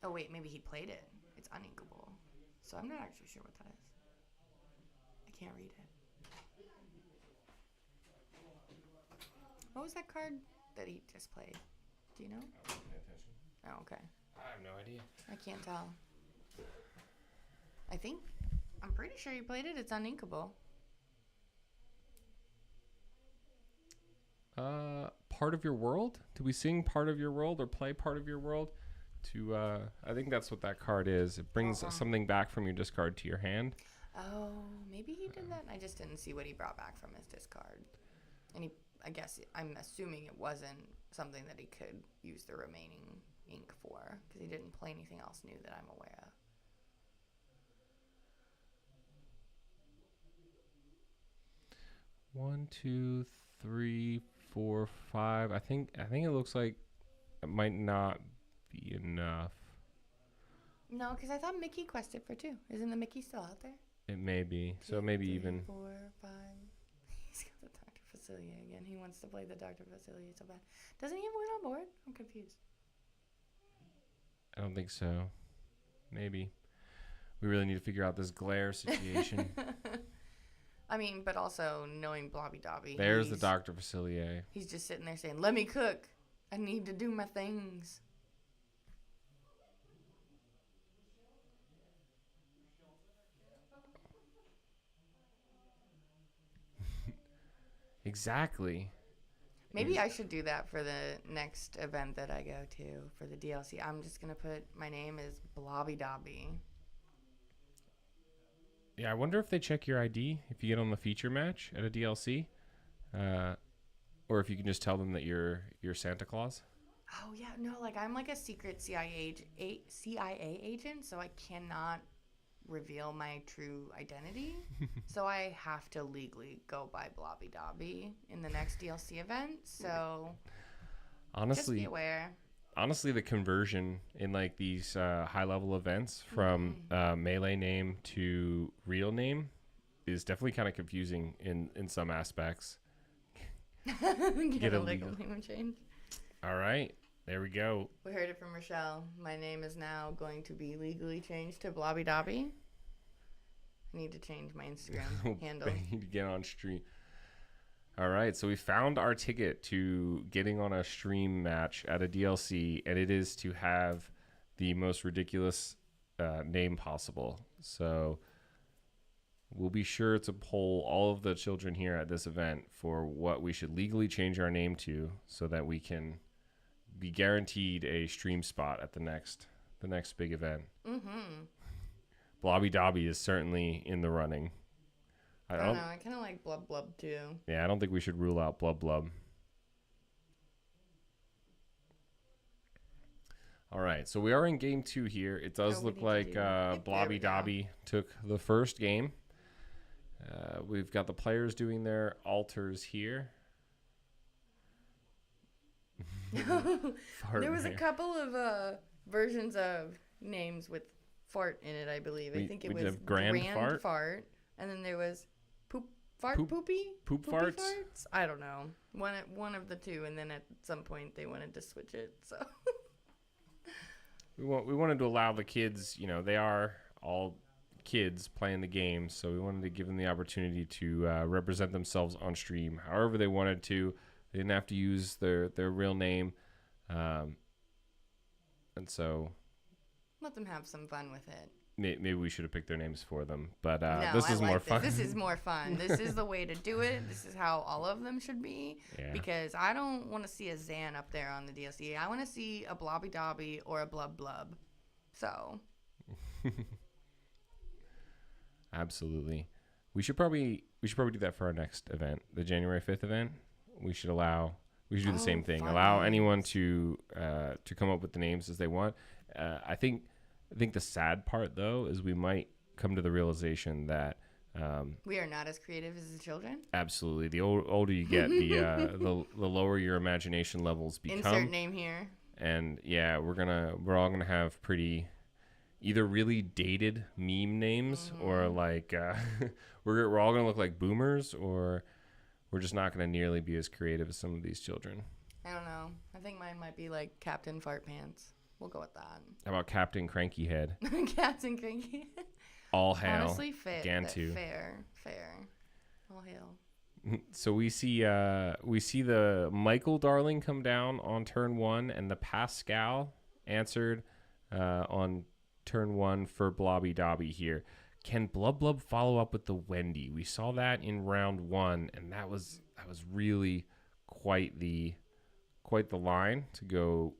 Oh wait, maybe he played it. It's uninkable. So I'm not actually sure what that is. I can't read it. What was that card that he just played? Do you know? I wasn't paying attention. Oh, okay. I have no idea. I can't tell. I'm pretty sure you played it. It's uninkable. Part of your world? Do we sing part of your world or play part of your world? I think that's what that card is. It brings something back from your discard to your hand. Oh, maybe he did that. I just didn't see what he brought back from his discard. And I'm assuming it wasn't something that he could use the remaining ink for, because he didn't play anything else new that I'm aware of. One, 2, 3, 4, 5. I think it looks like it might not be enough. No, because I thought Mickey quested for 2. Isn't the Mickey still out there? It may be. So maybe 3, even 4, 5. He's got the Dr. Facilier again. He wants to play the Dr. Facilier so bad. Doesn't he have one on board? I'm confused. I don't think so. Maybe. We really need to figure out this glare situation. I mean, but also knowing Blobby Dobby. There's the Dr. Facilier. He's just sitting there saying, "Let me cook. I need to do my things." Exactly. Maybe I should do that for the next event that I go to for the DLC. I'm just going to put my name as Blobby Dobby. Yeah, I wonder if they check your ID if you get on the feature match at a DLC. Or if you can just tell them that you're Santa Claus. Oh yeah, no, like I'm like a secret CIA agent, so I cannot reveal my true identity. So I have to legally go by Blobby Dobby in the next DLC event. So just be Honestly, aware. the conversion in like these high level events from melee name to real name is definitely kind of confusing in some aspects. Get a legal legal name change. All right, there we go. We heard it from Rochelle. My name is now going to be legally changed to Blobby Dobby. I need to change my Instagram handle. I need to get on stream. All right, so we found our ticket to getting on a stream match at a DLC, and it is to have the most ridiculous name possible. So we'll be sure to poll all of the children here at this event for what we should legally change our name to, so that we can be guaranteed a stream spot at the next big event. Mm-hmm. Blobby Dobby is certainly in the running. I don't know. I kind of like Blub Blub too. Yeah, I don't think we should rule out Blub Blub. All right, so we are in game 2 here. It does look like Blobby Dobby took the first game. We've got the players doing their altars here. There was a couple of versions of names with fart in it, I believe. I think it was Grand Fart, and then there was Poopy farts. I don't know. One of the two, and then at some point they wanted to switch it. So we wanted to allow the kids. You know, they are all kids playing the game, so we wanted to give them the opportunity to represent themselves on stream however they wanted to. They didn't have to use their real name, and so let them have some fun with it. Maybe we should have picked their names for them, but No, this is I like more fun. This is more fun. This is the way to do it. This is how all of them should be. Yeah. Because I don't want to see a Zan up there on the DLC. I want to see a Blobby Dobby or a Blub Blub. So. Absolutely. We should probably do that for our next event, the January 5th event. We should do the same thing. Allow anyone to come up with the names as they want. I think the sad part though is we might come to the realization that we are not as creative as the children. Absolutely. The older you get, the lower your imagination levels become. Insert name here. And yeah, we're all gonna have pretty either really dated meme names or like we're all gonna look like boomers, or we're just not gonna nearly be as creative as some of these children. I don't know. I think mine might be like Captain Fart Pants. We'll go with that. How about Captain Cranky Head? Captain Cranky. All hail. Honestly, Gantu. Fair. All hail. So we see the Michael Darling come down on turn 1, and the Pascal answered on turn 1 for Blobby Dobby here. Can Blub Blub follow up with the Wendy? We saw that in round 1, and that was really quite the line to go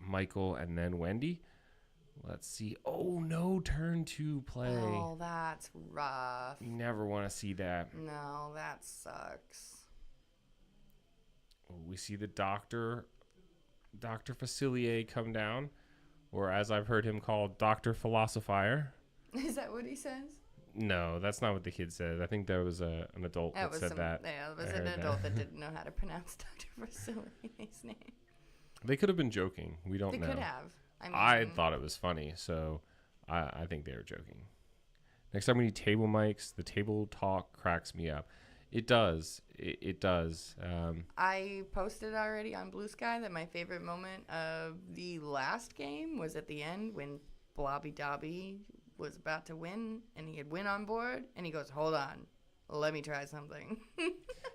Michael and then Wendy. Let's see. Oh no, turn 2 play. Oh, that's rough. You never want to see that. No, that sucks. We see the Dr. Facilier come down, or as I've heard him called, Dr. Philosophier. Is that what he says? No, that's not what the kid said. I think there was an adult that said that. Yeah, it was an adult that didn't know how to pronounce Dr. Facilier's name. They could have been joking. We don't know. They could have. I thought it was funny, so I think they were joking. Next time we need table mics. The table talk cracks me up. It does. It does. I posted already on Blue Sky that my favorite moment of the last game was at the end when Blobby Dobby was about to win, and he had win on board, and he goes, "Hold on, let me try something."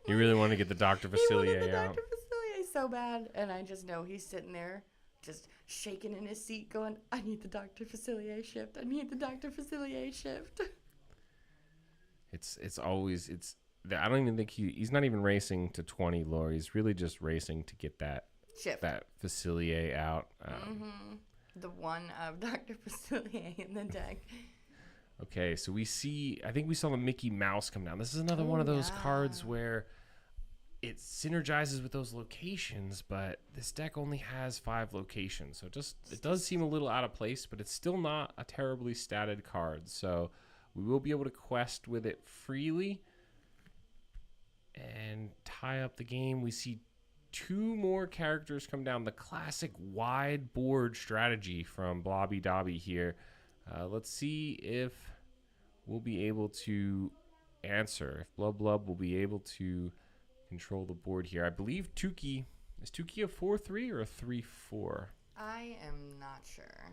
You really want to get the Dr. Facilier he wanted the out. Dr. Facilier so bad, and I just know he's sitting there just shaking in his seat going, "I need the Dr. Facilier shift. I need the Dr. Facilier shift." It's always I don't even think he's not even racing to 20 lore. He's really just racing to get that shift, that Facilier out. The one of Dr. Facilier in the deck. Okay, so I think we saw the Mickey Mouse come down. This is another one of those cards where it synergizes with those locations, but this deck only has 5 locations. So it does seem a little out of place, but it's still not a terribly statted card. So we will be able to quest with it freely and tie up the game. We see 2 more characters come down. The classic wide board strategy from Blobby Dobby here. Let's see if we'll be able to answer. If Blub Blub will be able to control the board here. I believe Tukey, is Tukey a 4-3 or a 3-4? I am not sure.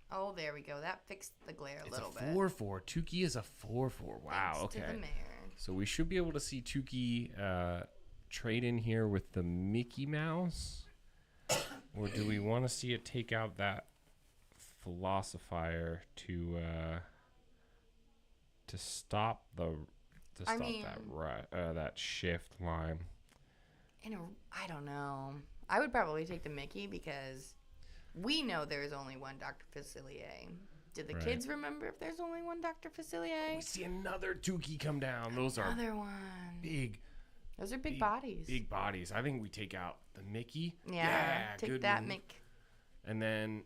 Oh, there we go. That fixed the glare a little bit. It's a 4-4. Tukey is a 4-4. Wow, Thanks okay. to the mayor. So we should be able to see Tukey trade in here with the Mickey Mouse. Or do we want to see it take out that Philosophier to stop that shift line? I don't know. I would probably take the Mickey because we know there's only one Dr. Facilier. Did the kids remember if there's only one Dr. Facilier? We see another Tukey come down. Those are another one. Big. Those are big bodies. Big bodies. I think we take out the Mickey. Yeah, take that, move. Mick. And then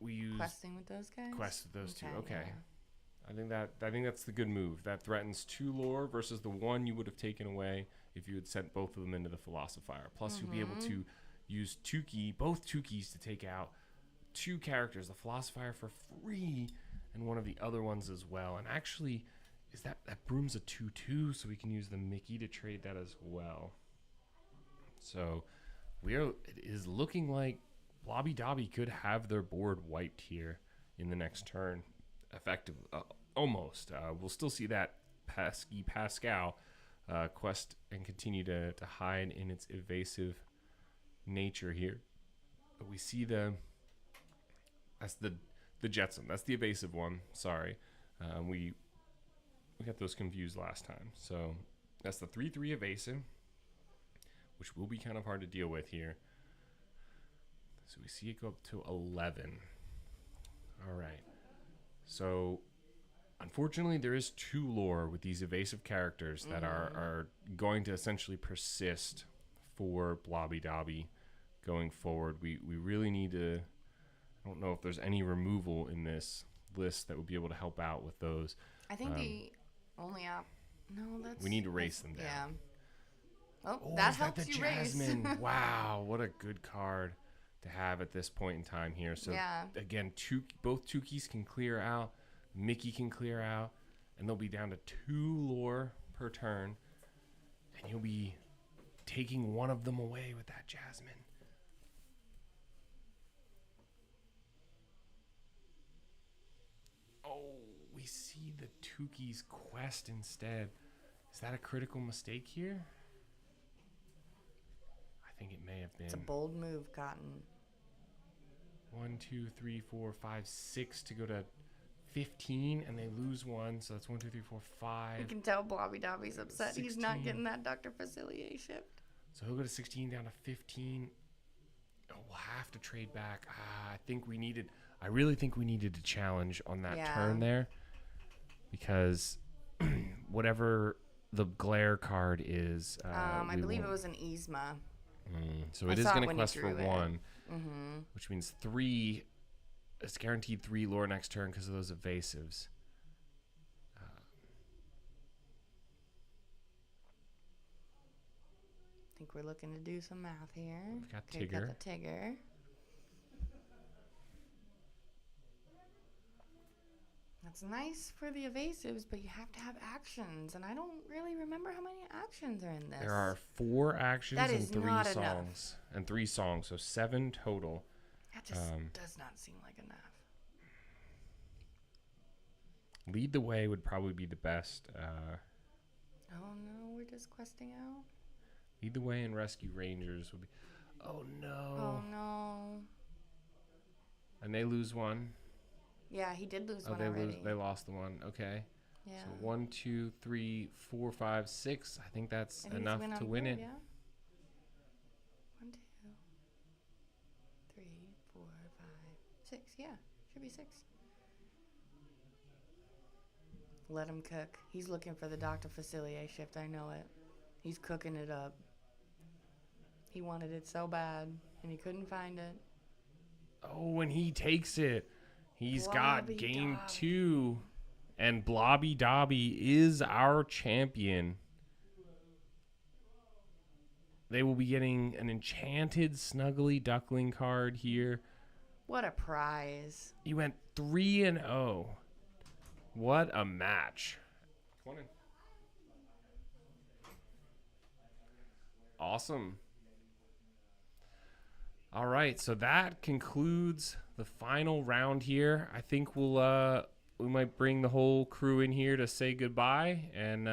we use Questing with those guys? Quest with those two. Okay. Yeah. I think that's the good move. That threatens 2 lore versus the 1 you would have taken away if you had sent both of them into the Philosophier. Plus, you'll be able to use both Tukeys to take out 2 characters, the Philosophier for free, and one of the other ones as well. And actually, is that Brooms a 2/2, so we can use the Mickey to trade that as well. So it is looking like Blobby Dobby could have their board wiped here in the next turn. Effectively, almost. We'll still see that pesky Pascal quest and continue to hide in its evasive nature here. But we see that's the Jetsam. That's the evasive one. Sorry, we got those confused last time. So that's the 3/3 evasive, which will be kind of hard to deal with here. So we see it go up to 11. All right. So, unfortunately, there is 2 lore with these evasive characters that are going to essentially persist for Blobby Dobby going forward. We really need to... I don't know if there's any removal in this list that would be able to help out with those. I think the only No, that's... We need to race them down. Yeah. Oh, that is that helps the you race. Jasmine? Wow, what a good card to have at this point in time here. So again, both Tukeys can clear out, Mickey can clear out, and they'll be down to 2 lore per turn, and you'll be taking one of them away with that Jasmine. Oh, we see the Tukey's quest instead. Is that a critical mistake here? I think it may have been. It's a bold move, Cotton. 1, 2, 3, 4, 5, 6 to go to 15, and they lose 1, so that's 1, 2, 3, 4, 5. You can tell Blobby Dobby's upset. 16. He's not getting that Dr. Facilier shift. So he'll go to 16 down to 15. Oh, we'll have to trade back. I really think we needed to challenge on that turn there, because whatever the glare card is, I believe it was an Yzma. So it is going to quest for 1, which means 3. It's guaranteed 3 lore next turn because of those evasives. I think we're looking to do some math here. We've got Okay, Tigger. got the Tigger. That's nice for the evasives, but you have to have actions, and I don't really remember how many actions are in this. There are 4 actions That and is 3 not songs. enough. And 3 songs, so 7 total. That just does not seem like enough. Lead the Way would probably be the best. Oh no, we're just questing out. Lead the Way and Rescue Rangers would be... Oh no. Oh no. And they lose 1. Yeah, he did lose one they already. They lost the 1. Okay. Yeah. So 1, 2, 3, 4, 5, 6. I think that's And he's enough to win board, it. Yeah. 1, 2, 3, 4, 5, 6. Yeah, should be 6. Let him cook. He's looking for the Dr. Facilier shift. I know it. He's cooking it up. He wanted it so bad, and he couldn't find it. Oh, when he takes it, he's got Blobby game Dobby. 2. And Blobby Dobby is our champion. They will be getting an enchanted Snuggly Duckling card here. What a prize. He went 3-0. What a match. Come on in. Awesome. All right, so that concludes the final round here. I think we might bring the whole crew in here to say goodbye, and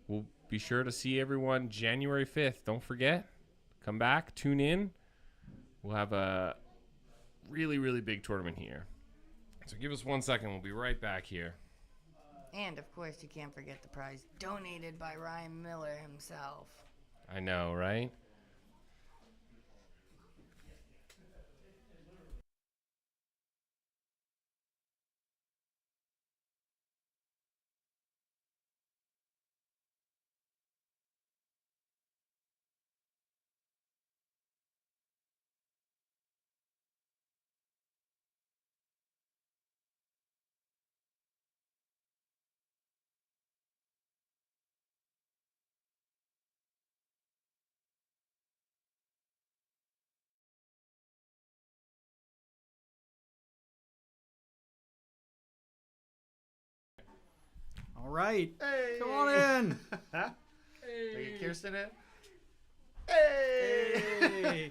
we'll be sure to see everyone January 5th. Don't forget, come back, tune in. We'll have a really, really big tournament here. So give us 1 second. We'll be right back here. And, of course, you can't forget the prize donated by Ryan Miller himself. I know, right? All right. Hey. Come on in. Huh? We get Kirsten in. Hey.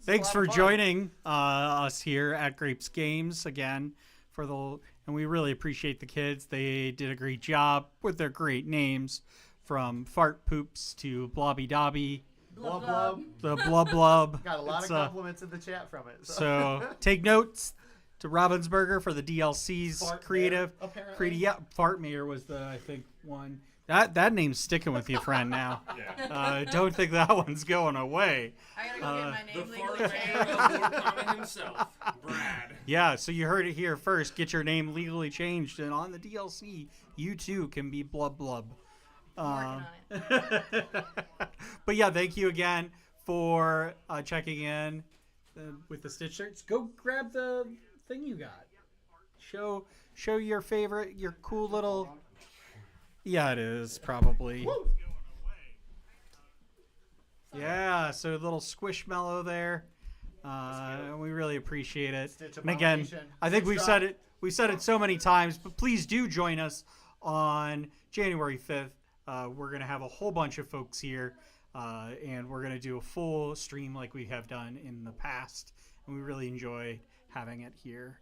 Thanks for joining us here at Grapes Games again and we really appreciate the kids. They did a great job with their great names, from Fart Poops to Blobby Dobby, Blub blub. the Blub Blub. Got a lot of compliments in the chat from it. So take notes to Robinsburger for the DLC's Fart creative. Mayor, apparently. Yeah, Fart Mayor was I think one. That name's sticking with you, friend. Now, don't think that one's going away. I gotta go get my name The legally fart mayor changed. of Lorcana himself, Brad. Yeah, so you heard it here first. Get your name legally changed, and on the DLC, you too can be Blub Blub. Working on it. But yeah, thank you again for checking in with the Stitch shirts. Go grab the thing you got. Show your favorite, your cool little. Yeah, it is probably. Woo! Yeah, so a little squishmallow there. We really appreciate it. Stitch And again, abomination. I think Stitch we've said it so many times, but please do join us on January 5th. We're going to have a whole bunch of folks here, and we're going to do a full stream like we have done in the past. And we really enjoy having it here,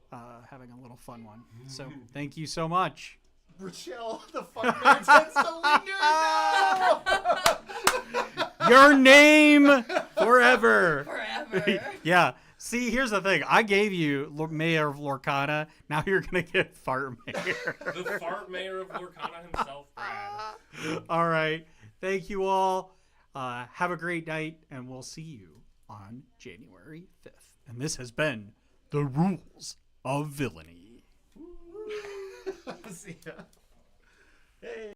having a little fun one. So thank you so much. Rochelle, the fuck bear tends to linger now. Your name forever. Forever. Yeah. See, here's the thing. I gave you Mayor of Lorcana. Now you're going to get Fart Mayor. The fart mayor of Lorcana himself, Brad. All right. Thank you all. Have a great night, and we'll see you on January 5th. And this has been The Rules of Villainy. See ya. Hey.